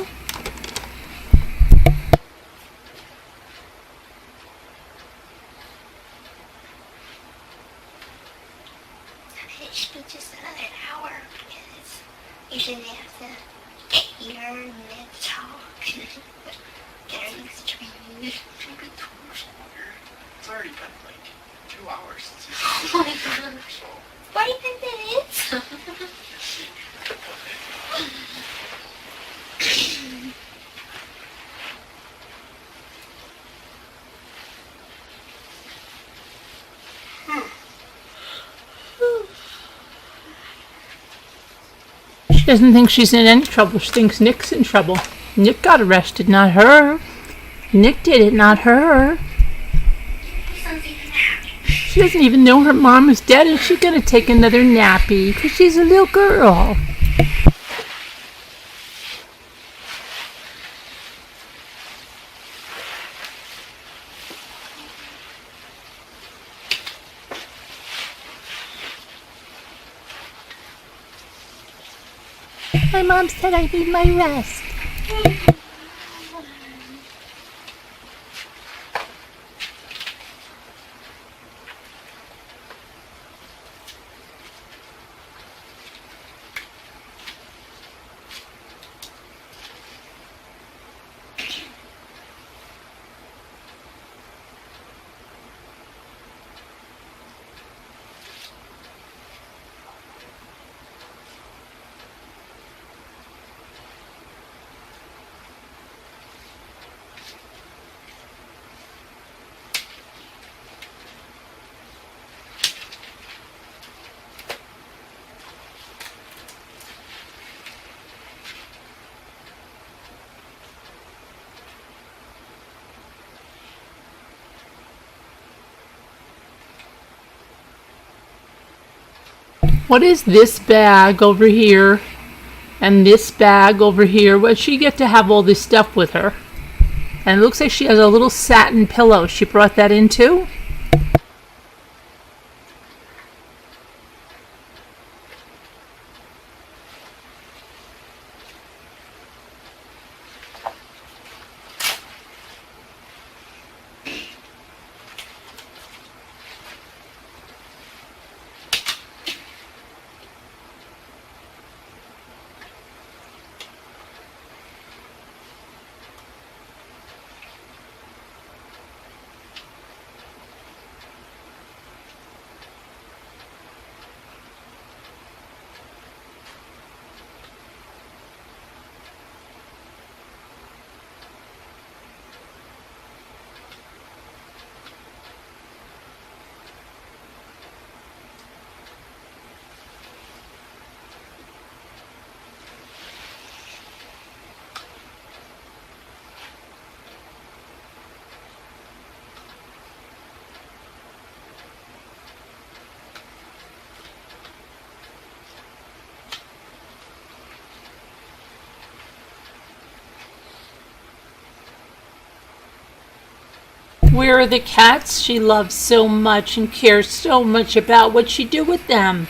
be just another hour because usually they have to get here mid-talk. Get her used to me. It should be 2 hours longer. It's already been like 2 hours since he's Oh my gosh. 45 minutes? She doesn't think she's in any trouble. She thinks Nick's in trouble. Nick got arrested, not her. Nick did it, not her. She doesn't even know her mom is dead, and she's gonna take another nappy because she's a little girl. My mom said I need my rest. What is this bag over here? And this bag over here? Where'd she get to have all this stuff with her? And it looks like she has a little satin pillow. She brought that in too? Where are the cats she loves so much and cares so much about? What'd she do with them?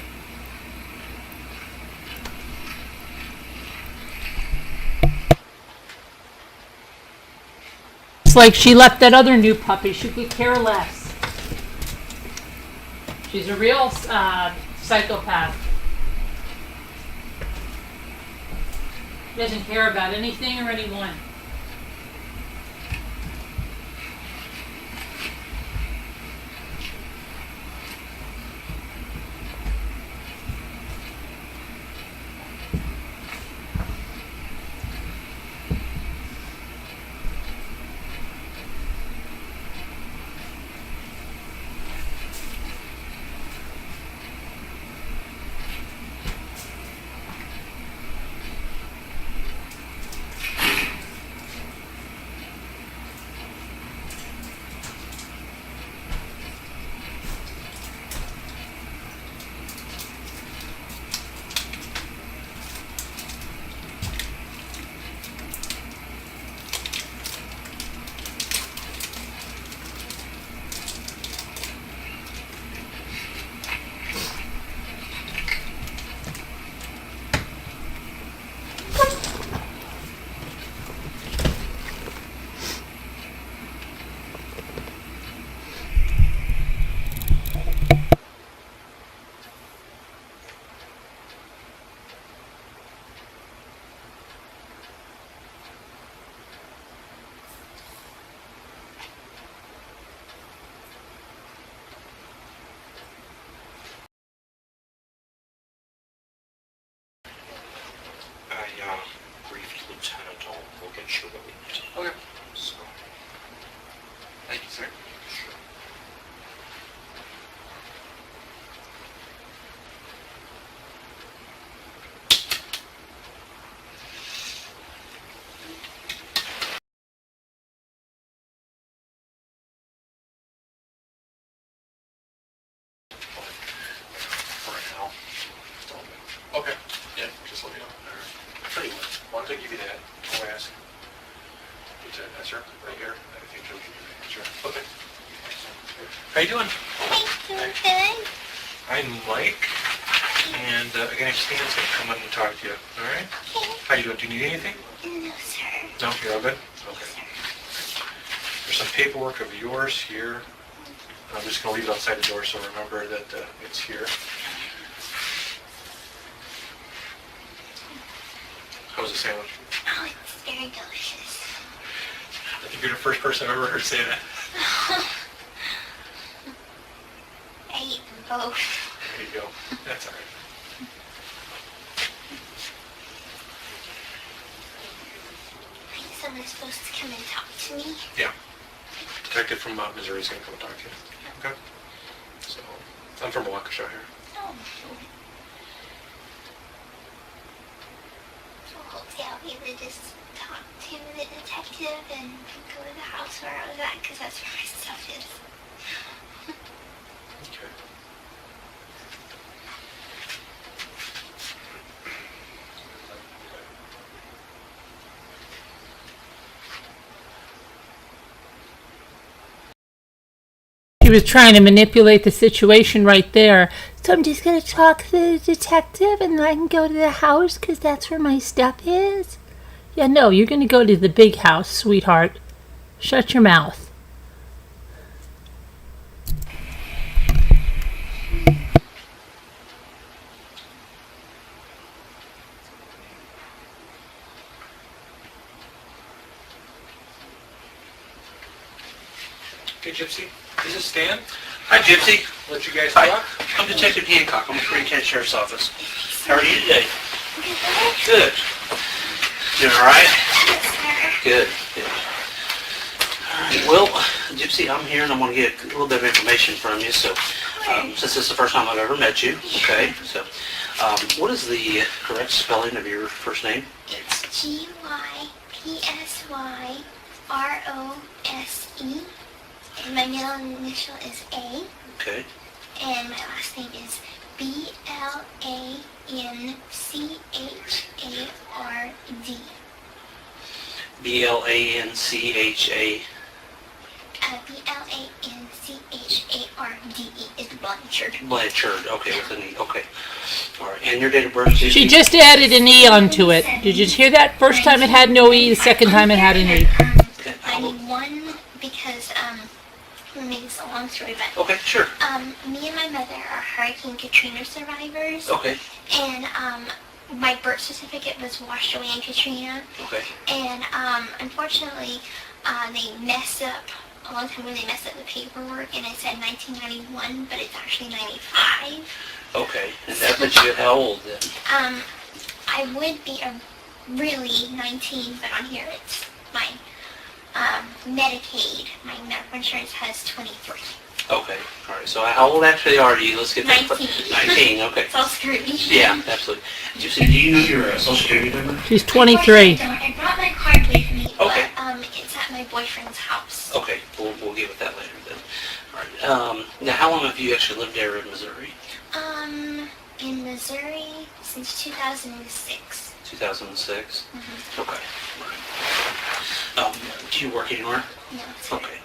It's like she left that other new puppy. She could care less. She's a real psychopath. She doesn't care about anything or anyone. See? For now. Okay, yeah, just let me know. All right. I'll tell you what, why don't I give you that? I'll ask. Get that answer right here. I think she'll give you the answer. Okay. How you doing? Thank you, good. I'm Mike, and again, Stan's gonna come in and talk to you, all right? Okay. How you doing? Do you need anything? No, sir. No, you're all good? Okay. There's some paperwork of yours here. I'm just gonna leave it outside the door, so remember that it's here. How was the sandwich? Oh, it's very delicious. I think you're the first person I've ever heard say that. I eat them both. There you go. That's all right. I think someone's supposed to come and talk to me. Yeah. Detective from Missouri is gonna come and talk to you. Okay. So, I'm from Waukesha here. Oh. So hopefully I'll be able to just talk to the detective and go to the house where I was at, because that's where my stuff is. Okay. She was trying to manipulate the situation right there. So I'm just going to talk to the detective and I can go to the house because that's where my stuff is. Yeah, no, you're going to go to the big house, sweetheart. Shut your mouth. Hey, Gypsy. This is Stan. Hi, Gypsy. Let you guys Hi. talk. I'm Detective Hancock. I'm with the Kent Sheriff's Office. How are you today? Good. Good. Doing all right? Yes, sir. Good. Good. All right. Well, Gypsy, I'm here and I'm going to get a little bit of information from you. So, since this is the first time I've ever met you, okay? So, what is the correct spelling of your first name? It's Gypsyrose. And my middle initial is A. Okay. And my last name is Blanchard. B-L-A-N-C-H-A. Blanchard is Blanchard. Blanchard. Okay, with an E. Okay. All right. And your date of birth, Gypsy? She just added an E onto it. Did you hear that? First time it had no E, the second time it had an E. Okay. I need one because, let me make this a long story, but, Okay, sure. me and my mother are Hurricane Katrina survivors. Okay. And, my birth certificate was washed away in Katrina. Okay. And, unfortunately, they messed up, a long time ago they messed up the paperwork and it said 1991, but it's actually 95. Okay. And that puts you at how old then? I would be really 19, but on here it's my Medicaid. My medical insurance has 23. Okay, all right. So how old actually are you? Let's get that. 19. 19, okay. It's all screwed. Yeah, absolutely. Do you know your social security number? She's 23. I brought my card with me, Okay. but it's at my boyfriend's house. Okay, we'll get with that later then. All right. Now, how long have you actually lived there in Missouri? In Missouri since 2006. 2006? Mm-hmm. Okay. All right. Do you work anywhere? No, Okay.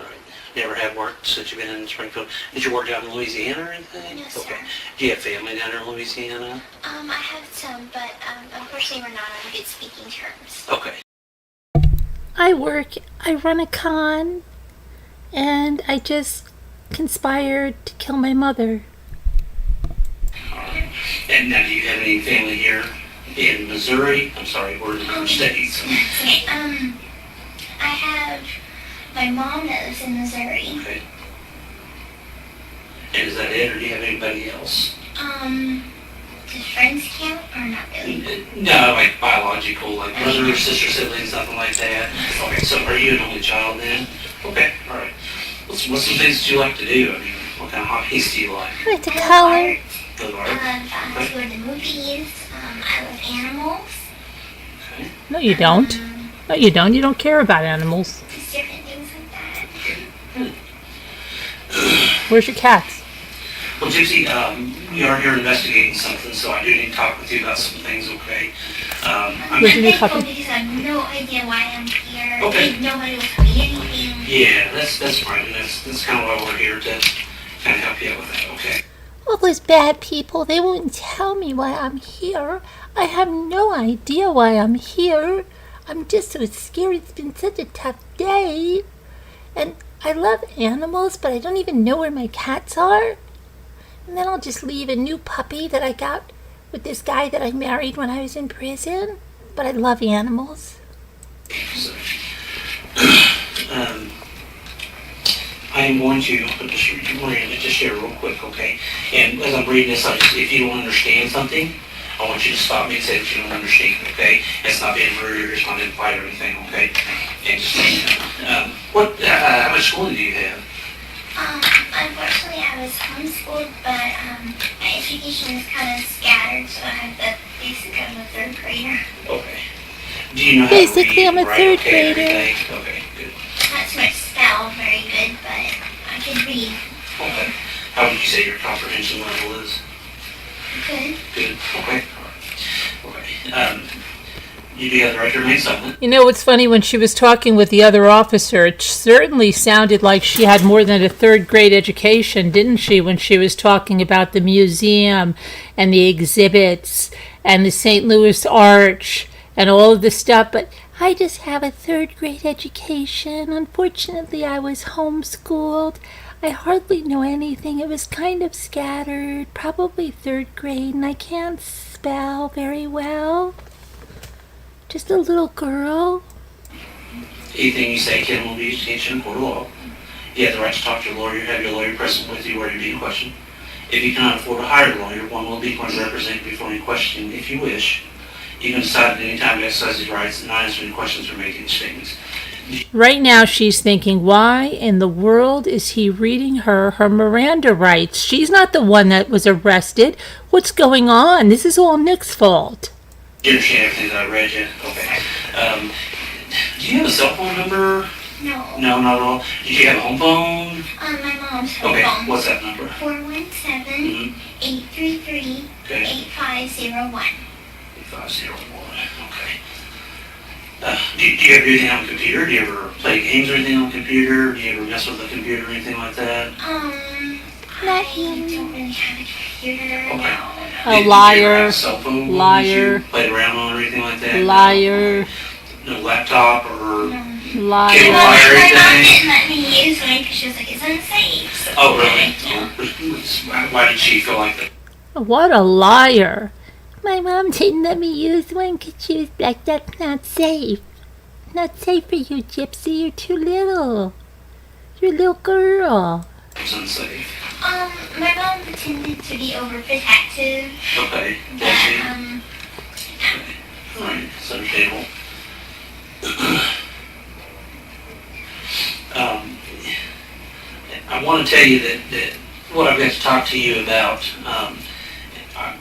All right. You ever had work since you've been in Springfield? Did you work down in Louisiana or anything? No, sir. Okay. Do you have family down there in Louisiana? I have some, but unfortunately we're not on good speaking terms. Okay. I run a con, and I just conspired to kill my mother. And now, do you have any family here in Missouri? I'm sorry, or in the States? Okay, I have my mom that lives in Missouri. Okay. And is that it, or do you have anybody else? Does friends count or not really? No, like biological, like brother or sister, siblings, something like that. Okay, so are you an only child then? Okay, all right. What's some things that you like to do? I mean, what kind of hobbies do you like? I like to color. Good I art. love to go to the movies. I love animals. Okay. No, you don't. No, you don't. You don't care about animals. Just different things like that. Where's your cats? Well, Gypsy, we are here investigating something, so I do need to talk with you about some things, okay? I'm Where's your new thankful puppy? because I have no idea why I'm here. Okay. Nobody will tell me anything. Yeah, that's fine, and that's kind of why we're here, to kind of help you out with that, okay? All those bad people, they won't tell me why I'm here. I have no idea why I'm here. I'm just so scared. It's been such a tough day. And I love animals, but I don't even know where my cats are. And then I'll just leave a new puppy that I got with this guy that I married when I was in prison. But I love animals. So, I am going to put this Miranda just share real quick, okay? And as I'm reading this, if you don't understand something, I want you to stop me and say that you don't understand, okay? It's not being rude, it's not in fight or anything, okay? And just how much schooling do you have? Unfortunately, I was homeschooled, but my education is kind of scattered, so I have the basic of a third grader. Okay. Do you know how Basically, to read, I'm a write, third okay, grader. everything? Okay, good. Not so much spell very good, but I can read Okay. How would you say your comprehension level is? good. Good. Okay. Okay. You do have the right to remain silent. You know, it's funny, when she was talking with the other officer, it certainly sounded like she had more than a third grade education, didn't she, when she was talking about the museum and the exhibits and the St. Louis Arch and all of the stuff. But I just have a third grade education. Unfortunately, I was homeschooled. I hardly know anything. It was kind of scattered, probably third grade, and I can't spell very well. Just a little girl. Anything you say can will be used against you in court of law. You have the right to talk to your lawyer, have your lawyer present with you where you're being questioned. If you cannot afford to hire a lawyer, one will be going to represent you before any question if you wish. You can decide at any time to exercise your rights and not answer any questions or make any statements. right now she's thinking, why in the world is he reading her Miranda rights? She's not the one that was arrested. What's going on? This is all Nick's fault. You understand everything that I read yet? Okay. Do you have a cell phone number? No. No, not at all. Did you have a home phone? My mom's home Okay, phone. what's that number? 417-833-8501. Okay. 501, okay. Do you ever do anything on the computer? Do you ever play games or anything on the computer? Do you ever mess with the computer or anything like that? I don't really have a computer, Okay. no. A Did you ever liar. have a cell phone Liar. that you played around on or anything like that? Liar. No laptop or... Liar. Get My a liar mom anything? didn't let me use one because she was like, it's unsafe. So Oh, really? Yeah. Why did she feel like that? What a liar. My mom didn't let me use one because she was like, that's not safe. Not safe for you, Gypsy. You're too little. You're a little girl. It's unsafe. My mom tended to be overprotective, Okay, but, that's it. Alright, it's understandable. I want to tell you that what I've got to talk to you about,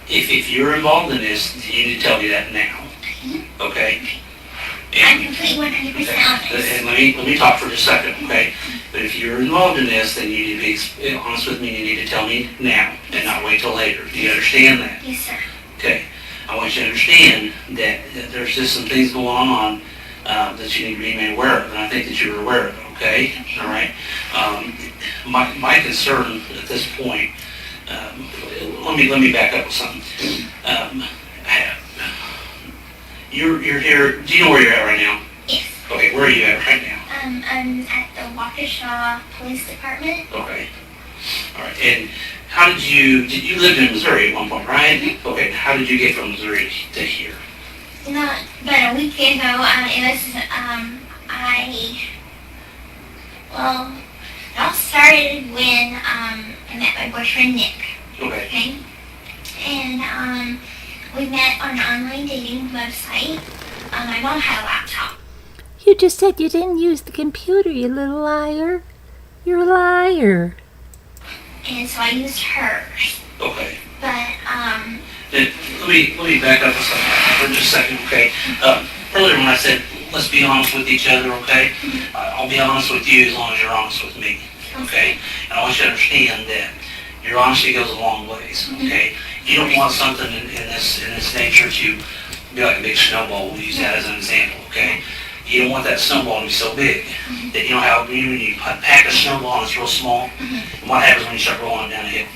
if you're involved in this, you need to tell me that now, okay? I'm completely 100% honest. And let me talk for just a second, okay? But if you're involved in this, then you need to be honest with me, and you need to tell me now, and not wait till later. Do you understand that? Yes, sir. Okay, I want you to understand that there's just some things going on that you need to be made aware of, and I think that you're aware of it, okay? All right? My concern at this point, let me back up with something. You're here, do you know where you're at right now? Yes. Okay, where are you at right now? I'm at the Waukesha Police Department. Okay. All right, and how did you lived in Missouri at one point, right? Mm-hmm. Okay, how did you get from Missouri to here? Not about a week ago, it all started when I met my boyfriend Nick, Okay. okay? And we met on an online dating website. My mom had a laptop. You just said you didn't use the computer, you little liar. You're a liar. And so I used hers. Okay. But, Then, let me back up a second, for just a second, okay? Earlier when I said, let's be honest with each other, okay? I'll be honest with you as long as you're honest with me, okay? And I want you to understand that your honesty goes a long ways, okay? You don't want something in this nature to be like a big snowball. We'll use that as an example, okay? You don't want that snowball to be so big that you know how when you pack a snowball and it's real small, and what happens when you start rolling it down a hill?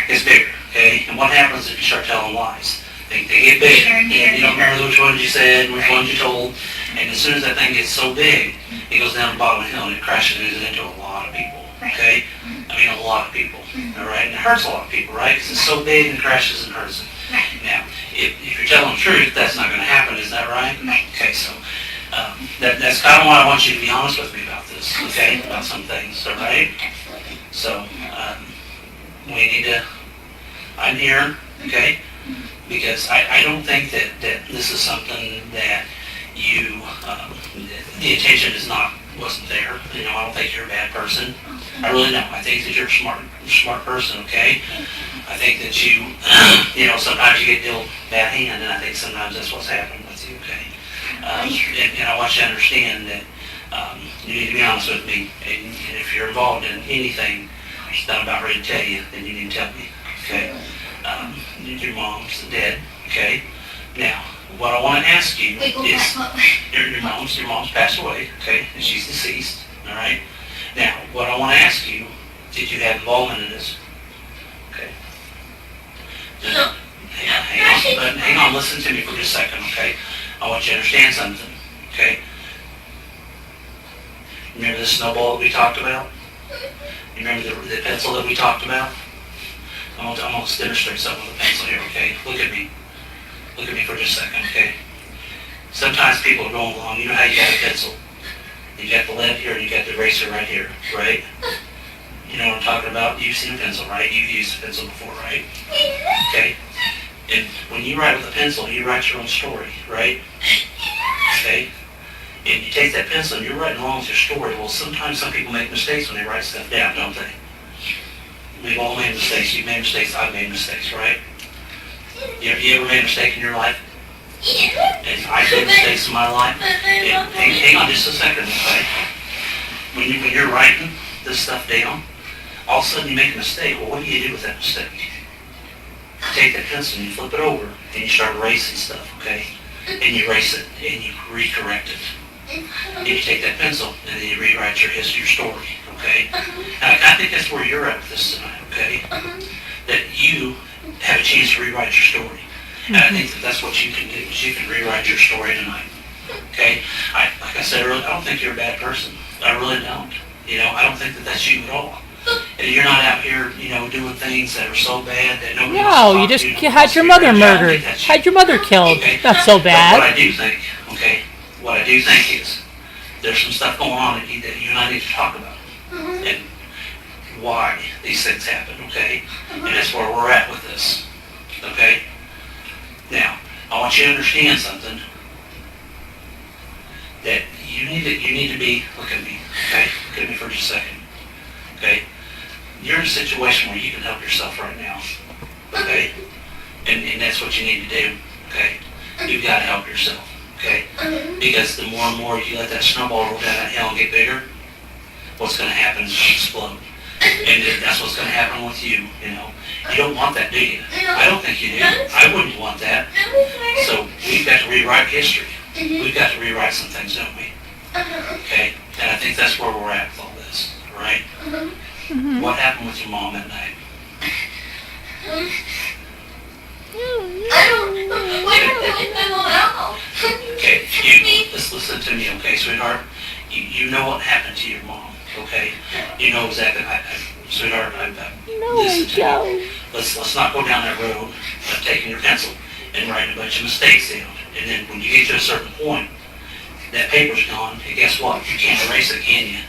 It's bigger, okay? And what happens if you start telling lies? They get bigger. And you don't remember which ones you said, which ones you told, and as soon as that thing gets so big, it goes down the bottom of the hill and it crashes into a lot of people, okay? I mean, a lot of people, all right? And it hurts a lot of people, right? Because it's so big and it crashes and hurts them. Now, if you're telling the truth, that's not going to happen, is that right? Okay, so that's kind of why I want you to be honest with me about this, okay? About some things, all right? So, we need to, I'm here, okay? Because I don't think that this is something that you, the intention wasn't there. You know, I don't think you're a bad person. I really don't. I think that you're a smart person, okay? I think that you, you know, sometimes you get dealt bad hand, and I think sometimes that's what's happened with you, okay? And I want you to understand that you need to be honest with me, and if you're involved in anything that I'm about ready to tell you, then you need to tell me, okay? Your mom's dead, okay? Now, what I want to ask you is, your mom's passed away, okay? And she's deceased, all right? Now, what I want to ask you, did you have involvement in this? Okay? No. Hang on, listen to me for just a second, okay? I want you to understand something, okay? Remember the snowball that we talked about? You remember the pencil that we talked about? I'm going to demonstrate something with a pencil here, okay? Look at me. Look at me for just a second, okay? Sometimes people are going along, you know how you got a pencil? You got the lead here and you got the eraser right here, right? You know what I'm talking about? You've seen a pencil, right? You've used a pencil before, right? Okay? And when you write with a pencil, you write your own story, right? Okay? And you take that pencil and you're writing along with your story. Well, sometimes some people make mistakes when they write stuff down, don't they? We've all made mistakes. You've made mistakes. I've made mistakes, right? You ever made a mistake in your life? And I've made mistakes in my life. And hang on just a second, okay? When you're writing this stuff down, all of a sudden you make a mistake. Well, what do you do with that mistake? You take that pencil and you flip it over and you start erasing stuff, okay? And you erase it and you recorrect it. And you take that pencil and then you rewrite your history, your story, okay? And I think that's where you're at with this tonight, okay? That you have a chance to rewrite your story. And I think that that's what you can do, is you can rewrite your story tonight, okay? Like I said earlier, I don't think you're a bad person. I really don't. You know, I don't think that that's you at all. And you're not out here, you know, doing things that are so bad that nobody wants to No, talk you just to. Nobody had wants your to mother reach out. murdered. That's you. Had your mother killed. Okay. Not so But what I bad. do think, okay, what I do think is there's some stuff going on that you and I need to talk about. And why these things happen, okay? And that's where we're at with this, okay? Now, I want you to understand something, that you need to be, look at me, okay? Look at me for just a second, okay? You're in a situation where you can help yourself right now, okay? And that's what you need to do, okay? You've got to help yourself, okay? Because the more and more you let that snowball roll down that hill and get bigger, what's going to happen is it's going to explode. And that's what's going to happen with you, you know. You don't want that, do you? I don't think you do. I wouldn't want that. So we've got to rewrite history. We've got to rewrite some things, don't we? Okay? And I think that's where we're at with all this, all right? What happened with your mom that night? I don't know. Why don't I let my mom out? Okay, you listen to me, okay, sweetheart? You know what happened to your mom, okay? You know exactly. Sweetheart, No, listen I to don't. me. Let's not go down that road of taking your pencil and writing a bunch of mistakes down. And then when you get to a certain point, that paper's gone, and guess what? You can't erase it, can you?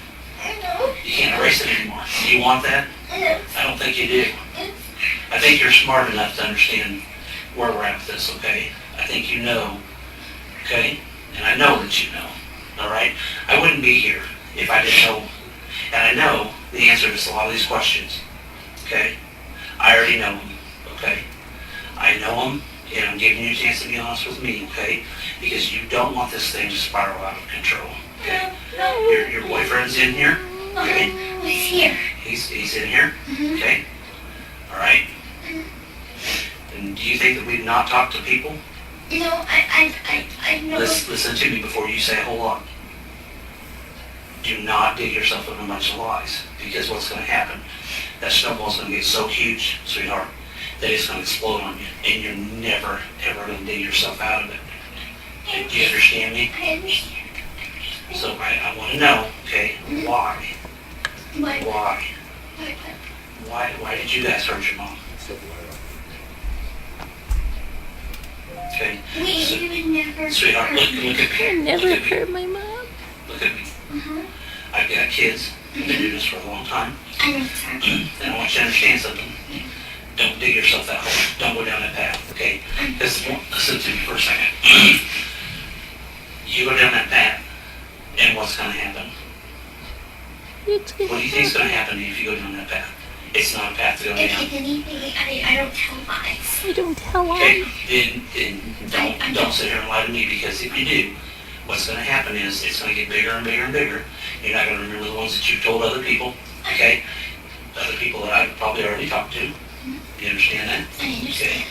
You can't erase it anymore. Do you want that? I don't think you do. I think you're smart enough to understand where we're at with this, okay? I think you know, okay? And I know that you know, all right? I wouldn't be here if I didn't know. And I know the answer to a lot of these questions, okay? I already know them, okay? I know them, and I'm giving you a chance to be honest with me, okay? Because you don't want this thing to spiral out of control, okay? Your boyfriend's in here, okay? He's here. He's in here, okay? All right? And do you think that we've not talked to people? No, I know. Listen to me before you say a whole lot. Do not dig yourself in a bunch of lies, because what's going to happen, that snowball's going to get so huge, sweetheart, that it's going to explode on you, and you're never, ever going to dig yourself out of it. Do you understand me? I understand. So I want to know, okay, why? What? Why did you guys hurt your mom? Okay, We would never. sweetheart, look at me. I never Look at me. hurt my mom. Look at me. Uh-huh. I've got kids. I've been doing this for a long time. I know, sorry. And I want you to understand something. Don't dig yourself that hole. Don't go down that path, okay? Listen to me for a second. You go down that path, and what's going to happen? It's What do you think's gonna going to happen if you go down that path? It's not a path to go If down. it's anything, I don't tell lies. I don't tell Okay? lies. Then don't sit here and lie to me, because if you do, what's going to happen is it's going to get bigger and bigger and bigger. You're not going to remember the ones that you've told other people, okay? Other people that I've probably already talked to. You understand that? I understand.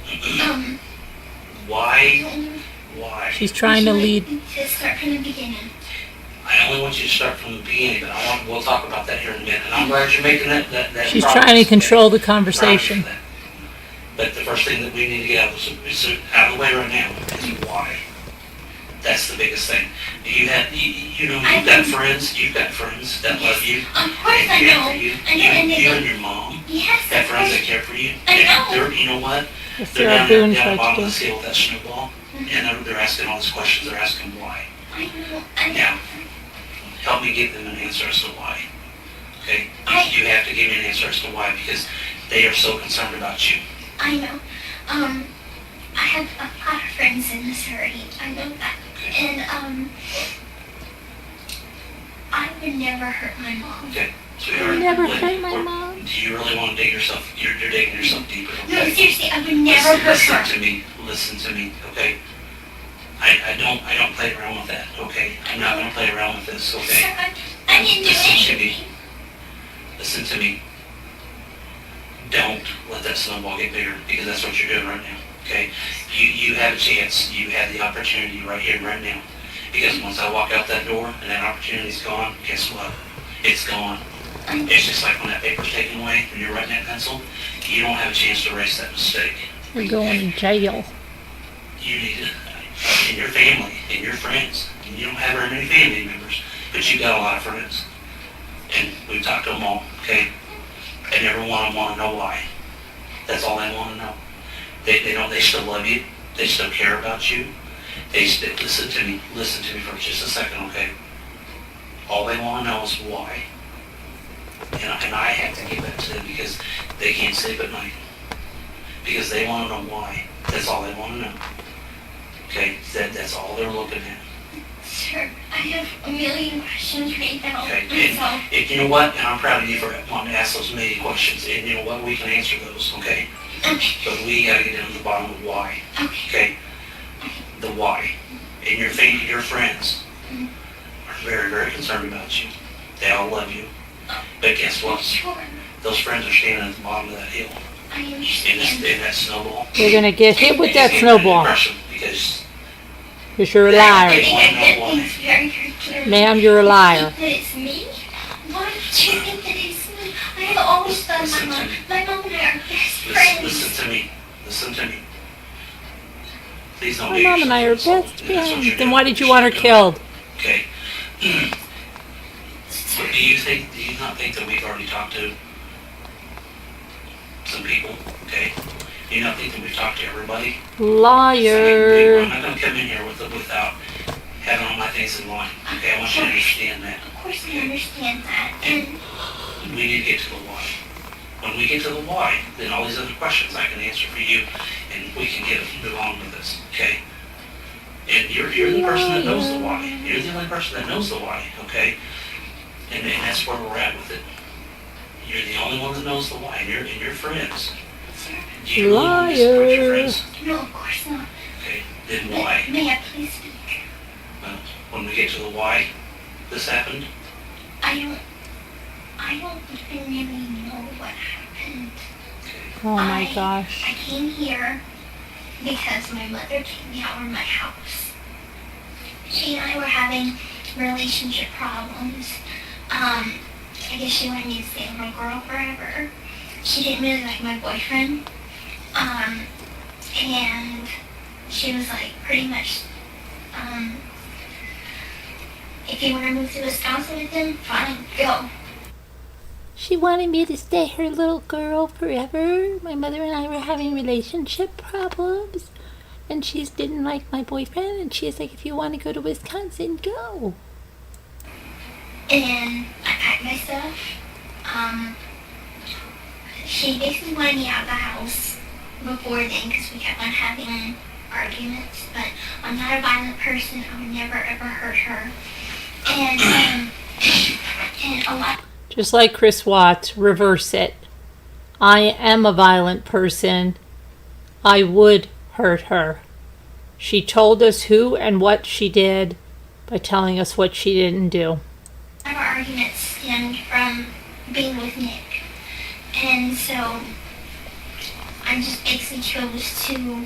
Okay. Why? She's trying to lead. To start from the beginning. I only want you to start from the beginning, but we'll talk about that here in a minute. And I'm glad you're making that She's progress. trying to control the Proud of you conversation. for that. But the first thing that we need to get out of the way right now is why. That's the biggest thing. Do you have, you've got friends that love you. Of course and I care know. for you. I know, and You and your mom Yes, have of friends course. that care for you. I know. And you know what? That's They're what down Boone at the tried bottom to of the do. scale with that snowball, and they're asking all these questions. They're asking why. I know. I know. Now, help me give them an answer as to why. Okay? I- You have to give me an answer as to why, because they are so concerned about you. I know. I have a lot of friends in Missouri. I know that. Okay? And, I would never hurt my mom. Okay. Sweetheart, Never look, hurt my mom. Do you really want to dig yourself? You're digging yourself deeper. No, Okay? seriously, I would never hurt Listen her. to me. Listen to me. Okay? I don't play around with that. Okay? I'm not going to play around with this. Okay? I didn't do Listen to me. anything. Listen to me. Don't let that snowball get bigger, because that's what you're doing right now. Okay? You have a chance. You have the opportunity right here and right now. Because once I walk out that door and that opportunity's gone, guess what? It's gone. It's just like when that paper's taken away and you're writing that pencil, you don't have a chance to erase that mistake. You're going to jail. You need to, in your family, in your friends, and you don't have very many family members, but you've got a lot of friends. And we've talked to them all, okay? And every one of them want to know why. That's all they want to know. They know they still love you. They still care about you. Listen to me for just a second, okay? All they want to know is why. And I have to give that to them, because they can't sleep at night. Because they want to know why. That's all they want to know. Okay? That's all they're looking at. Sure, I have a million questions right now. Okay? So, And you know what? And I'm proud of you for wanting to ask those million questions. And you know what? We can answer those, okay? okay, But we got to get down to the bottom of why. okay. Okay? The why. And your family, your friends are very, very concerned about you. They all love you. But guess what? Sure, Those friends are standing at the bottom of that hill I in understand. that snowball. You're going to get hit with that And snowball. pressure, because Because you're a I liar. think I've got things very, very clear. Ma'am, you're a liar. That it's me? Why don't you think that it's me? I have always thought Listen my to mom. me. My mom and I are best listen, friends. listen to me. Listen to me. Please don't My dig mom and I are yourself best in the salt. That's what friends. you're Then doing. why did you want her killed? Okay. But do you not think that we've already talked to some people? Okay. Do you not think that we've talked to everybody? Liar. I'm not going to come in here without having all my things in line. Okay, I want you to understand that. Of course I understand that. And We need to get to the why. When we get to the why, then all these other questions I can answer for you, and we can move on with this, okay? And you're the person that knows the why. You're the only person that knows the why, okay? And that's where we're at with it. You're the only one that knows the why, and your friends. Do you really want to support your friends? No, of course not. Okay, then why? May I please speak? Well, when we get to the why this happened, I don't even really know what happened. Oh my I gosh. came here because my mother kicked me out of my house. She and I were having relationship problems. I guess she wanted me to stay with my girl forever. She didn't really like my boyfriend. And she was like, pretty much, if you want to move to Wisconsin with him, fine, go. She wanted me to stay her little girl forever. My mother and I were having relationship problems. And she didn't like my boyfriend. And she's like, if you want to go to Wisconsin, go. And I packed my stuff. She basically wanted me out of the house before then because we kept on having arguments. But I'm not a violent person. I would never ever hurt her. And a lot. Just like Chris Watts, reverse it. I am a violent person. I would hurt her. She told us who and what she did by telling us what she didn't do. Our arguments stemmed from being with Nick. And so I just basically chose to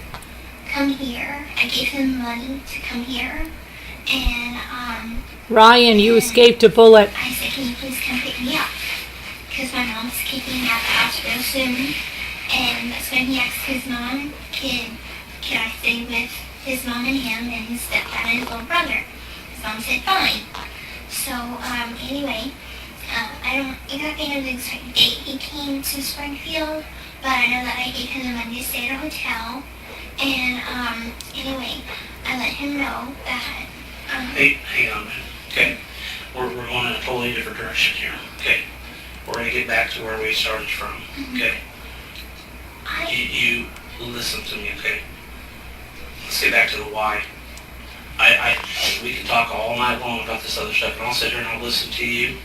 come here. I gave him money to come here. And Ryan, you escaped a bullet. I said, can you please come pick me up? Because my mom's kicking me out the house real soon. And that's when he asked his mom, can I stay with his mom and him and his stepdad and his little brother? His mom said, fine. So, anyway, I don't exactly know the exact date he came to Springfield, but I know that I gave him the money to stay at a hotel. And, anyway, I let him know that, hey, hang on a minute, okay? We're going in a totally different direction here, okay? We're going to get back to where we started from, okay? You listen to me, okay? Let's get back to the why. We can talk all night long about this other stuff, and I'll sit here and I'll listen to you,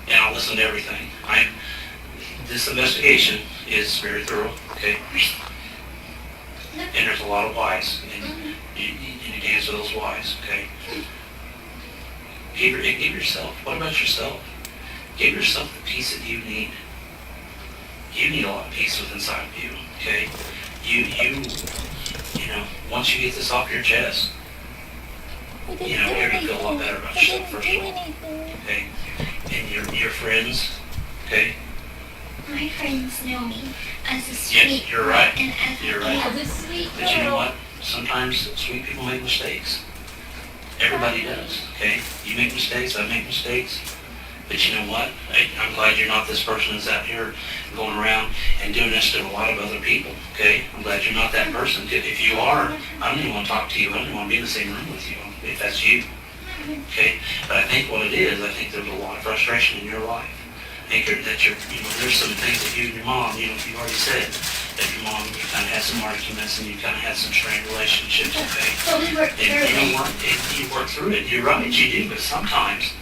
and I'll listen to everything. This investigation is very thorough, okay? And there's a lot of whys, and you need to answer those whys, okay? Give yourself, what about yourself? Give yourself the peace that you need. You need a lot of peace within inside of you, okay? You know, once you get this off your chest, you're going to feel a lot better about yourself, first of all, okay? And your friends, okay? my friends know me as a sweet Yeah, you're right. and as You're right. as a sweet But you know girl. what? Sometimes sweet people make mistakes. Everybody does, okay? You make mistakes, I make mistakes. But you know what? I'm glad you're not this person that's out here going around and doing this to a lot of other people, okay? I'm glad you're not that person. If you are, I don't even want to talk to you. I don't even want to be in the same room with you if that's you, okay? But I think what it is, I think there's a lot of frustration in your life. I think that there's some things that you and your mom, you already said that your mom, you kind of had some arguments and you kind of had some strained relationships, okay? So we worked through And you it. know what? You work through it. You're right, you do. But sometimes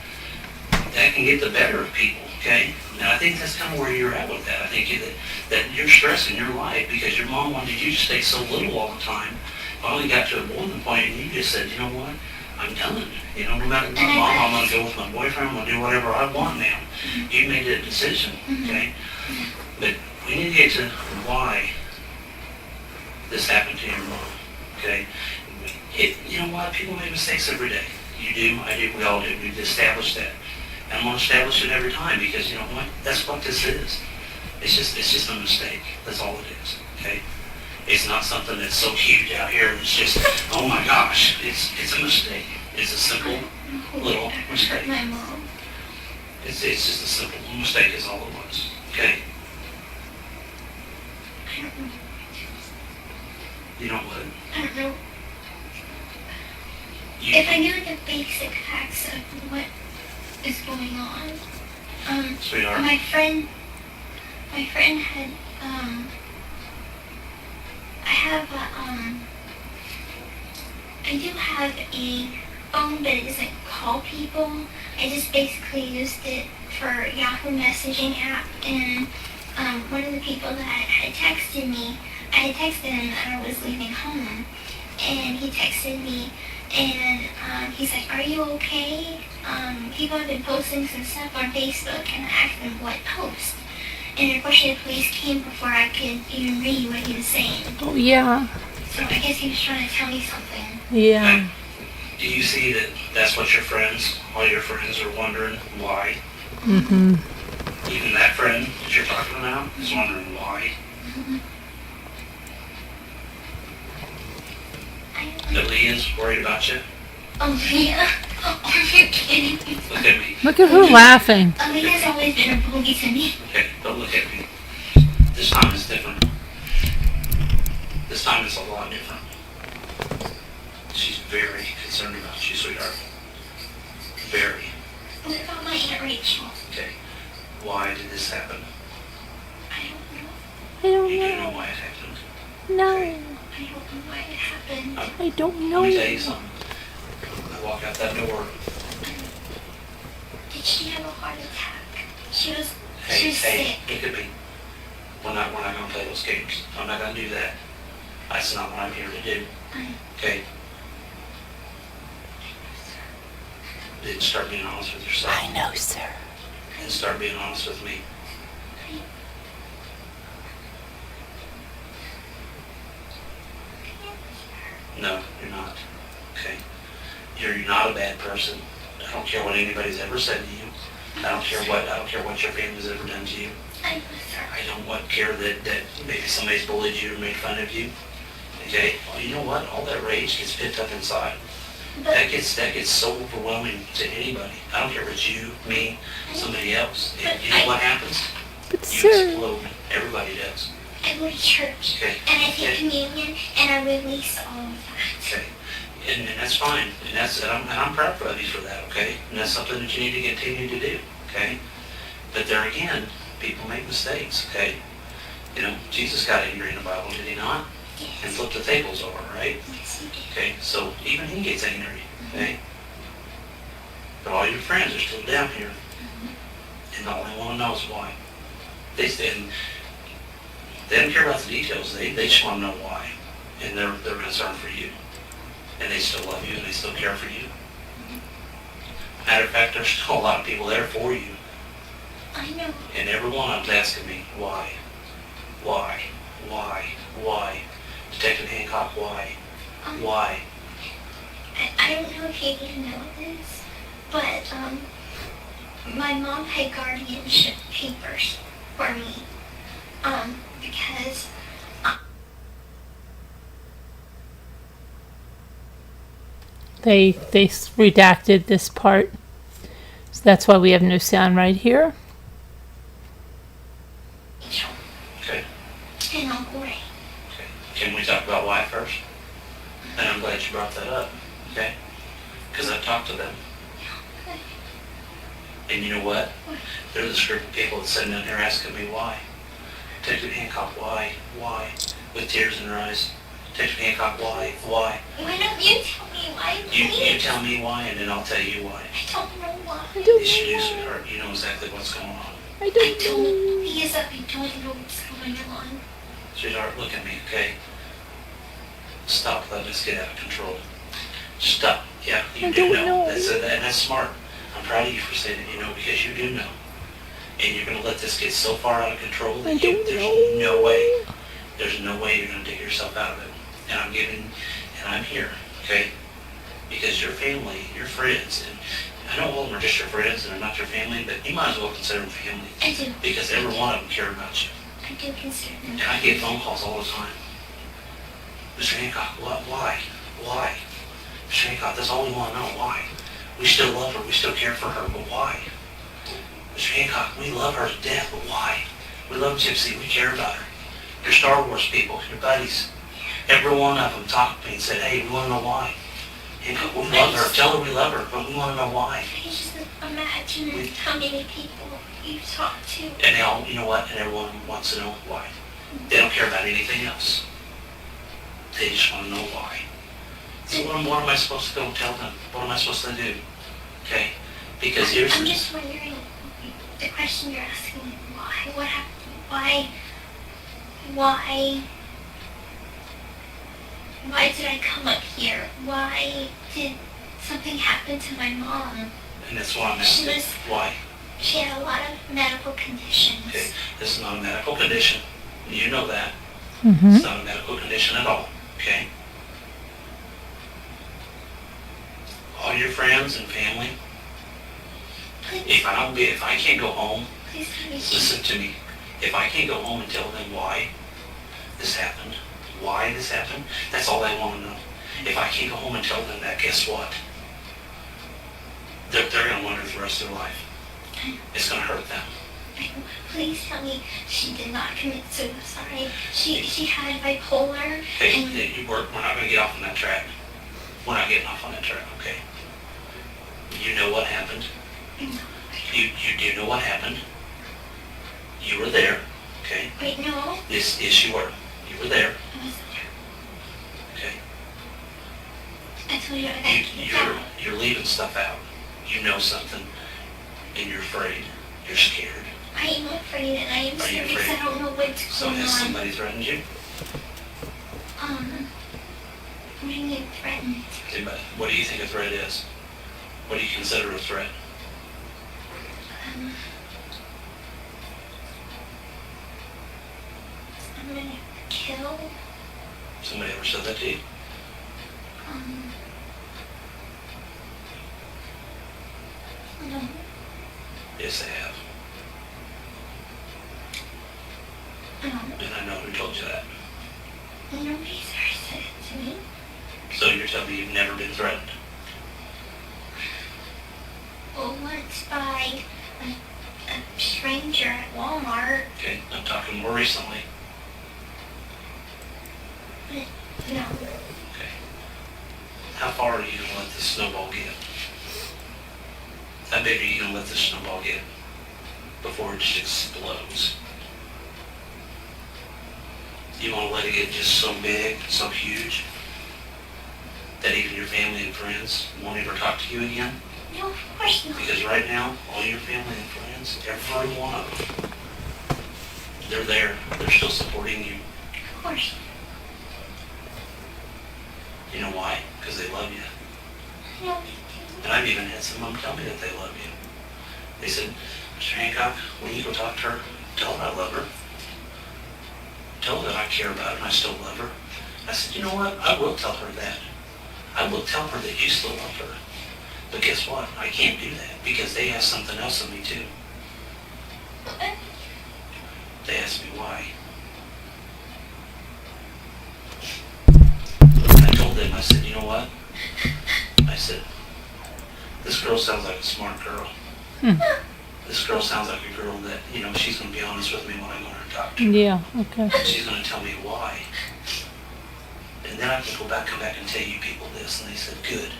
that can get the better of people, okay? And I think that's kind of where you're at with that. I think that you're stressing your life because your mom wanted you to stay so little all the time. Finally got to a boiling point and you just said, you know what? I'm done. No matter what, Mom, I'm going to go with my boyfriend. I'm going to do whatever I want now. You made that decision, okay? But we need to get to why this happened to your mom, okay? You know what? People make mistakes every day. You do, I do, we all do. We've established that. And I'm going to establish it every time because you know what? That's what this is. It's just a mistake. That's all it is, okay? It's not something that's so huge out here. It's just, oh my gosh, it's a mistake. It's a simple little mistake. My mom. It's just a simple mistake is all it was, okay? I don't know. You know what? I don't know. You, If I knew the basic facts of what is going on, sweetheart, my friend had, I do have a phone, but it doesn't call people. I just basically used it for Yahoo messaging app, and one of the people that had texted me, I had texted him that I was leaving home, and he texted me, and he's like, "Are you okay? People have been posting some stuff on Facebook," and I asked him what post. And unfortunately, the police came before I could even read what he was saying. Oh, yeah. So I guess he was trying to tell me something. Yeah. Do you see that that's what your friends, all your friends are wondering why? Mm-hmm. Even that friend that you're talking about is wondering why. That Leanne's worried about you? Oh, yeah. Oh, are you kidding me? Look at me. Look at her laughing. Alina's always been a bully to me. Okay, don't look at me. This time is different. This time is a lot different. She's very concerned about you, sweetheart. Very. What about my Aunt Rachel? Okay. Why did this happen? I don't know. I don't You do know know. why it happened. No. I don't know why it happened. I don't know. Let me tell you something. I walk out that door. Did she have a heart attack? She was Hey, sick. it could be. We're not gonna play those games. I'm not gonna do that. That's not what I'm here to do. Okay? Then start being honest with yourself. I know, sir. And start being honest with me. No, you're not. Okay? You're not a bad person. I don't care what anybody's ever said to you. I don't care what your family's ever done to you. I know, sir. I don't care that maybe somebody's bullied you or made fun of you. Okay? Well, you know what? All that rage gets picked up inside. But That gets so overwhelming to anybody. I don't care if it's you, me, somebody else. And you know what happens? But, You sir. explode. Everybody does. I go to church, Okay? and I take Okay. communion, and I release all of that. Okay. And that's fine. And I'm proud of you for that, okay? And that's something that you need to continue to do, okay? But there again, people make mistakes, okay? You know, Jesus got angry in the Bible, did he not? And Yes. flipped the tables over, right? Yes, you did. Okay, so even he gets angry, okay? But all your friends are still down here. And all they want to know is why. They don't care about the details, they just want to know why. And they're concerned for you. And they still love you and they still care for you. Matter of fact, there's still a lot of people there for you. I know. And every one of them's asking me, why? Why? Why? Why? Detective Hancock, why? Why? I don't know if you even know this, but my mom had guardianship papers for me, because They redacted this part. So that's why we have no sound right here. Rachel Okay, and Uncle Ray. okay. Can we talk about why first? And I'm glad you brought that up, okay? Because I've talked to them. Okay. And you know what? There's this group of people that's sitting down here asking me why. Detective Hancock, why? Why? With tears in their eyes. Detective Hancock, why? Why? Why don't you tell me why, You please? tell me why, and then I'll tell you why. I don't know why. I don't Yes, you do, know. sweetheart. You know exactly what's going on. I I don't don't. know. Because I don't know what's going on. Sweetheart, look at me, okay? Stop letting this get out of control. Stop. Yeah, you I do don't know. know. And that's smart. I'm proud of you for saying it, you know, because you do know. And you're going to let this get so far out of control I that don't there's know. no way. There's no way you're going to dig yourself out of it. And I'm here, okay? Because your family, your friends, and I know all of them are just your friends and they're not your family, but you might as well consider them family. I do. Because every one of them care about you. I do consider them. And I get phone calls all the time. Mr. Hancock, what? Why? Why? Mr. Hancock, that's all we want to know. Why? We still love her. We still care for her. But why? Mr. Hancock, we love her to death. But why? We love Gypsy. We care about her. Your Star Wars people, your buddies. Every one of them talked to me and said, hey, we want to know why. Hancock, we love her. Tell her we love her, but we want to know why. I just imagine how many people you talk to. And they all, you know what? And everyone wants to know why. They don't care about anything else. They just want to know why. So what am I supposed to go tell them? What am I supposed to do? Okay? Because here's I'm the... just wondering, the question you're asking, why? What happened? Why did I come up here? Why did something happen to my mom? And that's why I'm asking. Why? She had a lot of medical conditions. Okay, this is not a medical condition. You know that. Mm-hmm. It's not a medical condition at all, okay? All your friends and family, Please, if I can't go home, please tell me. listen to me. If I can't go home and tell them why this happened, that's all they want to know. If I can't go home and tell them that, guess what? They're going to wonder the rest of their life. It's going to hurt them. Please tell me she did not commit suicide. She had bipolar. Hey, And we're not going to get off on that track. We're not getting off on that track, okay? You know what happened. You do know what happened. You were there, okay? wait, no, Yes, you were. You were there, I wasn't there. okay? I told you I got kicked out. You're leaving stuff out. You know something, and you're afraid. You're scared. I am afraid and I am Are you scared because afraid? I don't know what's So going has on. somebody threatened you? What do you mean threatened? Okay, but what do you think a threat is? What do you consider a threat? I'm gonna kill. Somebody ever said that to you? No. Yes, they have. And I know who told you that. Nobody's ever said it to me. So you're telling me you've never been threatened? Well, once by a stranger at Walmart. Okay, I'm talking more recently. But no. Okay. How far are you going to let this snowball get? How big are you going to let this snowball get before it just explodes? You want to let it get just so big, so huge, that even your family and friends won't ever talk to you again? No, of course not. Because right now, all your family and friends, every one of them, they're there. They're still supporting you. Of course. You know why? Because they love you. I don't And I've even had some of them tell me that they love you. They said, Mr. Hancock, when you go talk to her, tell her I love her. Tell her that I care about her and I still love her. I said, you know what? I will tell her that. I will tell her that you still love her. But guess what? I can't do that because they asked something else of me too. They asked me why. I told them, I said, you know what? I said, this girl sounds like a smart girl. This girl sounds like a girl that, you know, she's going to be honest with me when I go to her and talk to her. Yeah, okay. And she's going to tell me why. And then I can come back and tell you people this. And they said, good.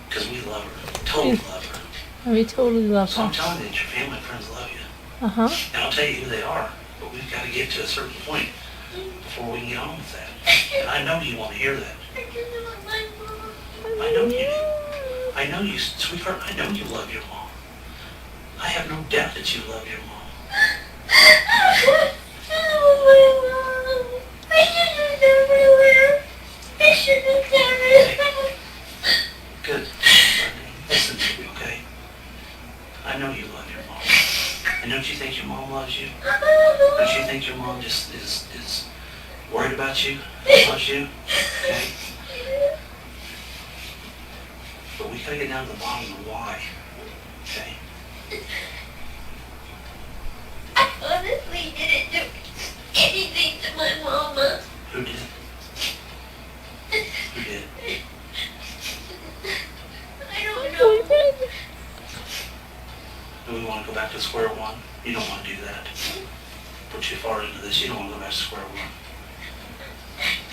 Because we love her. Totally love her. We totally love So I'm her. telling you that your family and friends love you. Uh-huh. And I'll tell you who they are. But we've got to get to a certain point before we can get on with that. And I know you want to hear that. I know you do. I know you, sweetheart, I know you love your mom. I have no doubt that you love your mom. Good. Listen to me, okay? I know you love your mom. And don't you think your mom loves you? Don't you think your mom just is worried about you? Loves you? Okay? But we gotta get down to the bottom of why. Okay? I honestly didn't do anything to my mama. Who did? Who did? I don't know. Do we want to go back to square one? You don't want to do that. We're too far into this. You don't want to go back to square one.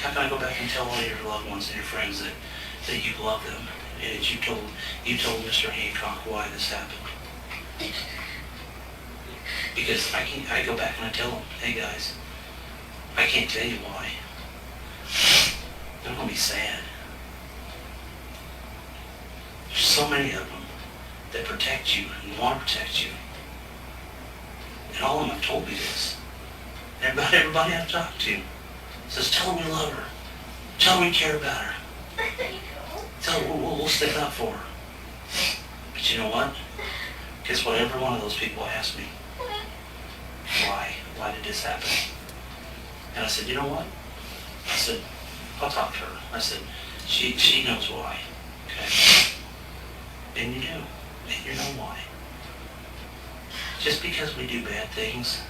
How can I go back and tell all your loved ones and your friends that you love them and that you told Mr. Hancock why this happened? Because I go back and I tell them, hey guys, I can't tell you why. They're going to be sad. There's so many of them that protect you and want to protect you. And all of them have told me this. Everybody I've talked to says, tell her we love her. Tell her we care about her. Tell her we'll stick up for her. But you know what? Guess what? Every one of those people asked me, why? Why did this happen? And I said, you know what? I said, I'll talk to her. I said, she knows why. Okay? And you do. And you know why. Just because we do bad things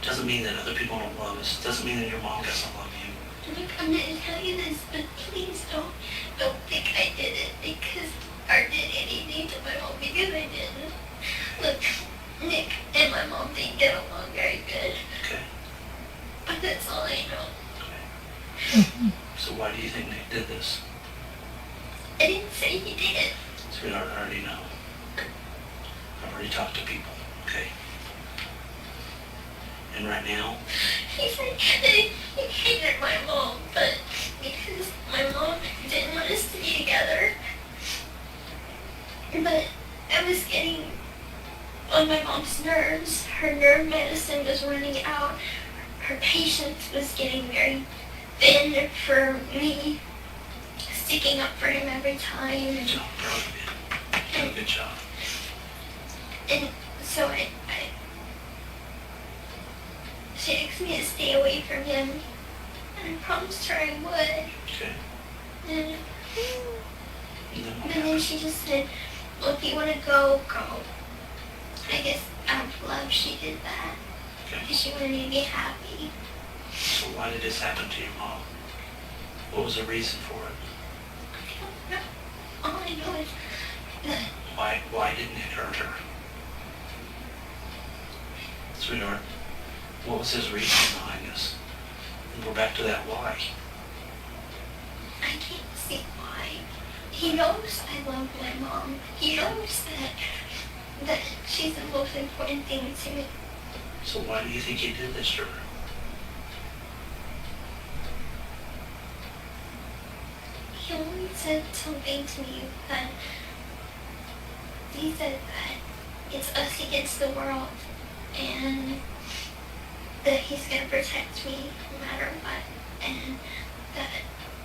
doesn't mean that other people don't love us. Doesn't mean that your mom doesn't love you. Look, I'm gonna tell you this, but please don't think I did it because I did anything to my mom because I didn't. Look, Nick and my mom didn't get along very good. Okay? But that's all I know. Okay. So why do you think Nick did this? I didn't say he did it. Sweetheart, I already know. I've already talked to people, okay? And right now, He said that he hated my mom, but because my mom didn't want us to be together. But I was getting on my mom's nerves. Her nerve medicine was running out. Her patience was getting very thin for me, sticking up for him every time. good job, bro. You did a good job. And so she asked me to stay away from him, and I promised her I would. Okay? And And then what But then happened? she just said, well, if you want to go, go. I guess out of love she did that. Okay. Because she wanted me to be happy. So why did this happen to your mom? What was the reason for it? I don't know. All I know is that Why didn't it hurt her? Sweetheart, what was his reason behind this? And we're back to that why. I can't see why. He knows I love my mom. He knows that she's the most important thing to me. So why do you think he did this to her? He only said something to me that he said that it's us against the world and that he's going to protect me no matter what and that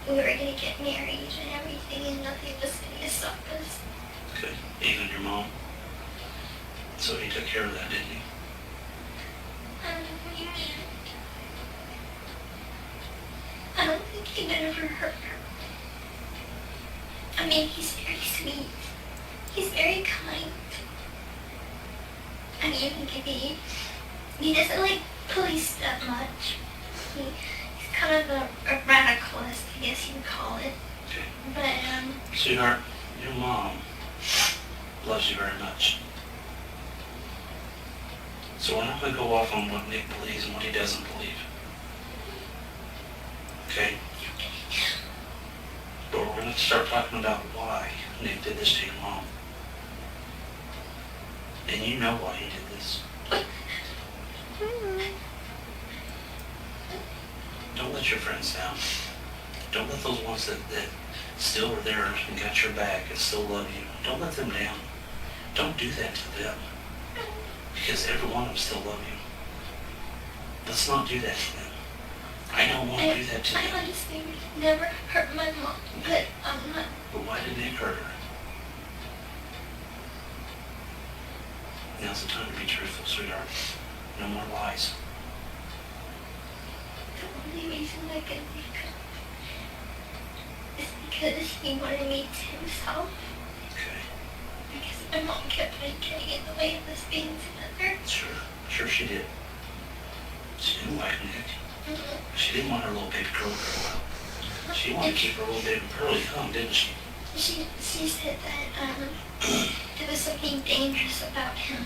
we were going to get married and everything and nothing was going to stop us. Okay, even your mom? So he took care of that, didn't he? I don't know what you mean. I don't think he would ever hurt her. I mean, he's very sweet. He's very kind. I mean, he doesn't like police that much. He's kind of a radicalist, I guess you would call it. Okay. But, Sweetheart, your mom loves you very much. So we're not going to go off on what Nick believes and what he doesn't believe. Okay? But we're going to start talking about why Nick did this to your mom. And you know why he did this. Don't let your friends down. Don't let those ones that still are there and got your back and still love you, don't let them down. Don't do that to them. Because every one of them still love you. Let's not do that to them. I don't want to do that to I them. honestly would never hurt my mom, but I'm not. But why did Nick hurt her? Now's the time to be truthful, sweetheart. No more lies. The only reason I could think of is because he wanted me to himself. Okay. Because my mom kept on getting in the way of us being together. Sure she did. She didn't like Nick. Mm-hmm. She didn't want her little baby girl to grow up. She wanted to keep her little baby girl young, didn't she? She said that there was something dangerous about him.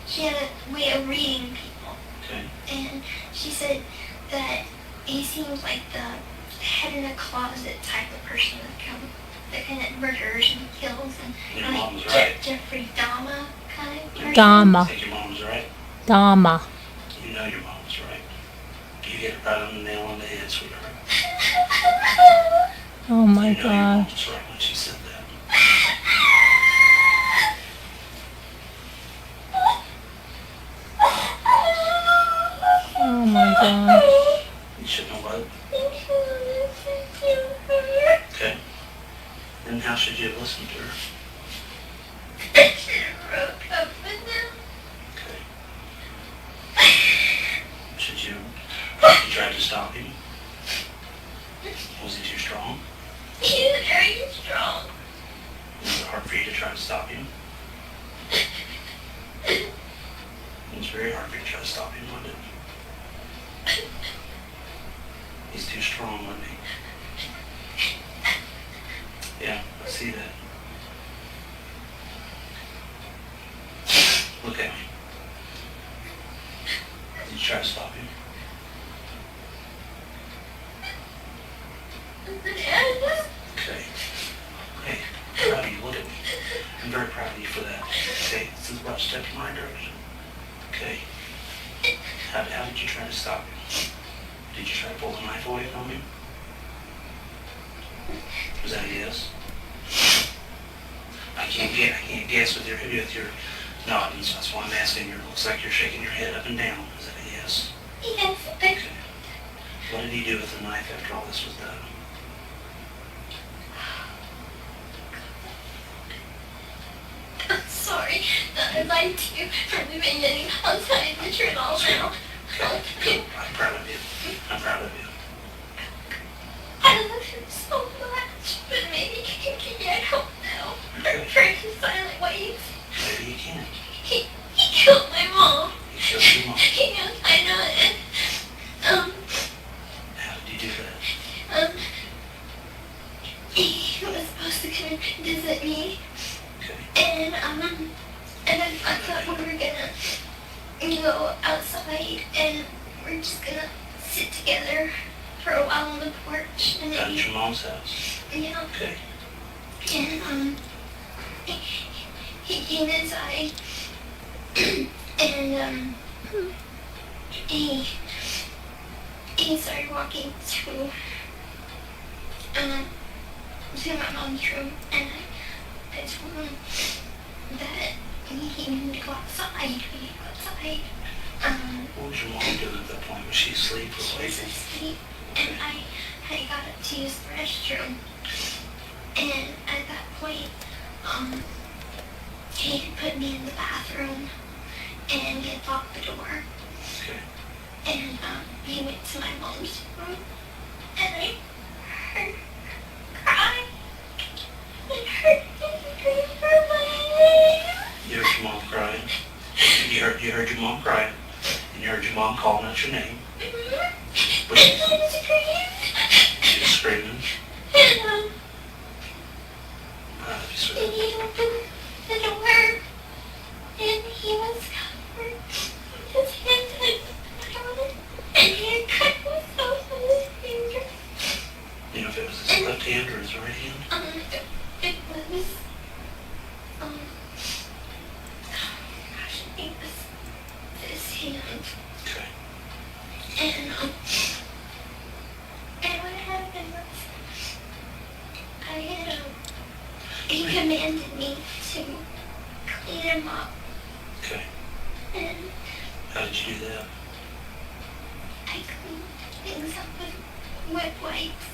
She had a way of reading people. Okay. And she said that he seemed like the head in a closet type of person that kind of murders and kills and Your like mom's right. Jeffrey Dahmer kind of person. I Dama. think your mom's right. Dama. You know your mom's right. You hit it right on the nail on the head, sweetheart. Oh my You know your gosh. mom's right when she said that. You should know what? Okay. Then how should you have listened to her? Okay. Should you try to stop him? Was he too strong? He's very strong. Was it hard for you to try to stop him? It was very hard for you to try to stop him, wasn't it? He's too strong, wasn't he? Yeah, I see that. Look at me. Did you try to stop him? Okay. Hey, I'm proud of you. Look at me. I'm very proud of you for that. Okay, this is about a step in my direction. Okay. How did you try to stop him? Did you try to pull the knife away from him? Was that a yes? I can't guess with your noddings. That's why I'm asking. It looks like you're shaking your head up and down. Is that a yes? Yes. Okay. What did he do with the knife after all this was done? I'm sorry that I lied to you from the beginning. I'll tell you the truth all now. Okay, good. I'm proud of you. I'm proud of you. I love him so much, but maybe I don't know. Okay. For his silent ways. Maybe you can. He killed my mom. You killed your mom. Yes, I know it. How did you do that? He was supposed to come and visit me, Okay. and then I thought we were gonna go outside and we're just gonna sit together for a while on the porch and At eat. your mom's house. Yeah. Okay. And he came inside and he started walking to my mom's room, and I told him that he needed to go outside. We need to go outside. What was your mom doing at that point? Was she asleep or She was waking? asleep, and I got up to use the restroom. And at that point, he had put me in the bathroom, and he had locked the door. Okay. And he went to my mom's room, and I heard her cry. And heard her name. You heard your mom crying. You heard your mom crying. And you heard your mom calling out your name. But And I was screaming. she was screaming. And Proud of you, and sir. he opened the door, and he was covered with his hands and blood, and he had cut himself on his finger. You know if it was his left hand or his right hand? It was, gosh, I think it was this hand. Okay. And what happened was, he commanded me to clean him up, Okay. and How did you do that? I cleaned things up with wet wipes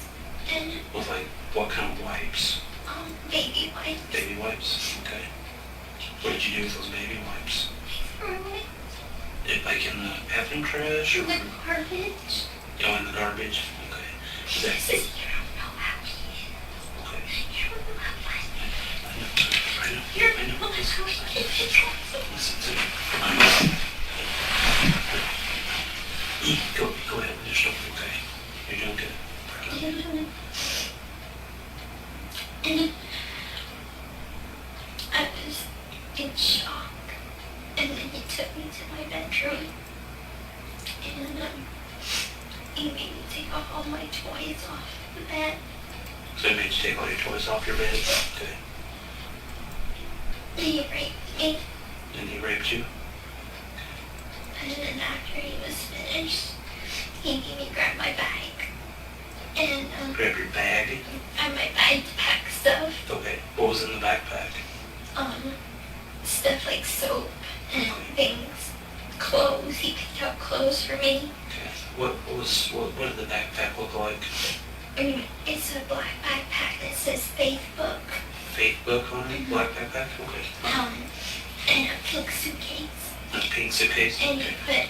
and With like, what kind of wipes? baby wipes. Baby wipes? Okay. What did you do with those baby wipes? Threw it Like in the bathroom trash or? in the garbage. Oh, in the garbage? Okay. Is that, This is, you don't know how he is. okay. You don't know how I I know. You don't know how he is. Listen to me. Go ahead with your story, okay? You're doing good. Proud of you. And I was in shock. And then he took me to my bedroom. And he made me take off all my toys off the bed. So he made you take all your toys off your bed? Okay. And he raped me. And he raped you? And then after he was finished, he made me grab my bag. And Grab your bag? my bag to pack stuff. Okay. What was in the backpack? Stuff like soap and things. clothes. He picked out clothes for me. Okay. What did the backpack look like? It's a black backpack that says Faith Book. Faith book on it? Black backpack? Okay. And a pink suitcase. A pink suitcase? And Okay. he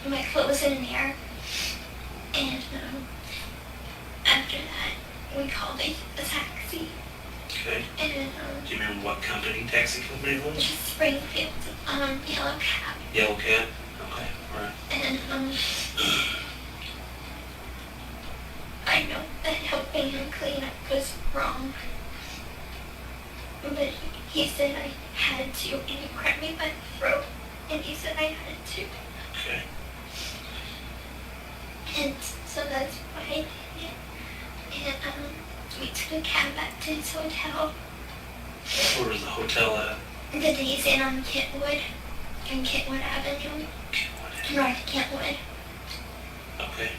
put my clothes in there. And after that, we called a taxi. Okay. And Do you remember what company, taxi company it was? Springfield, yellow cab. Yellow Cab? Okay, alright. And I know that helping him clean up was wrong. But he said I had to, and he grabbed me by the throat, and he said I had to. Okay. And so that's why I did it. And we took a cab back to his hotel. Where was the hotel at? The Days Inn on Kentwood Avenue, North Kentwood. Okay.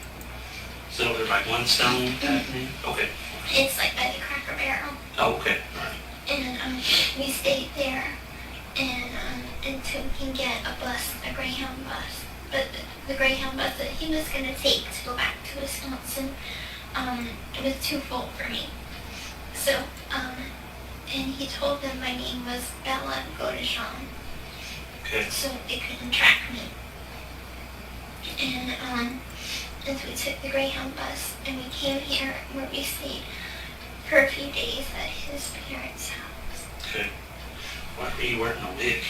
So over like One Stone Avenue? Okay. It's like by the Cracker Barrel. Oh, okay, alright. And we stayed there and until we can get a bus, a Greyhound bus. But the Greyhound bus that he was going to take to go back to Wisconsin, it was too full for me. So, and he told them my name was Bella Godejohn, Okay. so they couldn't track me. And so we took the Greyhound bus and we came here where we stayed for a few days at his parents' house. Okay. Why were you wearing a wig?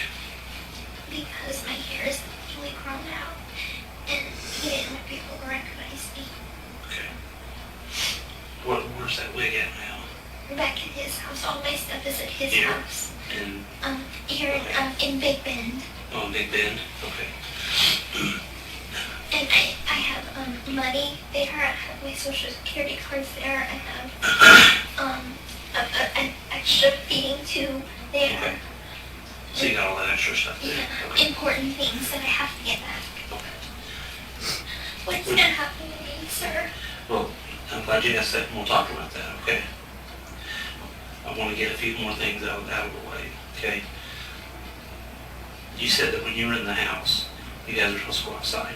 Because my hair is really grown out and he didn't want people to recognize me. Okay. Where's that wig at now? Back at his house, all my stuff is at his Here? house. In, Here in Big Bend. oh, Big Bend? Okay. And I have money there, I have my social security cards there, I have an extra feeding tube there. Okay. So you got all that extra stuff there? Yeah, Okay. important things that I have to get back. Okay. What's gonna happen to me, sir? Well, I'm glad you asked that, and we'll talk about that, okay? I want to get a few more things out of the way, okay? You said that when you were in the house, you guys were supposed to go outside.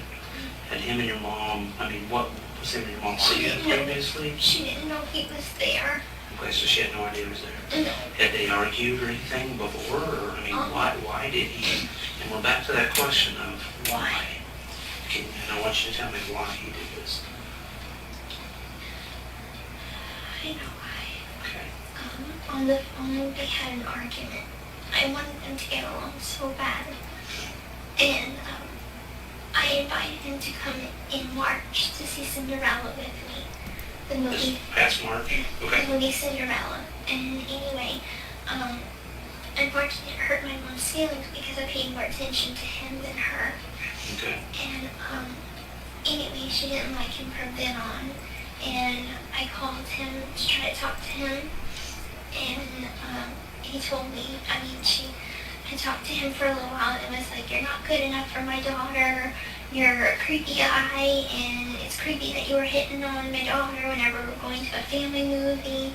And him and your mom, I mean, what was him and your mom seeing previously? She didn't know he was there. Okay, so she had no idea he was there. No. Had they argued or anything before, or, I mean, why did he? And we're back to that question of why. And I want you to tell me why he did this. I know why. Okay. On the phone, they had an argument. I wanted them to get along so bad. And I invited him to come in March to see Cinderella with me. The This movie. past March? Okay. The movie Cinderella. And anyway, unfortunately it hurt my mom's feelings because I paid more attention to him than her. Okay. And anyway, she didn't like him from then on. And I called him to try to talk to him. And he told me, I talked to him for a little while and was like, you're not good enough for my daughter. You're a creepy guy, and it's creepy that you were hitting on my daughter whenever we're going to a family movie.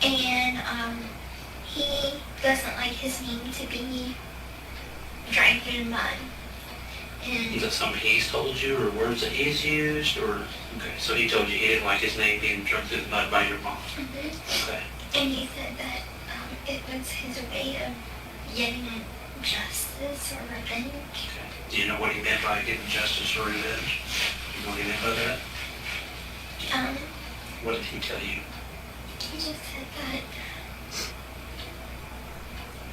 And he doesn't like his name to be dragged in mud. Is And that something he's told you, or words that he's used, or, okay, so he told you he didn't like his name being dragged through the mud by your mom. Okay. And he said that it was his way of getting justice or revenge. Okay. Do you know what he meant by getting justice or revenge? You know what he meant by that? What did he tell you? He just said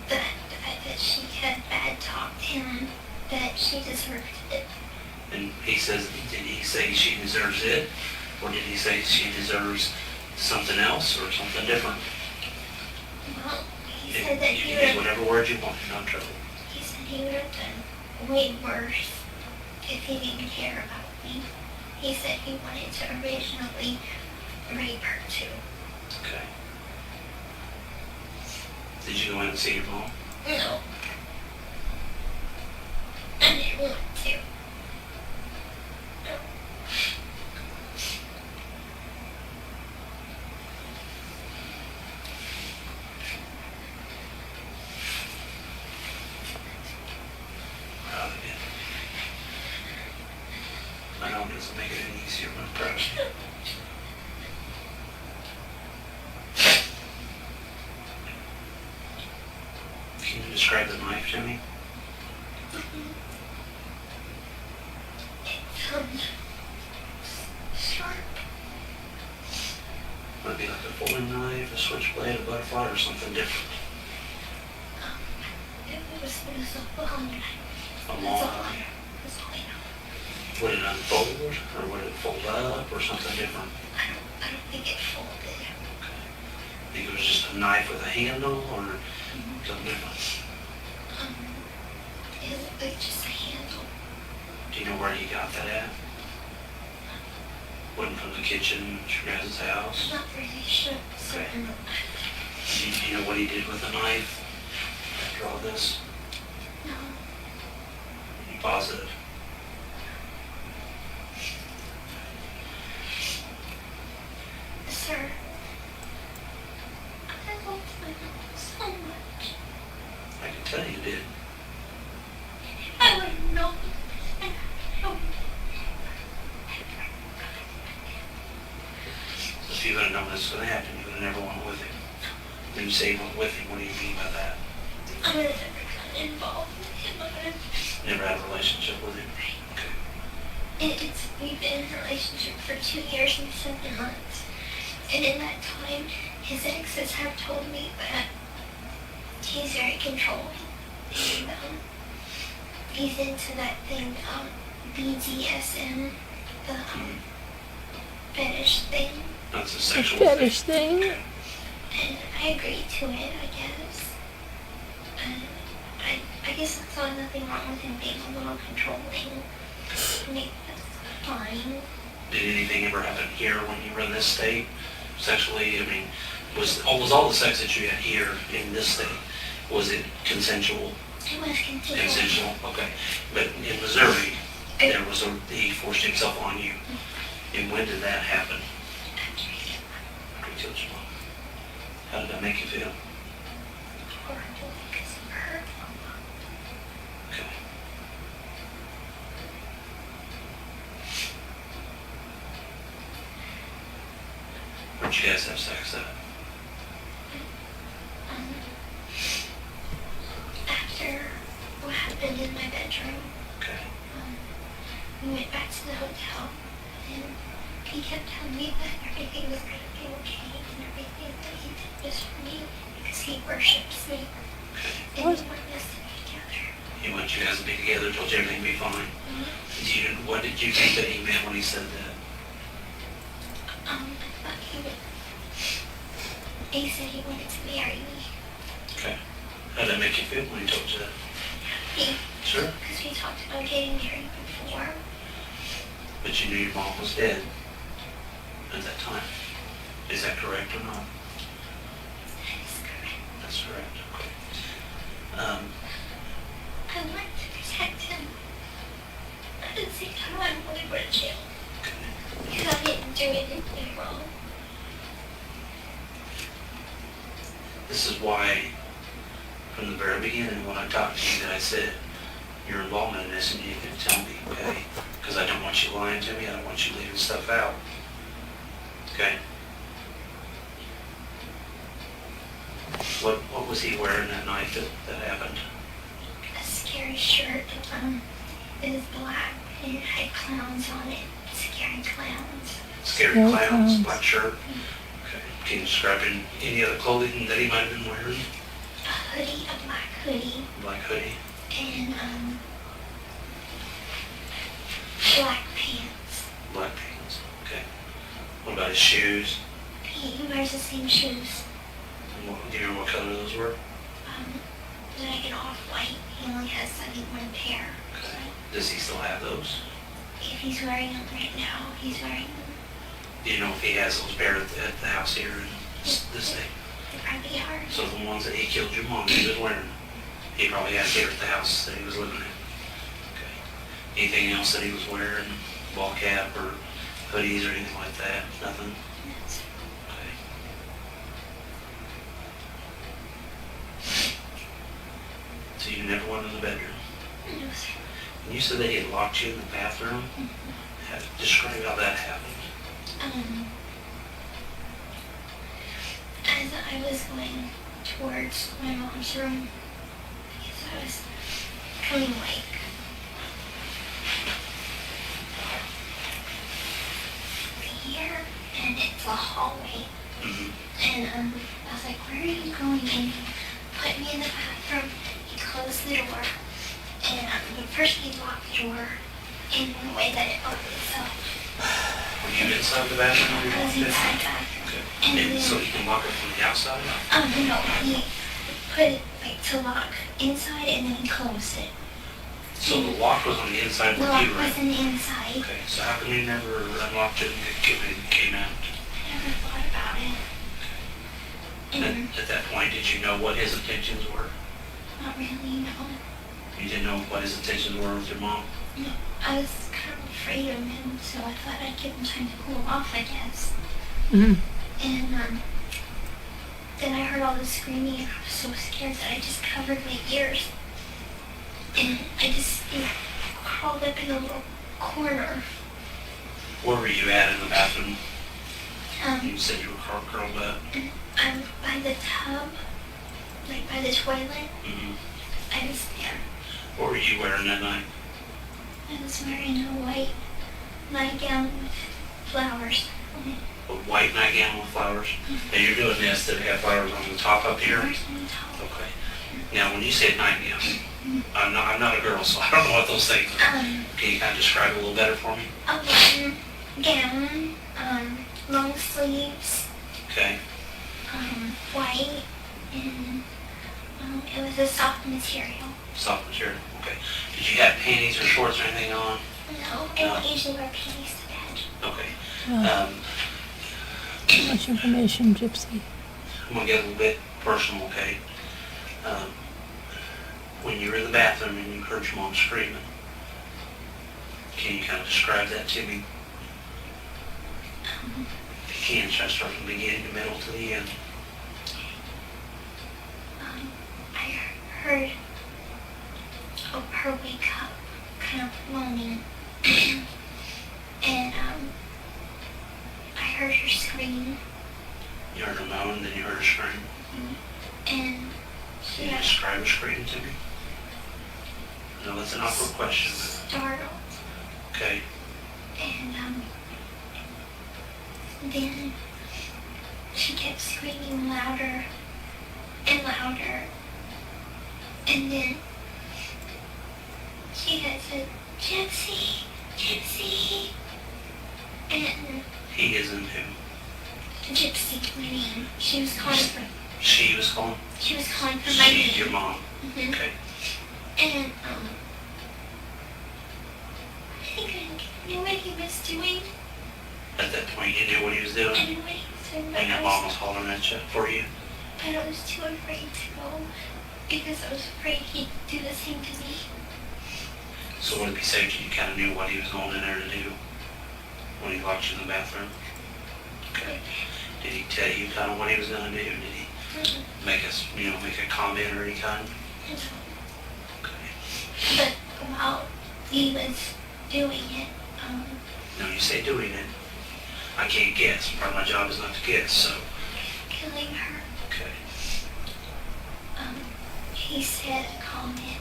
that she had bad talked him, that she deserved it. And he says, did he say she deserves it? Or did he say she deserves something else or something different? Well, he said that You he can would use have, whatever word you want, you're not in trouble. he said he would have done way worse if he didn't care about me. He said he wanted to originally rape her too. Okay. Did you go in and see your mom? No. I didn't want to. No. Proud of you. I know it doesn't make it any easier, but can you describe the knife to me? Sharp. Would it be like a folding knife, a switchblade, a butterfly, or something different? It was a long knife. A long That's all knife? That's all I know. Would it unfold, or would it fold up, or something different? I don't think it folded. Okay. Think it was just a knife with a handle, or something different? It looked like just a handle. Do you know where he got that at? Wasn't from the kitchen at your guys' house? I'm not really sure. Certain. Do you know what he did with the knife after all this? No. Are you positive? Sir, I loved my mom so much. I can tell you did. I would have known. If you would have known this was going to happen, you would have never went with him. When you say went with him, what do you mean by that? I would have never gotten involved with him. I would have. Never had a relationship with him? Okay. We've been in a relationship for 2 years and 7 months. And in that time, his exes have told me that he's very controlled. And he's into that thing, BDSM, the fetish thing. That's a A sexual fetish thing. Okay. And I agreed to it, I guess. And I guess I saw nothing wrong with him being a little controlling. I mean, that's fine. Did anything ever happen here when you were in this state? Sexually, I mean, was all the sex that you had here in this state, was it consensual? It was consensual. Consensual, okay. But in Missouri, there was he forced himself on you. And when did that happen? After After he killed your mom. How did that make you feel? horrible because of her. Okay. Where'd you guys have sex at? After what happened in my bedroom, Okay. we went back to the hotel, and he kept telling me that everything was going to be okay, and everything that he did was for me, because he worships me, and he wanted us to be together. He wanted you guys to be together, told you everything would be fine. What did you think that he meant when he said that? I thought he said he wanted to marry me. Okay. How did that make you feel when he told you that? Happy, Sure. because we talked about getting married before. But you knew your mom was dead at that time. Is that correct or not? That is correct. That's correct. Okay. I wanted to protect him. At the same time, I didn't want to go to jail. Because I didn't do anything wrong. This is why, from the very beginning, when I talked to you, that I said, your involvement in this, and you can tell me, okay? Because I don't want you lying to me. I don't want you leaving stuff out. Okay? What was he wearing that night that happened? A scary shirt. It was black and it had clowns on it. Scary clowns. Scary Scary clowns, clowns. black shirt. Okay. Can you describe any other clothing that he might have been wearing? A hoodie, a black hoodie, Black hoodie. and black pants. Black pants. Okay. What about his shoes? He wears the same shoes. Do you remember what color those were? Like an off-white. He only has, I think, one pair. Okay. Does he still have those? If he's wearing them right now, he's wearing them. Do you know if he has those bare at the house here in this day? They probably are. So the ones that he killed your mom, he was wearing, he probably had here at the house that he was living in. Okay. Anything else that he was wearing? Ball cap or hoodies or anything like that? Nothing? That's Okay. So you never went in the bedroom? no, sir. And you said that he had locked you in the bathroom? Describe how that happened. As I was going towards my mom's room, because I was coming like here, and it's a hallway. And I was like, where are you going? And he put me in the bathroom. He closed the door, and but first he locked the door in the way that it opened itself. Were you inside the bathroom when you I was walked in? inside the bathroom. Okay. And And then, so you can lock it from the outside? no, he put it like to lock inside, and then he closed it. So the lock was on the inside The when lock you were was in? in the inside. Okay, so how come you never unlocked it and came out? I never thought about it. And At that point, did you know what his intentions were? not really, no. You didn't know what his intentions were with your mom? I was kind of afraid of him, so I thought I'd give him time to cool off, I guess. Mm. And then I heard all the screaming, and I was so scared that I just covered my ears. And I just crawled up in a little corner. Where were you at in the bathroom? You Um, said you were curled up. I'm by the tub, like by the toilet. Mm-hmm. I was there. What were you wearing that night? I was wearing a white nightgown with flowers on it. A white nightgown with flowers? And you're doing this that have flowers on the top up here? Flowers on the top. Okay. Now, when you say nightgown, I'm not a girl, so I don't know what those things are. Can you kind of describe it a little better for me? A button gown, long sleeves, Okay. white, and it was a soft material. Soft material. Okay. Did you have panties or shorts or anything on? No, I don't usually wear panties to bed. Okay. Oh, too much information, Gypsy. I'm gonna get a little bit personal, okay? When you were in the bathroom and you heard your mom screaming, can you kind of describe that to me? If you can, try to start from the beginning, the middle to the end. I heard her wake up, kind of moaning, and I heard her scream, You heard her moan, then you heard her scream. and Can you describe her scream to me? I know that's an awkward question, startled, but, okay. and then she kept screaming louder and louder, and then she had said, Gypsy, Gypsy, and He isn't who? Gypsy, my name. She was calling for my She, name. your mom. Mhm. Okay. And I think I knew what he was doing. At that point, you knew what he was doing? I knew what he was doing, but And your I mom was, was hollering at you for you? but I was too afraid to go because I was afraid he'd do the same to me. So would it be safe that you kind of knew what he was going in there to do when he locked you in the bathroom? Okay. Did he tell you kind of what he was going to do? Did he make us, make a comment or any kind? Okay. But while he was doing it, No, you say doing it. I can't guess. Part of my job is not to guess, so. killing her, Okay. he said a comment.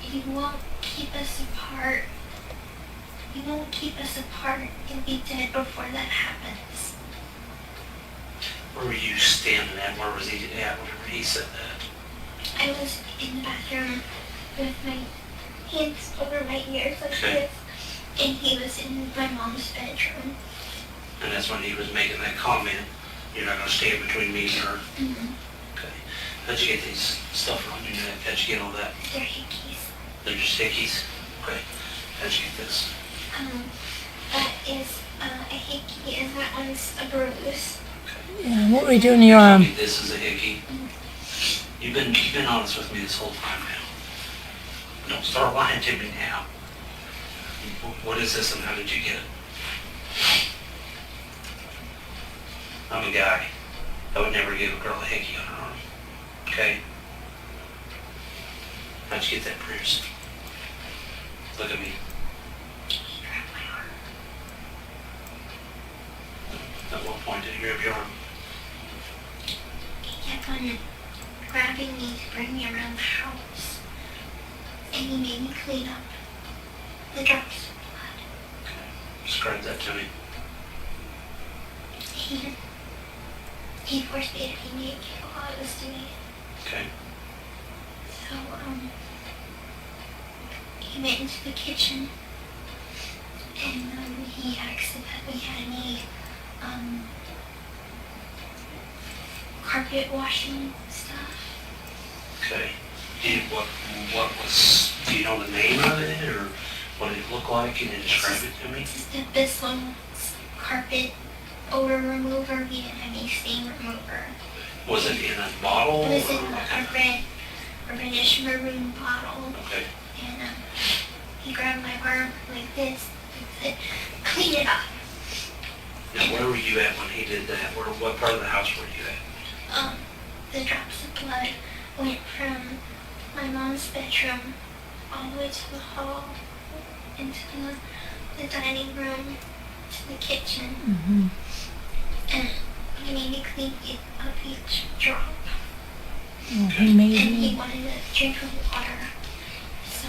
You won't keep us apart. You won't keep us apart. You'll be dead before that happens. Where were you standing at? Where was he at whenever he said that? I was in the bathroom with my hands over my ears like Okay. this, and he was in my mom's bedroom. And that's when he was making that comment. You're not going to stand between me and her. Mm-hmm. Okay. How'd you get these stuff on your neck? How'd you get all that? They're hickeys. They're just hickeys? Okay. How'd you get this? That is a hickey, and that one's a bruise. Yeah, what were you doing to your arm? This is a hickey. You've been honest with me this whole time now. Don't start lying to me now. What is this and how did you get it? I'm a guy. I would never give a girl a hickey on her arm. Okay? How'd you get that bruise? Look at me. you grab your arm? He kept on grabbing me to bring me around the house. And he made me clean up the drops of blood. Describe that to me. He forced me to be naked while I was doing it. Okay. So, he went into the kitchen and he asked if we had any carpet washing stuff. Okay. What was, do you know the name of it, or what did it look like? Can you describe it to me? This one was carpet odor remover. We didn't have any stain remover. Was it in a bottle? It was in or like a reddish maroon bottle. Okay. And he grabbed my arm like this and said, clean it up. Now, where were you at when he did that? What part of the house were you at? The drops of blood went from my mom's bedroom all the way to the hall, into the dining room, to the kitchen. Mm-hmm. And he made me clean up each drop. Oh, he made And he me. wanted to drink of water. So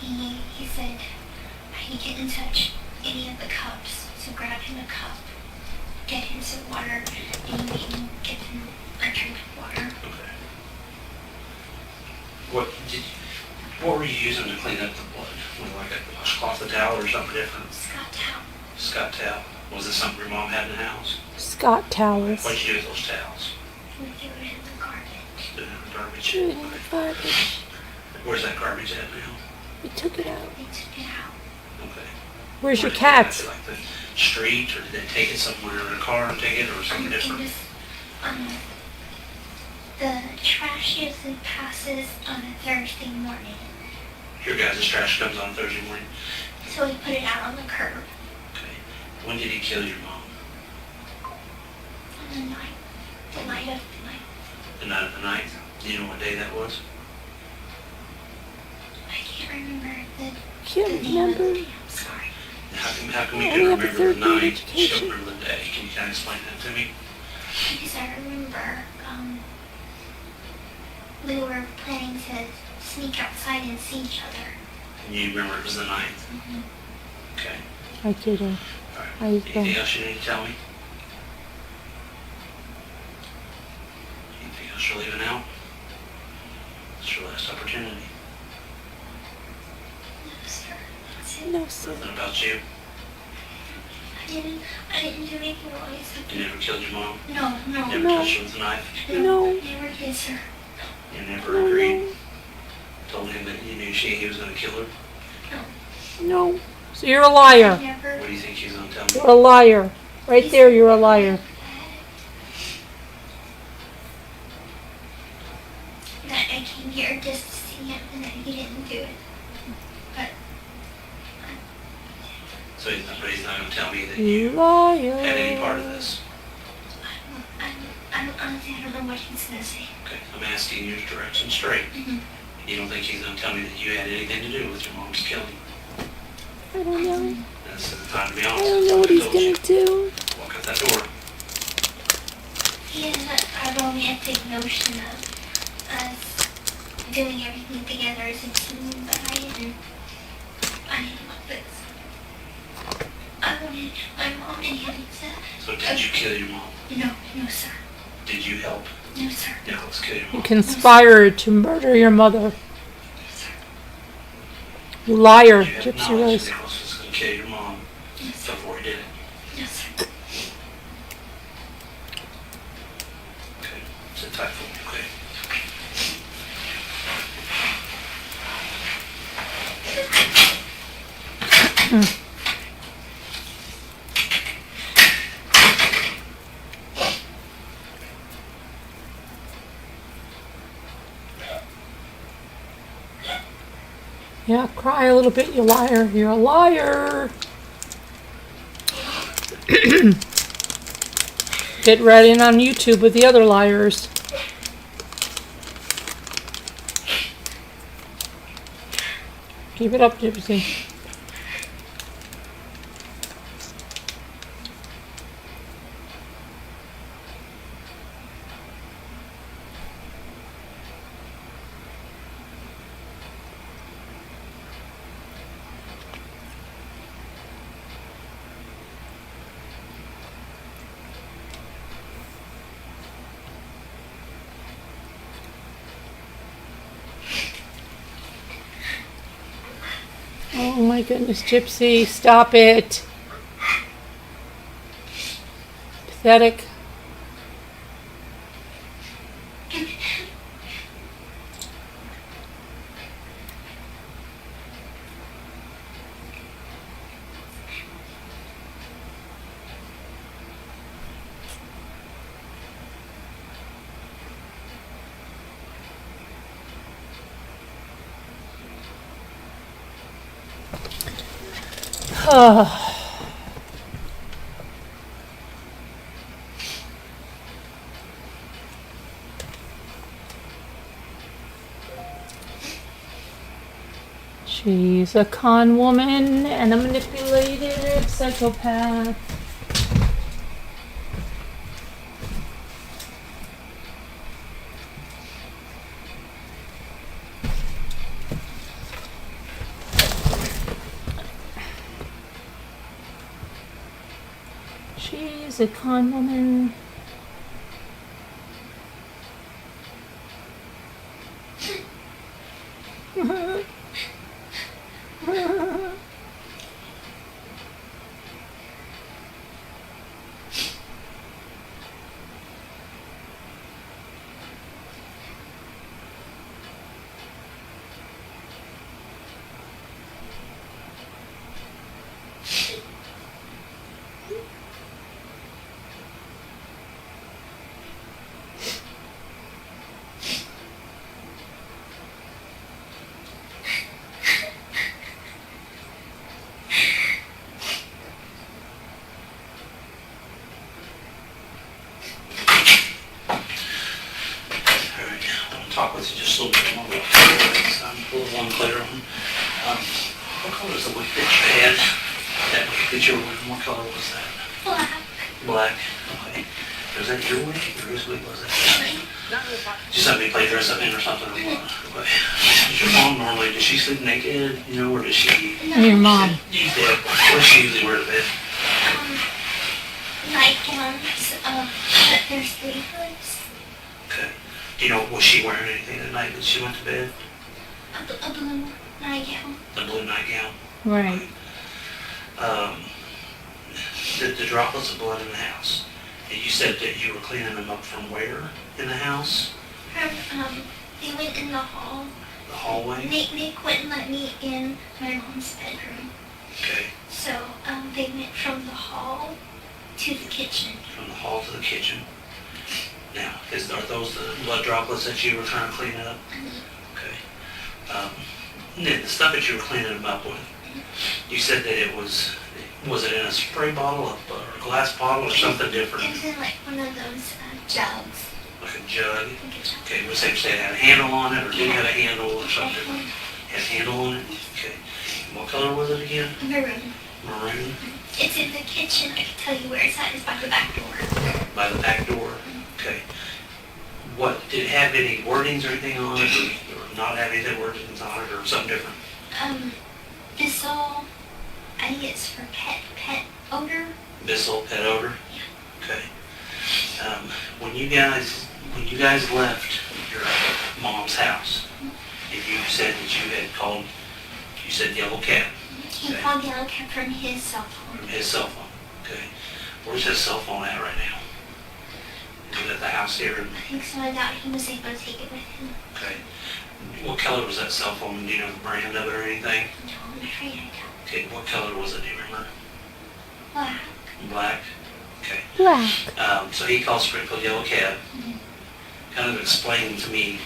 he said he couldn't touch any of the cups. So grab him a cup, get him some water, and he made me get him a drink of water. Okay. What were you using to clean up the blood? Was it like a washcloth, a towel, or something different? Scott towel. Scott towel. Was it something your mom had in the house? Scott towels. What'd you do with those towels? We threw it in the garbage. Put it in the garbage. Threw it in the garbage. Where's that garbage at now? We took it out. They took it out. Okay. Where's your Where did they have cats? it, like the street, or did they take it somewhere in a car and take it, or something It different? was, the trash usually passes on a Thursday morning. Your guys' trash comes on Thursday morning. So we put it out on the curb Okay. When did he kill your mom? on the night of the night. The night of the 9th? Do you know what day that was? I can't remember Can't the name of the remember. day. I'm sorry. How come you I can only have a remember the third grade night, you education. don't remember the day? Can you kind of explain that to me? Because I remember we were planning to sneak outside and see each other. And you remember it was the 9th? Mm-hmm. Okay. I did. All right. I Anything else you need to tell me? Anything else you're leaving out? It's your last opportunity. No, sir. That's it. No, sir. Nothing about you. I didn't do anything wrong. You never killed your mom. No. Never No. touched her with a knife. No. Never did, sir. You never agreed. Told him that you knew he was going to kill her. No. So you're a liar. Never. What do you think he's going to tell You're me? a liar. Right there, you're a liar. That I came here just to see him and that he didn't do it. But So he's not going to tell me that you Liar. had any part of this. honestly, I don't know what he's gonna say. Okay, I'm asking you direct and straight. Mhm. You don't think he's going to tell me that you had anything to do with your mom's killing? I don't know. This is the time to be I honest. don't know what I he's told you. gonna do. Walk out that door. He has a romantic notion of us doing everything together as a team, but I didn't want this. I wanted my mom and him to. So did you kill your mom? No, sir. Did you help No, sir. Nicholas kill your You mom? conspired to murder your mother. No, sir. You liar, You had Gypsy knowledge Rose. that Nicholas was going to kill your mom No, sir. before he did it. No, sir. Okay, sit tight for me, okay? Yeah, cry a little bit, you liar. You're a liar. Get right in on YouTube with the other liars. Keep it up, Gypsy. Oh my goodness, Gypsy, stop it. Pathetic. Oh. She's a con woman and a manipulative psychopath. She's a con woman. Talk with you just a little bit more about this. I'm a little unclear on what color is the wig that you had? That wig that you were wearing, what color was that? Black. Black. Okay. Was that your wig or whose wig was that? Just let me play dress up in or something or what? Okay. Does your mom normally, does she sleep naked, you know, or does she? Your mom. Yeah. What does she usually wear to bed? Nightgowns, but they're sleeveless. Okay. Do you know, was she wearing anything that night that she went to bed? A blue nightgown. The blue nightgown? Right. The droplets of blood in the house. And you said that you were cleaning them up from where in the house? They went in the hall. The hallway? Nick wouldn't let me in my mom's bedroom. Okay. So, they went from the hall to the kitchen. From the hall to the kitchen. Now, are those the blood droplets that you were trying to clean up? Okay. Then the stuff that you were cleaning them up with, you said that it was it in a spray bottle or a glass bottle or something different? It was in like one of those jugs. Like a jug? Like a jug. Okay, was it say it had a handle on it or didn't have a handle or something? Had a handle on it? Okay. What color was it again? Maroon. Maroon? It's in the kitchen. I can tell you where it's at. It's by the back door. By the back door? Okay. What, did it have any wordings or anything on it, or not have anything wordings on it, or something different? Bissell, I think it's for pet odor. Bissell pet odor? Okay. When you guys left your mom's house, if you said that you had called, you said Yellow Cab. He called Yellow Cab from his cell phone. From his cell phone, okay. Where's his cell phone at right now? Is it at the house here? I think so. I doubt he was able to take it with him. Okay. What color was that cell phone? Do you know the brand of it or anything? No, I'm afraid I don't. Okay, what color was it? Do you remember? Black. Black? Okay. Black. So he called Springfield Yellow Cab. Kind of explain to me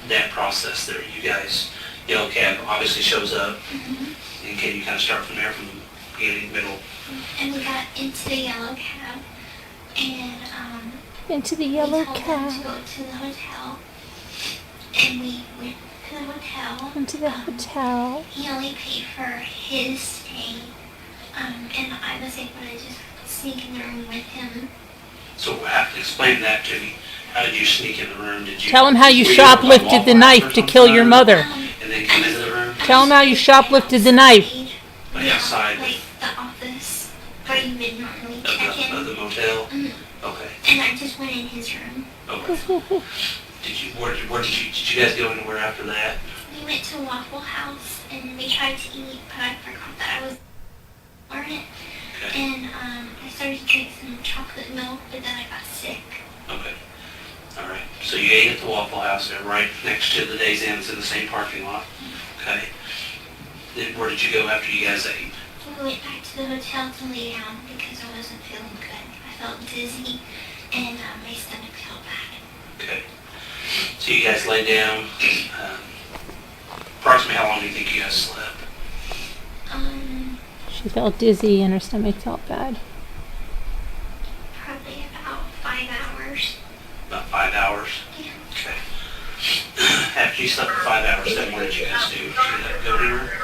that process there. You guys, Yellow Cab obviously shows up. And can you kind of start from there, from the beginning, middle? And we got into the Yellow Cab. And, Into the we yellow told him cab. to go to the hotel. And we went to the hotel. Into the hotel. He only paid for his stay. And I was able to just sneak in the room with him. So explain that to me. How did you sneak in the room? Did you Tell him how you were up on shoplifted the wall knife rack to or kill your something? mother. And then come into the room? Tell him how you shoplifted the knife. Like outside Like the office where you would normally check of in. the motel? Mhm. Okay. And I just went in his room. Okay. Did you guys go anywhere after that? We went to Waffle House and we tried to eat, but I forgot that I was on it. Okay. And I started to drink some chocolate milk, but then I got sick. Okay. All right. So you ate at the Waffle House there, right next to the Days Inn. It's in the same parking lot. Okay. Then where did you go after you guys ate? We went back to the hotel to lay down because I wasn't feeling good. I felt dizzy and my stomach felt bad. Okay. So you guys lay down. Approximately how long do you think you guys slept? She felt dizzy and her stomach felt bad. Probably about 5 hours. About 5 hours? Yeah. Okay. After you slept for 5 hours, then what did you guys do? Did you go anywhere?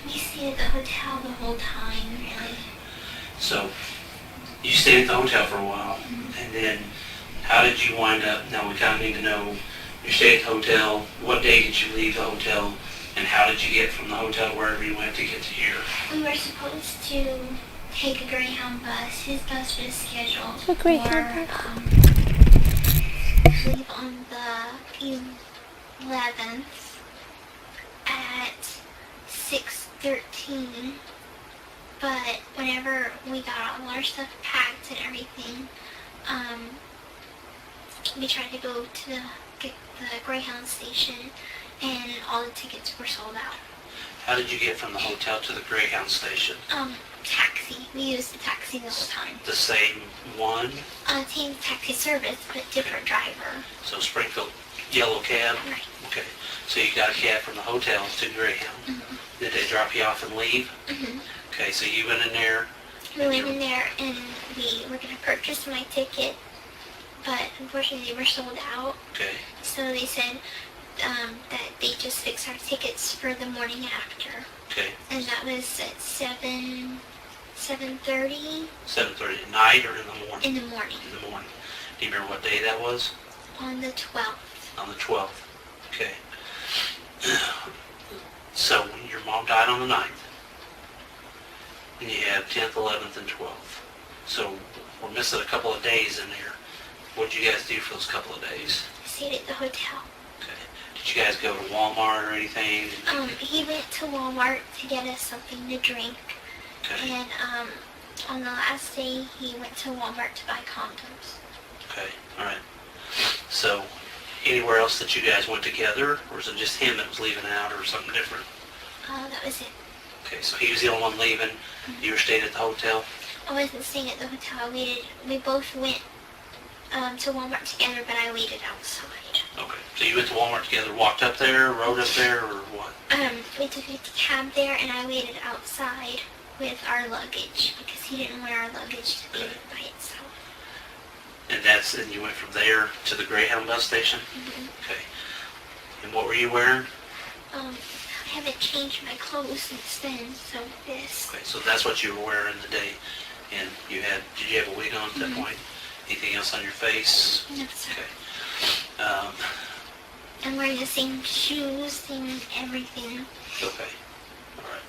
We stayed at the hotel the whole time, really. So you stayed at the hotel for a while, and then how did you wind up? Now we kind of need to know. You stayed at the hotel. What day did you leave the hotel, and how did you get from the hotel to wherever you went to get to here? We were supposed to take a Greyhound bus. His bus was scheduled A Greyhound to leave on the 11th at 6:13. But whenever we got all our stuff packed and everything, we tried to go to the Greyhound station, and all the tickets were sold out. How did you get from the hotel to the Greyhound station? Taxi. We used the taxi the whole time. The same one? Same taxi service, but different driver. So Springfield yellow cab? Right. Okay. So you got a cab from the hotel to Greyhound. Mm-hmm. Did they drop you off and leave? Mm-hmm. Okay, so you went in there. We went in there and we were going to purchase my ticket, but unfortunately they were sold out. Okay. So they said that they just fixed our tickets for the morning after. Okay. And that was at 7:30 7:30 at night or in the morning? in the morning In the morning. Do you remember what day that was? on the 12th. On the 12th. Okay. So your mom died on the 9th. And you have 10th, 11th, and 12th. So we're missing a couple of days in there. What did you guys do for those couple of days? Stayed at the hotel. Okay. Did you guys go to Walmart or anything? He went to Walmart to get us something to drink. Okay. And on the last day, he went to Walmart to buy condoms. Okay. All right. So anywhere else that you guys went together, or was it just him that was leaving out, or something different? That was it. Okay. So he was the only one leaving. You were staying at the hotel. I wasn't staying at the hotel. We both went to Walmart together, but I waited outside. Okay. So you went to Walmart together, walked up there, rode up there, or what? We took a cab there, and I waited outside with our luggage because he didn't want our luggage to be by itself. And you went from there to the Greyhound bus station? Mm-hmm. Okay. And what were you wearing? I haven't changed my clothes since then, so this. Okay, so that's what you were wearing the day. And did you have a wig on at that point? Anything else on your face? No, sir. Okay. I'm wearing the same shoes, same everything. Okay. All right.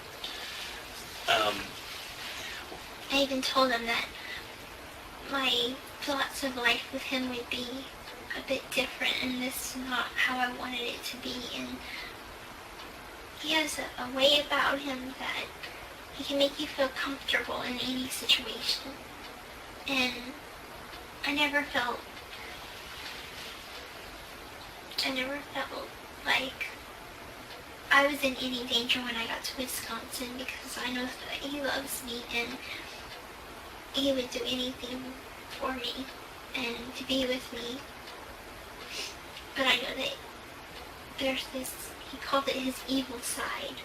I even told him that my thoughts of life with him would be a bit different, and this is not how I wanted it to be. And he has a way about him that he can make you feel comfortable in any situation. And I never felt like I was in any danger when I got to Wisconsin, because I know that he loves me and he would do anything for me and to be with me. But I know that there's this, he called it his evil side.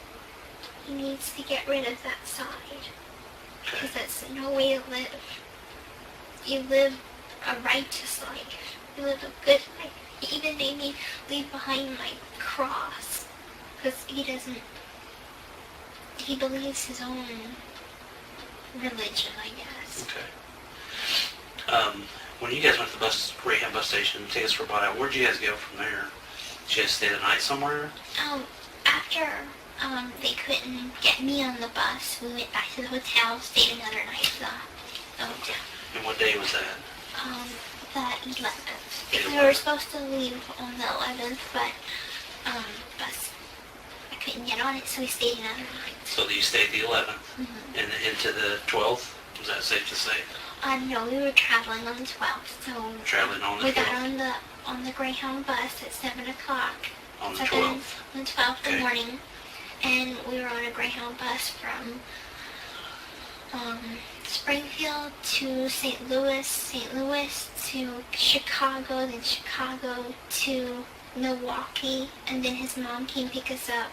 He needs to get rid of that side, because that's no way to live. You live a righteous life. You live a good life. He even made me leave behind my cross, because he believes his own religion, I guess. Okay. When you guys went to the Greyhound bus station, tickets were bought out, where'd you guys go from there? Did you guys stay the night somewhere? After they couldn't get me on the bus, we went back to the hotel, stayed another night at the hotel. And what day was that? The 11th. We were supposed to leave on the 11th, but bus, I couldn't get on it, so we stayed another night. So you stayed the 11th Mm-hmm. and into the 12th? Is that safe to say? No, we were traveling on the 12th, so Traveling on the we got 12th? on the Greyhound bus at 7 o'clock. On the 7 12th? On the 12th in Okay. the morning, and we were on a Greyhound bus from Springfield to St. Louis to Chicago, then Chicago to Milwaukee, and then his mom came pick us up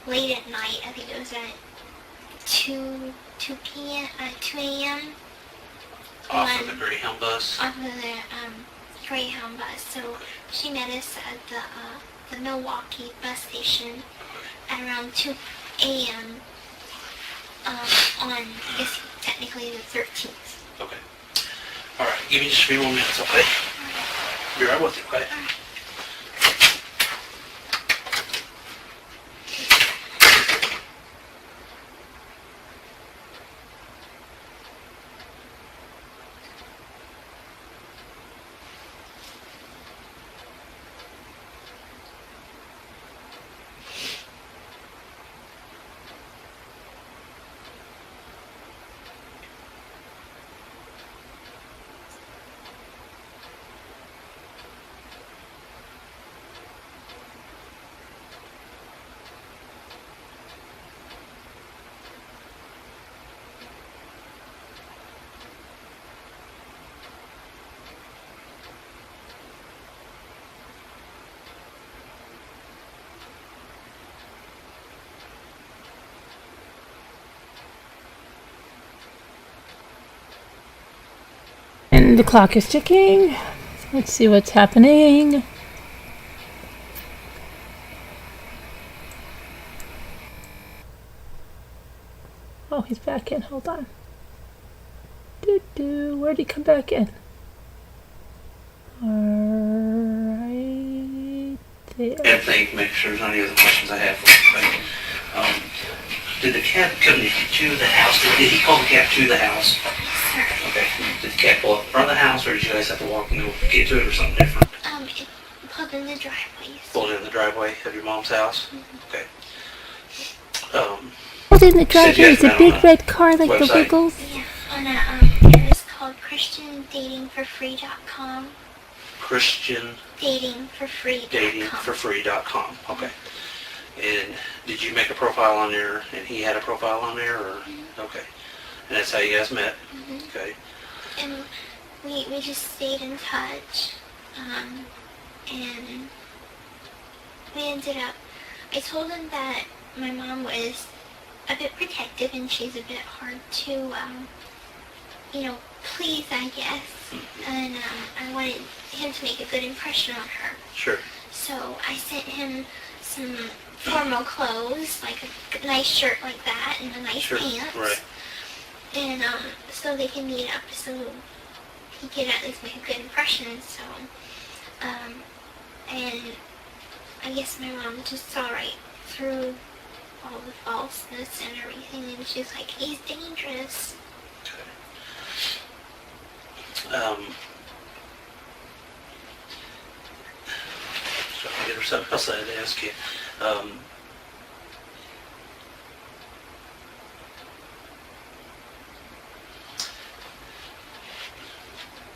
late at night. I think it was at 2 a.m. Off of the Greyhound bus? off of the Greyhound bus. So she met us at the Milwaukee bus station at around 2 a.m. On, I guess, technically the 13th. Okay. All right, give me just a few more minutes, okay? Be right with you, okay? And the clock is ticking. Let's see what's happening. Oh, he's back in. Hold on. Where'd he come back in? Right there. And think, make sure there's any other questions I have for you, okay? Did the cab come to the house? Did he call the cab to the house? Okay. Did the cab pull up in front of the house, or did you guys have to walk and go get to it, or something different? It pulled in the driveway. Pulled in the driveway of your mom's house? Okay. Pulled in the Said you driveway is had a been on big a red car like the website. Wiggles. Yeah, on a it was called ChristianDatingForFree.com. Christian Datingforfree.com. datingforfree.com. Okay. And did you make a profile on there, and he had a profile on there, or? Okay. And that's how you guys met? Okay. And we just stayed in touch. And we ended up, I told him that my mom was a bit protective and she's a bit hard to, please, I guess. And I wanted him to make a good impression on her. Sure. So I sent him some formal clothes, like a nice shirt like that and a nice Sure. pants. Right. And so they can meet up so he can at least make a good impression. So, and I guess my mom just saw right through all the falseness and everything, and she's like, he's dangerous. So there's something else I had to ask you.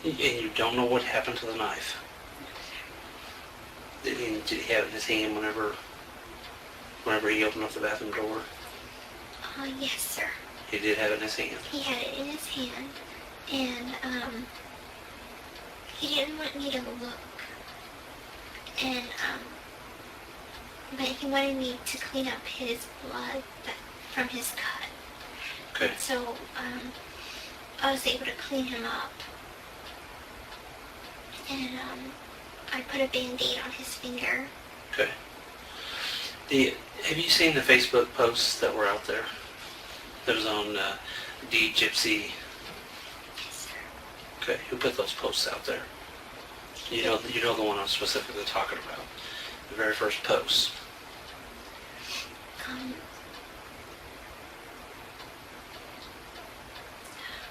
And you don't know what happened to the knife? Did he have it in his hand whenever he opened up the bathroom door? Yes, sir. He did have it in his hand. He had it in his hand, and he didn't want me to look. And but he wanted me to clean up his blood from his cut. Okay. So I was able to clean him up, and I put a Band-Aid on his finger. Okay. Have you seen the Facebook posts that were out there? That was on Gypsy. Yes, sir. Okay, who put those posts out there? You know the one I'm specifically talking about. The very first post.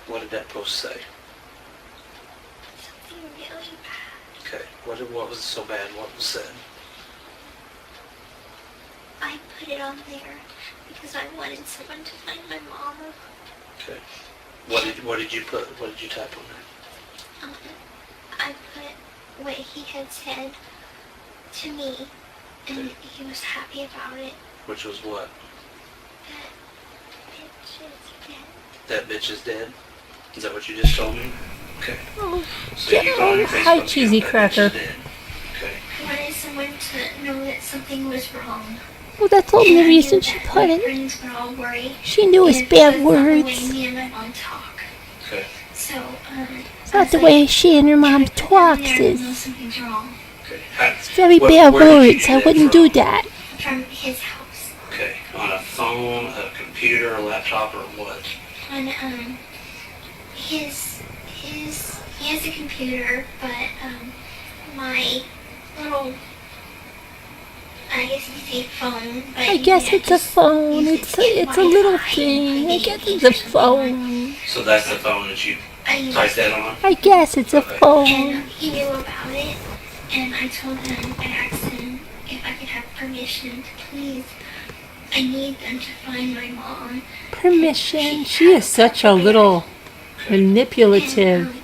What did that post say? Something really bad. Okay, what was so bad? What was said? I put it on there because I wanted someone to find my mom. Okay. What did you put? What did you type on there? I put what he had said to me, and he was happy about it. Which was what? That bitch is dead. That bitch is dead? Is that what you just told me? Okay. Oh, So you put on your Facebook, hi, you know, cheesy that bitch cracker. is dead. Okay. I wanted someone to know that something was wrong. Well, that's the And only I reason knew she that put my it. friends would all worry. She knew it was if bad that's not the way words. me and my mom talk. Okay. So, It's not the way she and her mom talks. Know It's something's wrong Okay. very Where- bad where did you words. get I it wouldn't from? do that. from his house. Okay. On a phone, a computer, a laptop, or what? On he has a computer, but my little, I guess you say phone, but I guess it's a phone. use It's it a little Wi-Fi. thing. I I guess think it's a it's phone. So that's the phone that you I use typed that on? I guess it's a Okay. phone. And he knew about it, and I told him, I asked him if I could have permission to please. I need them to find my mom. Permission. She is such a little manipulative And,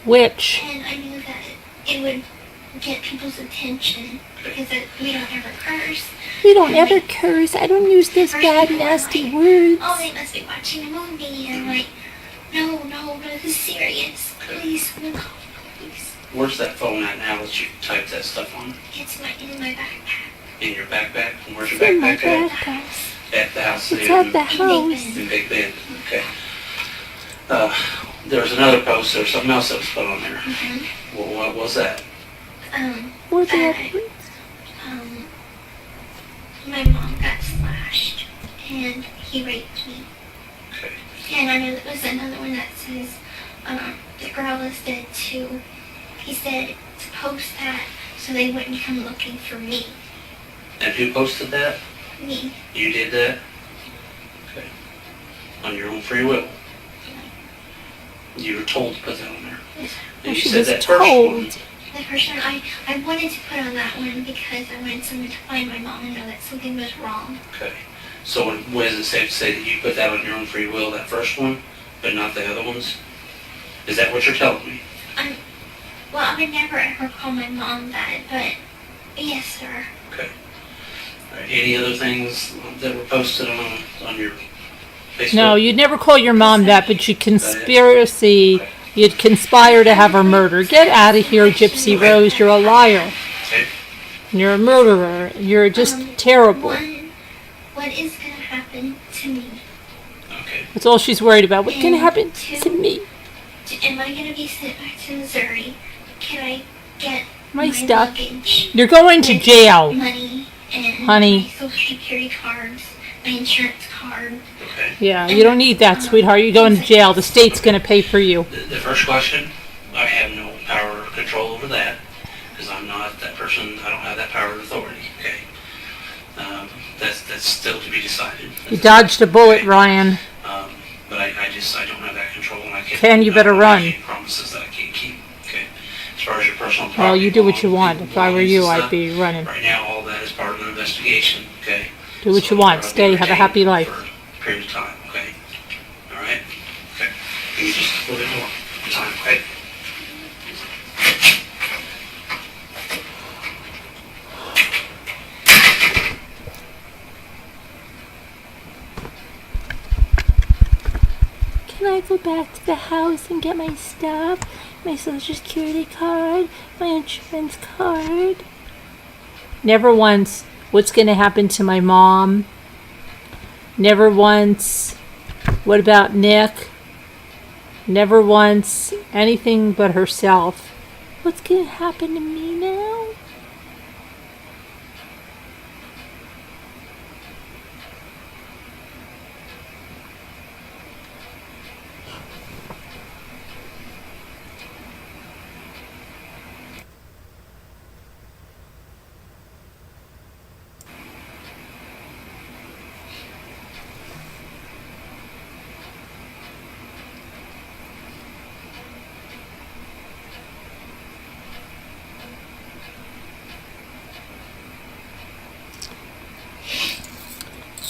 witch. and I knew that it would get people's attention because we don't ever curse. We don't ever curse. I don't use those bad, nasty words. Oh, they must be watching a movie, and I'm like, no, this is serious. Please, we'll call the police. Where's that phone at now that you typed that stuff on? It's in my backpack. In your backpack? And where's your It's in my backpack backpack. at? At the house? It's at the house. In Big Bend. Okay. There was another post. There was something else that was put on there. Mm-hmm. Well, what was that? Were they My mom got slashed, and he raped me. Okay. And I know there was another one that says, the girl is dead too. He said to post that so they wouldn't come looking for me. And who posted that? Me. You did that? Okay. On your own free will. You were told to put that on there. And you she said was that first told. one. The first one, I wanted to put on that one because I wanted someone to find my mom and know that something was wrong. Okay. So when is it safe to say that you put that on your own free will, that first one, but not the other ones? Is that what you're telling me? Well, I would never ever call my mom that, but yes, sir. Okay. All right. Any other things that were posted on your Facebook? No, you'd never call your mom that, but you'd you'd conspire to have her murdered. Get out of here, Gypsy Rose. You're a liar. Okay. You're a murderer. You're just terrible. What is going to happen to me? Okay. That's all she's worried about. What's going to happen to me? Am I going to be sent back to Missouri? Can I get My stuff. luggage, You're going to jail. money, and Honey. my social security cards, my insurance card? Okay. Yeah, you don't need that, sweetheart. You're going to jail. The state's going to pay for you. The first question, I have no power or control over that because I'm not that person. I don't have that power and authority. Okay. That's still to be decided. You dodged a bullet, Ryan. But I don't have that control, and I can't. Ken, you better run. I can't promises that I can't keep. Okay. As far as your personal property. Well, you do what you want. If I were you, belongings and I'd be running. stuff, right now, all that is part of an investigation. Okay. Do what you want. Stay. Have a happy life. For a period of time. Okay. All right. Okay. Give me just a little bit more time. Okay. Can I go back to the house and get my stuff? My social security card, my insurance card. Never once, what's going to happen to my mom? Never once, what about Nick? Never once, anything but herself. What's gonna happen to me now?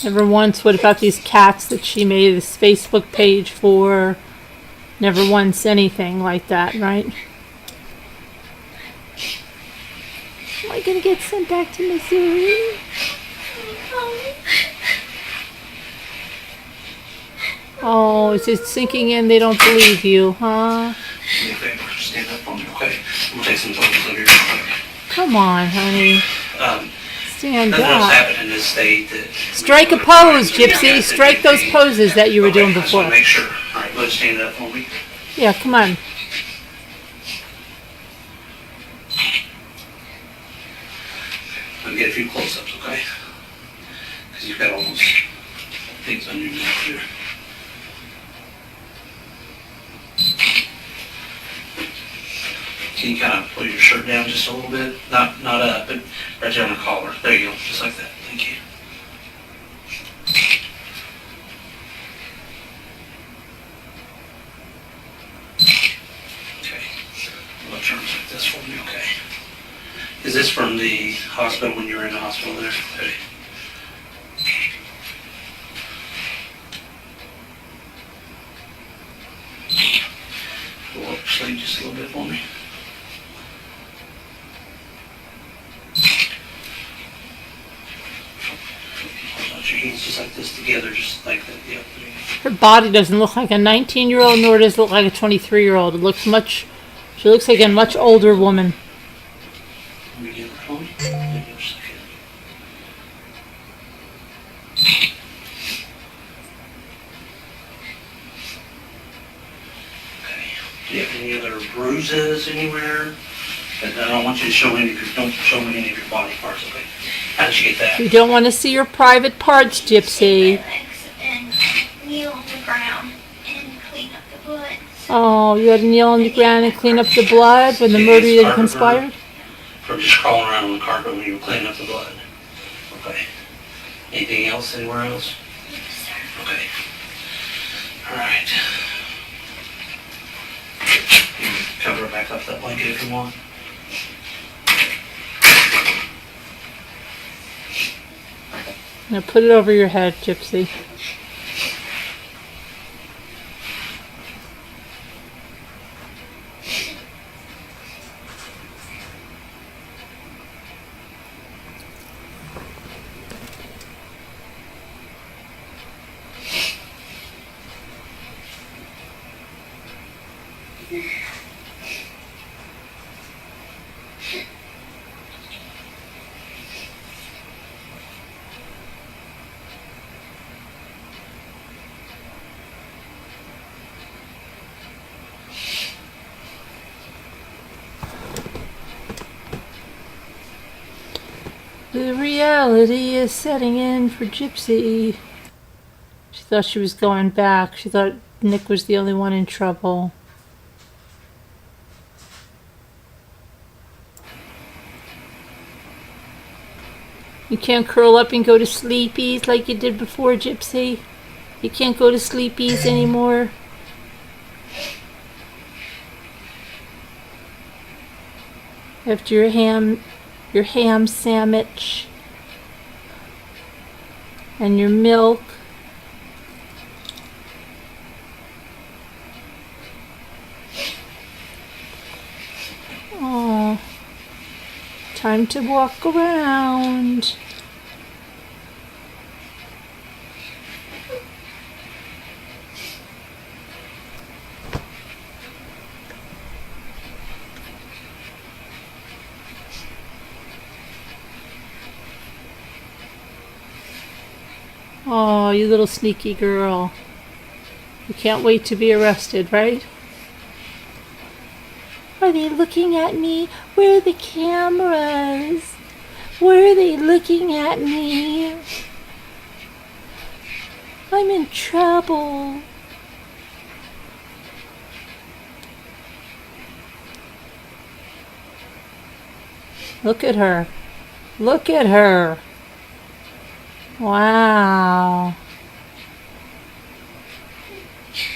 Never once. What about these cats that she made this Facebook page for? Never once anything like that, right? Am I gonna get sent back to Missouri? Oh, is it sinking in? They don't believe you, huh? Do me a favor, stand up for me, okay? I'm gonna take some photos of you real quick. Come on, honey. Stand Nothing else up. happened in this state that... Strike a pose, Gypsy. Strike those poses that you were doing I just want before. to make sure. All right, go ahead and stand up for me. Yeah, come on. Let me get a few close-ups, okay? Because you've got all those things on your neck here. Can you kind of pull your shirt down just a little bit? Not up, but right there on the collar. There you go, just like that. Thank you. Okay. I'll turn like this for me, okay? Is this from the hospital when you were in the hospital there? Okay. Pull up your sleeve just a little bit for me. Hold your hands just like this together, just like that. Yep. Her body doesn't look like a 19-year-old, nor does it look like a 23-year-old. It looks much. She looks like a much older woman. Let me get her for me. Give me a second. Okay. Do you have any other bruises anywhere? I don't want you to show any of your, don't show me any of your body parts, okay? How did you get that? We don't want to see your private parts, Gypsy. My legs and kneel on the ground and clean up the blood. Oh, you had to kneel on the ground and clean up the blood when the murder had conspired? Or just crawling around on the carpet when you were cleaning up the blood? Okay. Anything else, anywhere else? Okay. All right. You can cover it back up with that blanket if you want. Now put it over your head, Gypsy. The reality is setting in for Gypsy. She thought she was going back. She thought Nick was the only one in trouble. You can't curl up and go to sleepies like you did before, Gypsy. You can't go to sleepies anymore. After your ham sandwich and your milk. Oh, time to walk around. Oh, you little sneaky girl. You can't wait to be arrested, right? Are they looking at me? Where are the cameras? Where are they looking at me? I'm in trouble. Look at her. Look at her. Wow.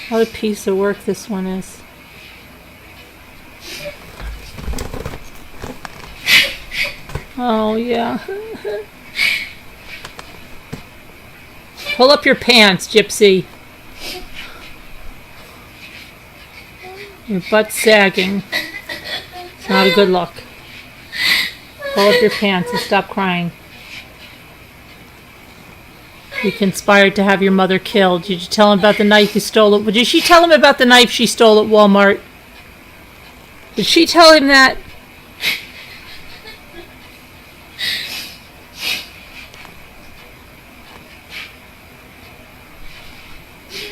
What a piece of work this one is. Oh, yeah. Pull up your pants, Gypsy. Your butt's sagging. It's not a good look. Pull up your pants and stop crying. You conspired to have your mother killed. Did you tell him about the knife you stole? Did she tell him about the knife she stole at Walmart? Did she tell him that?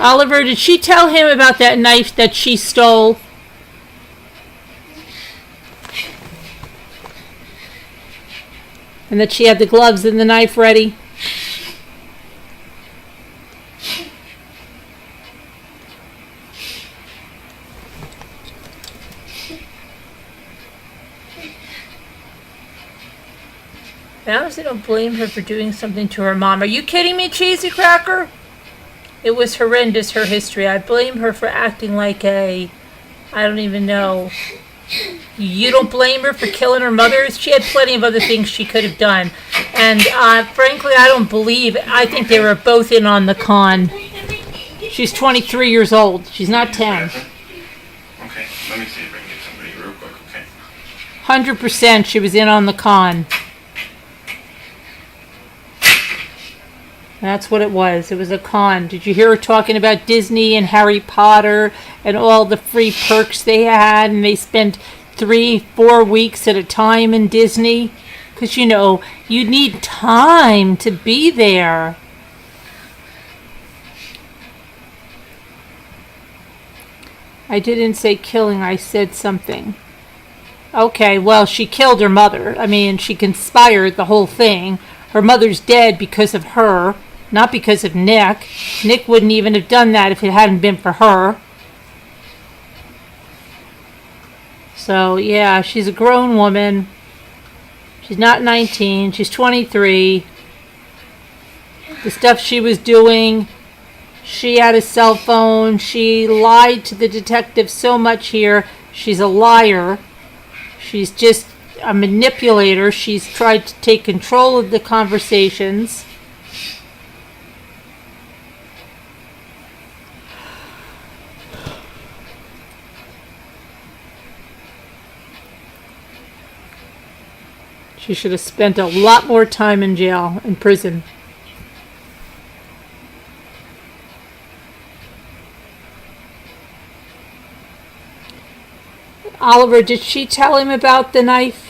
Oliver, did she tell him about that knife that she stole? And that she had the gloves and the knife ready? I honestly don't blame her for doing something to her mom. Are you kidding me, Cheesy Cracker? It was horrendous, her history. I blame her for acting like I don't even know. You don't blame her for killing her mother? She had plenty of other things she could have done. And frankly, I think they were both in on the con. She's 23 years old. She's not 10. Okay, let me see if I can get somebody real quick, okay? 100% she was in on the con. That's what it was. It was a con. Did you hear her talking about Disney and Harry Potter and all the free perks they had? And they spent 3-4 weeks at a time in Disney? Because, you know, you need time to be there. I didn't say killing. I said something. Okay, well, she killed her mother. I mean, she conspired the whole thing. Her mother's dead because of her. Not because of Nick. Nick wouldn't even have done that if it hadn't been for her. So, yeah, she's a grown woman. She's not 19. She's 23. The stuff she was doing, she had a cell phone. She lied to the detective so much here. She's a liar. She's just a manipulator. She's tried to take control of the conversations. She should have spent a lot more time in jail, in prison. Oliver, did she tell him about the knife?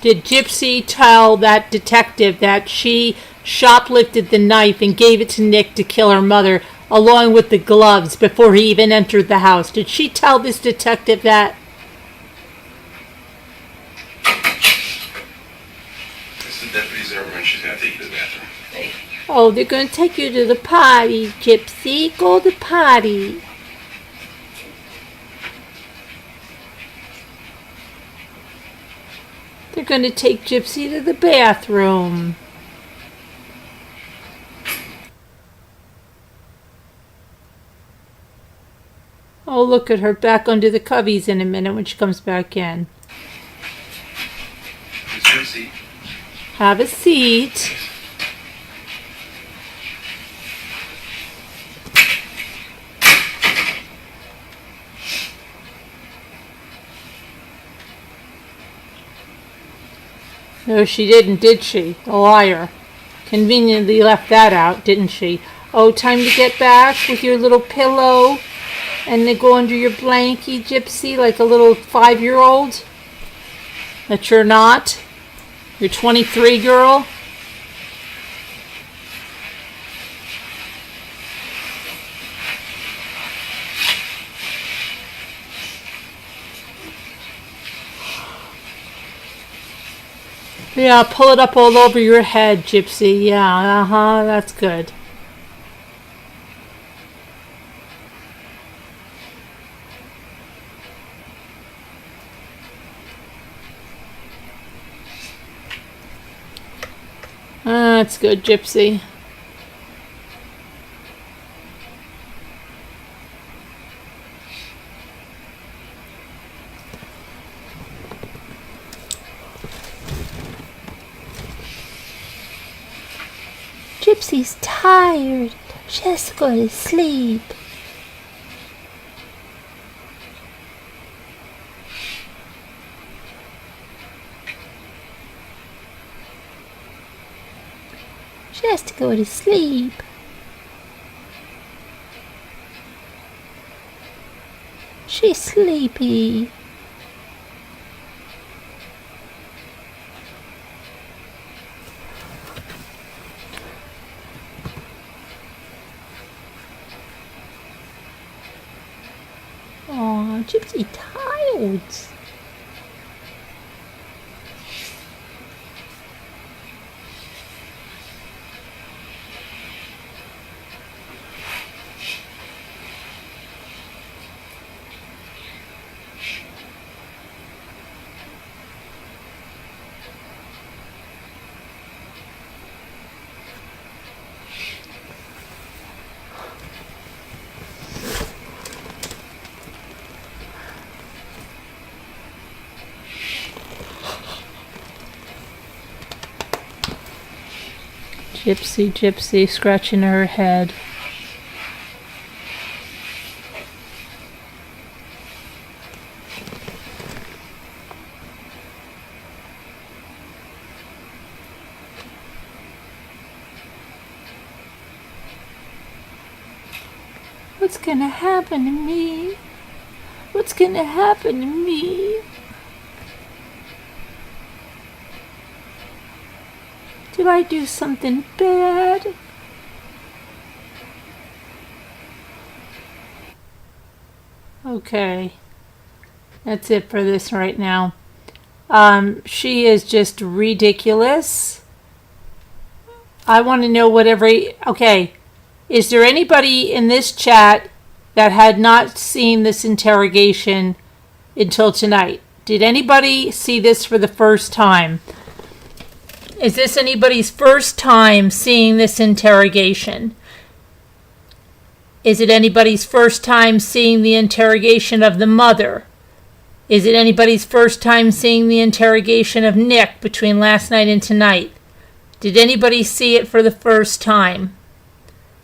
Did Gypsy tell that detective that she shoplifted the knife and gave it to Nick to kill her mother, along with the gloves, before he even entered the house? Did she tell this detective that? It's the deputy's there when she's gonna take you to the bathroom. Oh, they're going to take you to the potty, Gypsy. Go to the potty. They're going to take Gypsy to the bathroom. Oh, look at her back under the coveys in a minute when she comes back in. Gypsy. Have a seat. No, she didn't, did she? A liar. Conveniently left that out, didn't she? Oh, time to get back with your little pillow and then go under your blankie, Gypsy, like a little 5-year-old? That you're not? You're 23, girl? Yeah, pull it up all over your head, Gypsy. Yeah, that's good. That's good, Gypsy. Gypsy's tired. She has to go to sleep. She has to go to sleep. She's sleepy. Aw, Gypsy tired. Gypsy, scratching her head. What's gonna happen to me? What's gonna happen to me? Did I do something bad? Okay. That's it for this right now. She is just ridiculous. I want to know okay. Is there anybody in this chat that had not seen this interrogation until tonight? Did anybody see this for the first time? Is this anybody's first time seeing this interrogation? Is it anybody's first time seeing the interrogation of the mother? Is it anybody's first time seeing the interrogation of Nick between last night and tonight? Did anybody see it for the first time?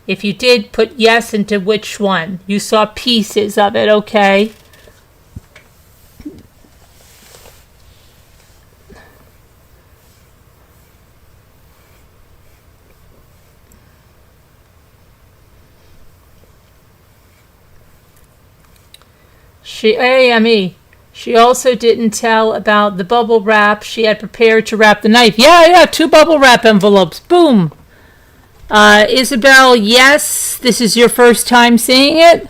If you did, put yes into which one. You saw pieces of it, okay? She also didn't tell about the bubble wrap she had prepared to wrap the knife. Yeah, 2 bubble wrap envelopes. Boom. Isabel, yes, this is your first time seeing it?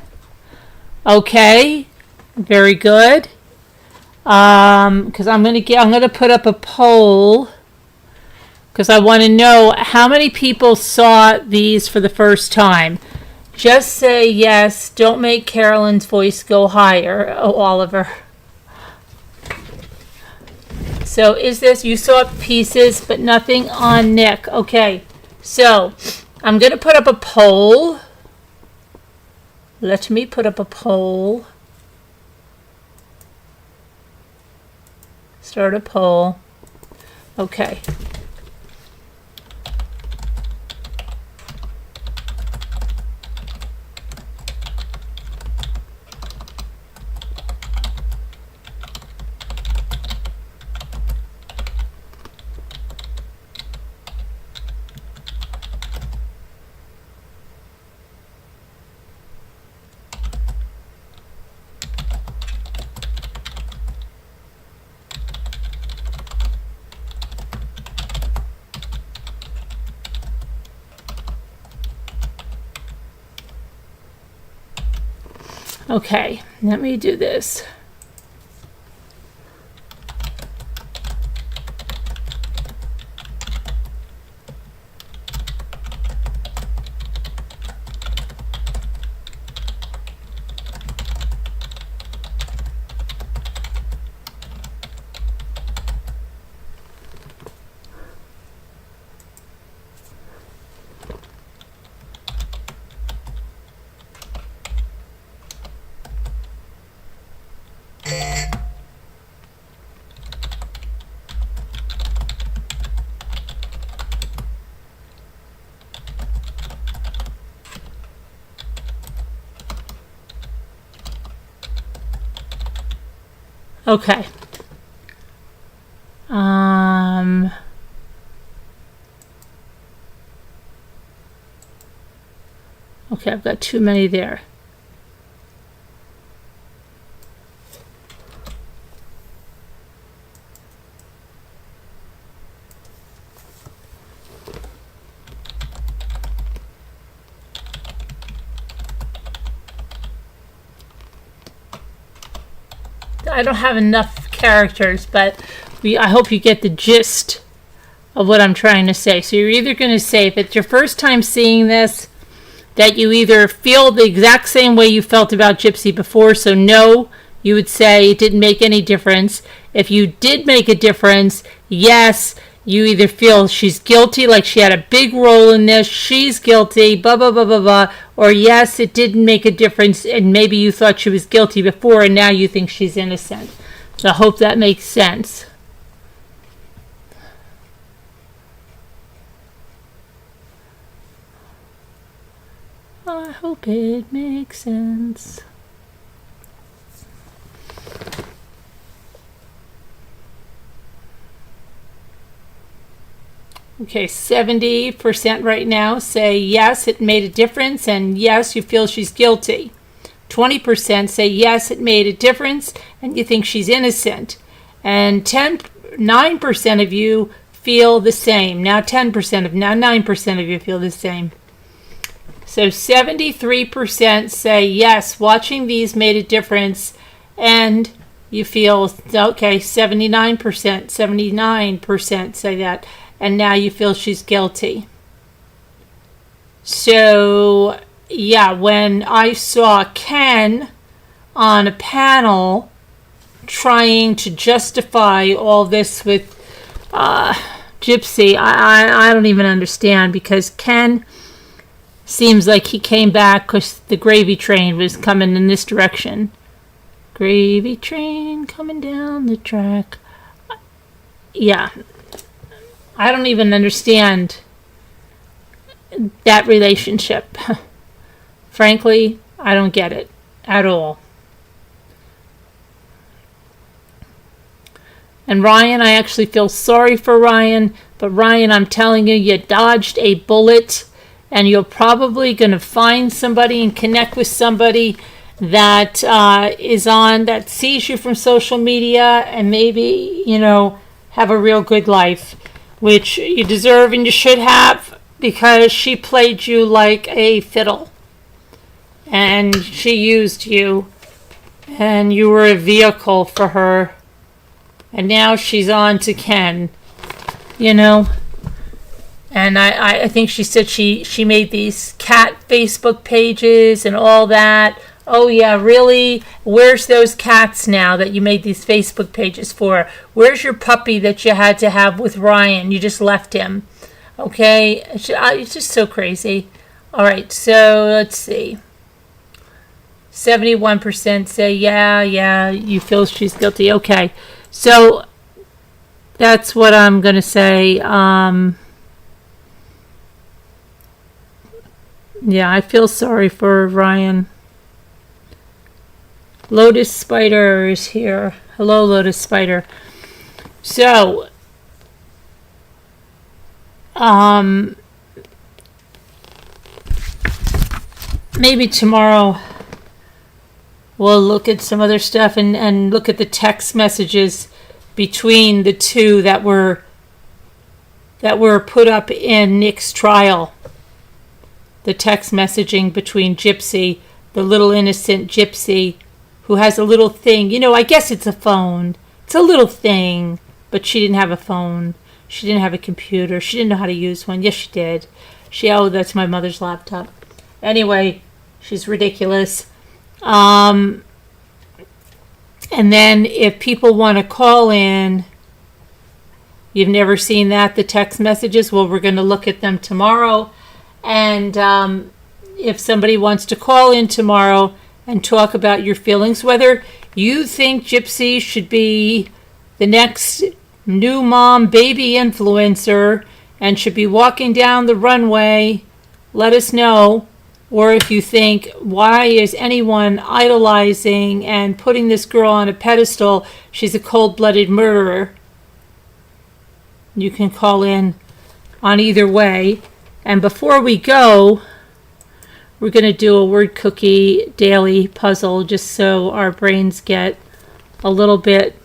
Okay. Very good. Because I'm gonna put up a poll because I want to know how many people saw these for the first time. Just say yes. Don't make Carolyn's voice go higher. Oh, Oliver. So is this, you saw pieces, but nothing on Nick. Okay. So I'm going to put up a poll. Let me put up a poll. Start a poll. Okay. Okay, let me do this. Okay. Okay, I've got too many there. I don't have enough characters, but I hope you get the gist of what I'm trying to say. So you're either going to say, if it's your first time seeing this, that you either feel the exact same way you felt about Gypsy before, so no, you would say it didn't make any difference. If you did make a difference, yes, you either feel she's guilty, like she had a big role in this, she's guilty, blah, blah, blah, blah, blah, or yes, it didn't make a difference, and maybe you thought she was guilty before, and now you think she's innocent. So I hope that makes sense. I hope it makes sense. Okay, 70% right now say yes, it made a difference, and yes, you feel she's guilty. 20% say yes, it made a difference, and you think she's innocent. And 9% of you feel the same. Now 9% of you feel the same. So 73% say yes, watching these made a difference, and you feel, okay, 79% say that, and now you feel she's guilty. So, yeah, when I saw Ken on a panel trying to justify all this with Gypsy, I don't even understand, because Ken seems like he came back because the gravy train was coming in this direction. Gravy train coming down the track. Yeah. I don't even understand that relationship. Frankly, I don't get it at all. And Ryan, I actually feel sorry for Ryan, but Ryan, I'm telling you, you dodged a bullet, and you're probably going to find somebody and connect with somebody that that sees you from social media, and maybe, have a real good life, which you deserve and you should have, because she played you like a fiddle. And she used you, and you were a vehicle for her. And now she's on to Ken, And I think she said she made these cat Facebook pages and all that. Oh yeah, really? Where's those cats now that you made these Facebook pages for? Where's your puppy that you had to have with Ryan? You just left him. Okay? It's just so crazy. All right, so let's see. 71% say, yeah, you feel she's guilty. Okay, so that's what I'm going to say. Yeah, I feel sorry for Ryan. Lotus Spider is here. Hello, Lotus Spider. So, maybe tomorrow we'll look at some other stuff and look at the text messages between the two that were put up in Nick's trial. The text messaging between Gypsy, the little innocent Gypsy, who has a little thing. I guess it's a phone. It's a little thing, but she didn't have a phone. She didn't have a computer. She didn't know how to use one. Yes, she did. That's my mother's laptop. Anyway, she's ridiculous. And then if people want to call in, you've never seen that, the text messages, well, we're going to look at them tomorrow. And if somebody wants to call in tomorrow and talk about your feelings, whether you think Gypsy should be the next new mom baby influencer and should be walking down the runway, let us know. or if you think, why is anyone idolizing and putting this girl on a pedestal? She's a cold-blooded murderer. You can call in on either way. And before we go, we're going to do a word cookie daily puzzle just so our brains get a little bit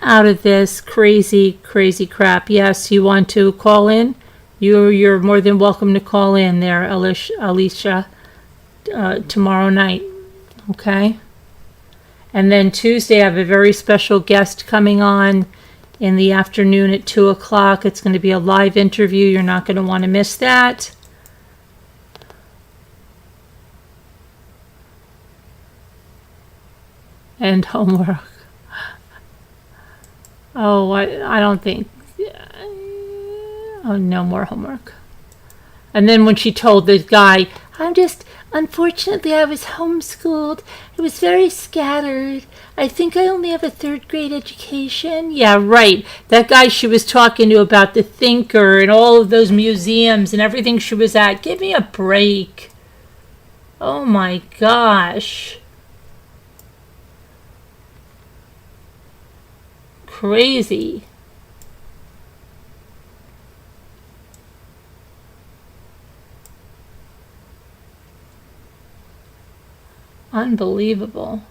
out of this crazy crap. Yes, you want to call in? You're more than welcome to call in there, Alicia, tomorrow night. Okay? And then Tuesday, I have a very special guest coming on in the afternoon at 2 o'clock. It's going to be a live interview. You're not going to want to miss that. And homework. Oh, I don't think. Oh, no more homework. And then when she told the guy, unfortunately, I was homeschooled. It was very scattered. I think I only have a 3rd grade education. Yeah, right. That guy she was talking to about the Thinker and all of those museums and everything she was at. Give me a break. Oh my gosh. Crazy. Unbelievable.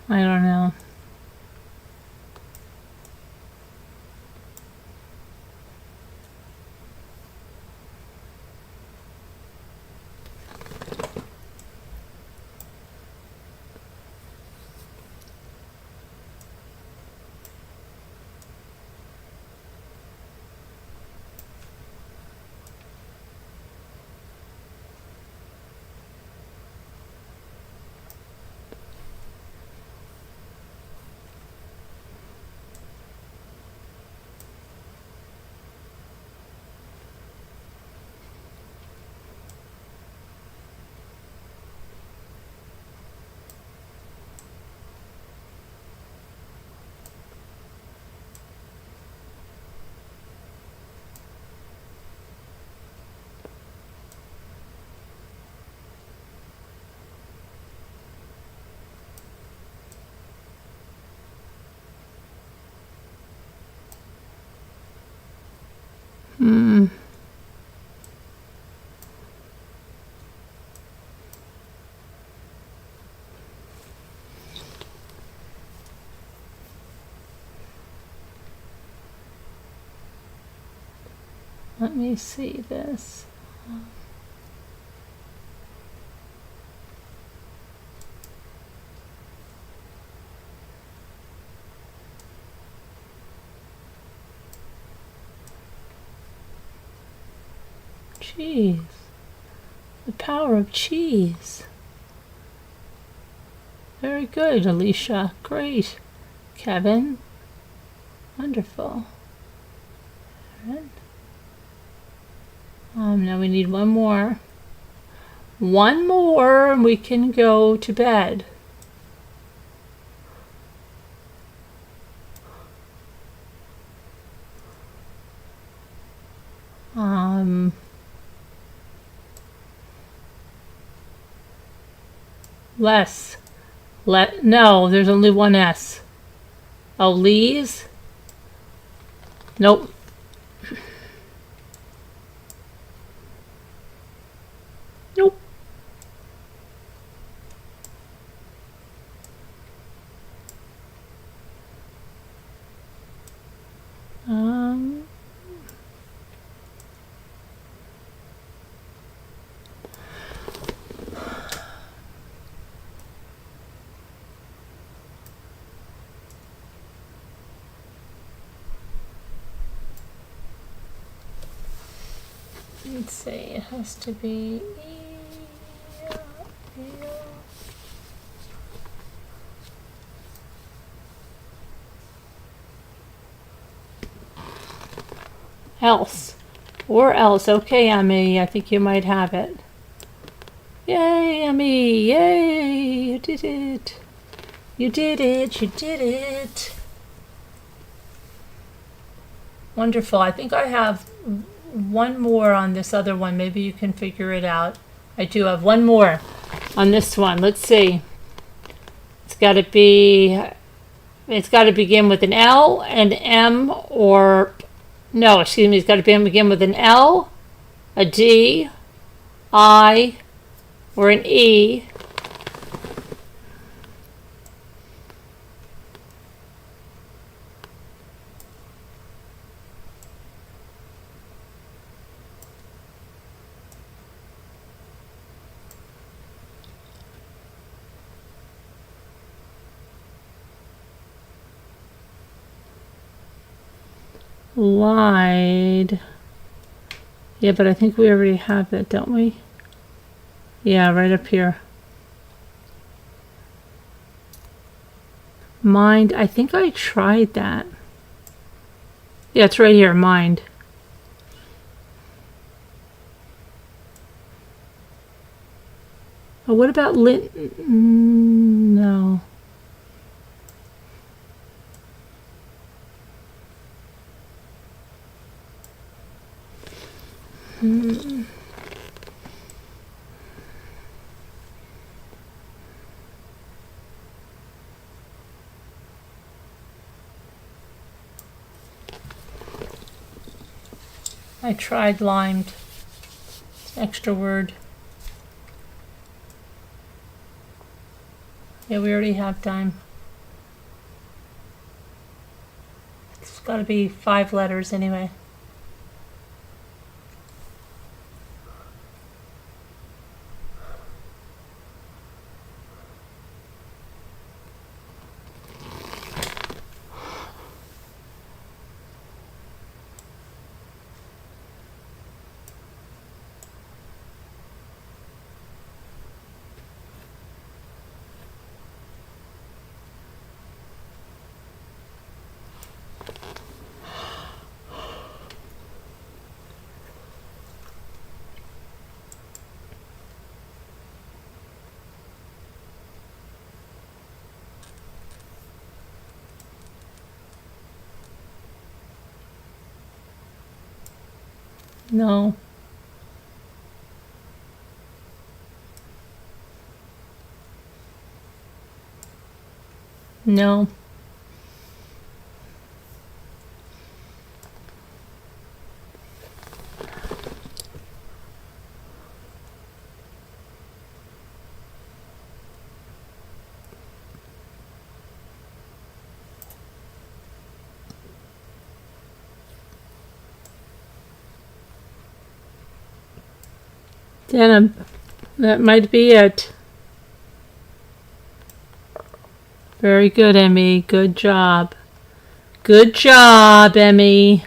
I don't know. Let me see this. Cheese. The power of cheese. Very good, Alicia. Great. Kevin. Wonderful. Aaron. Now we need one more. One more and we can go to bed. Less. No, there's only one S. Oh, Lee's? Nope. Nope. Let's see, it has to be else. Or else. Okay, Emmy, I think you might have it. Yay, Emmy! Yay! You did it! You did it! You did it! Wonderful. I think I have one more on this other one. Maybe you can figure it out. I do have one more on this one. Let's see. It's got to begin with an L, an M, or no, excuse me. It's got to begin with an L, a D, I, or an E. Lied. Yeah, but I think we already have that, don't we? Yeah, right up here. Mind. I think I tried that. Yeah, it's right here. Mind. Oh, what about lit? No. I tried limed. Extra word. Yeah, we already have time. It's got to be 5 letters anyway. No. No. Denim. That might be it. Very good, Emmy. Good job. Good job, Emmy.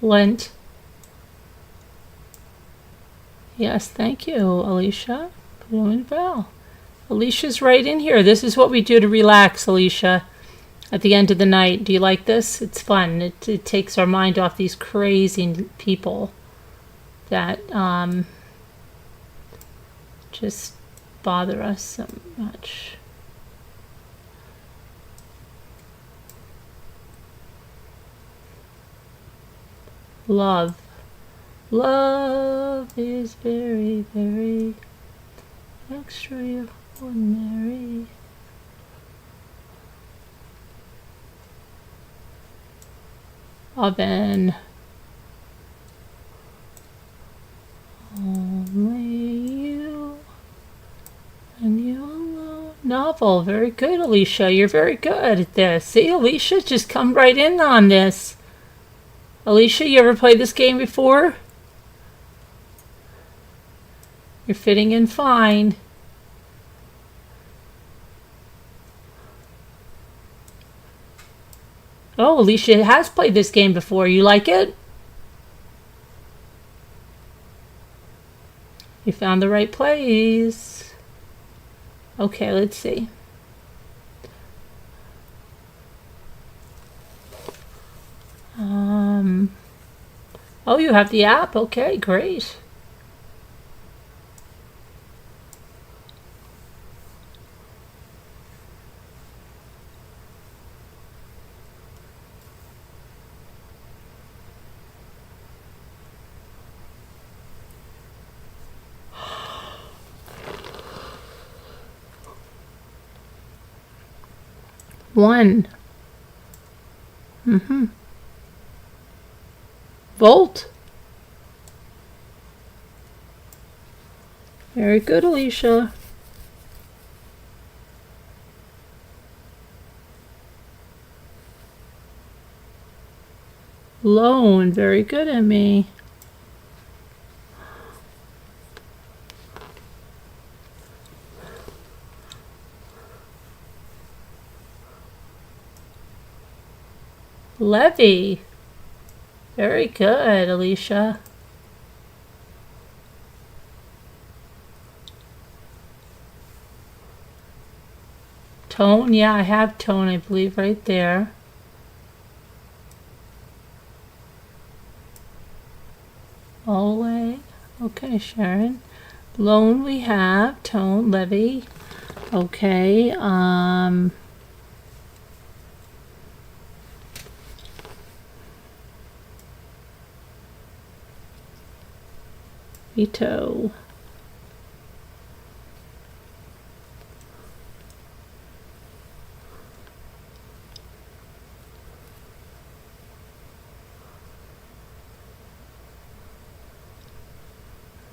Lent. Yes, thank you, Alicia. Blooming Bell. Alicia's right in here. This is what we do to relax, Alicia, at the end of the night. Do you like this? It's fun. It takes our mind off these crazy people that just bother us so much. Love. Love is very, very extraordinary. Oven. Only you and you alone. Novel. Very good, Alicia. You're very good at this. See, Alicia just come right in on this. Alicia, you ever played this game before? You're fitting in fine. Oh, Alicia has played this game before. You like it? You found the right place. Okay, let's see. Oh, you have the app? Okay, great. One. Volt. Very good, Alicia. Lone. Very good, Emmy. Levy. Very good, Alicia. Tone, yeah, I have tone, I believe, right there. All the way. Okay, Sharon. Lone we have. Tone, Levy. Okay, Veto.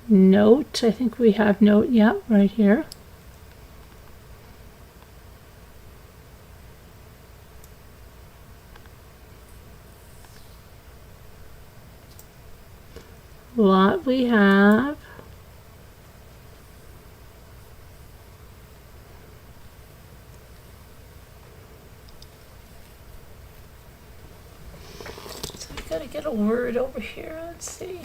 Note, I think we have note, yeah, right here. Lot we have. So we gotta get a word over here, let's see.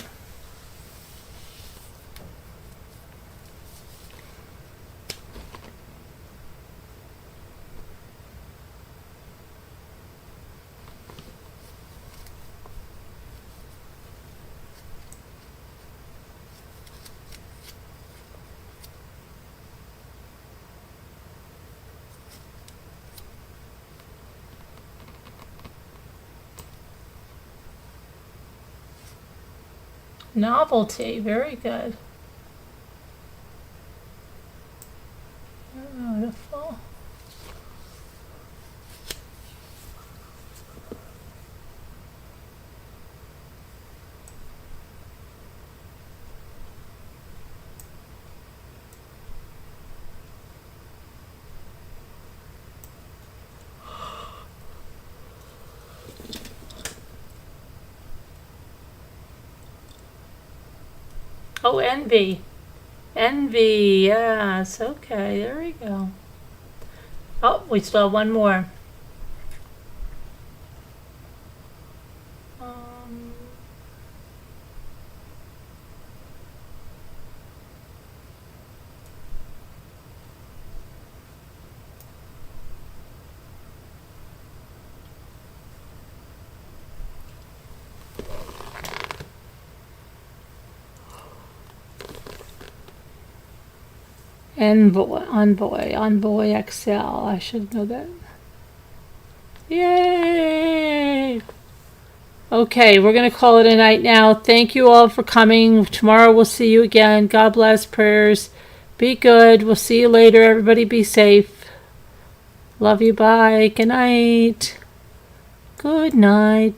Novelty, very good. Beautiful. Oh, envy. Envy, yes. Okay, there we go. Oh, we still have one more. Envoy XL. I should know that. Yay! Okay, we're going to call it a night now. Thank you all for coming. Tomorrow we'll see you again. God bless. Prayers. Be good. We'll see you later. Everybody be safe. Love you. Bye. Good night. Good night.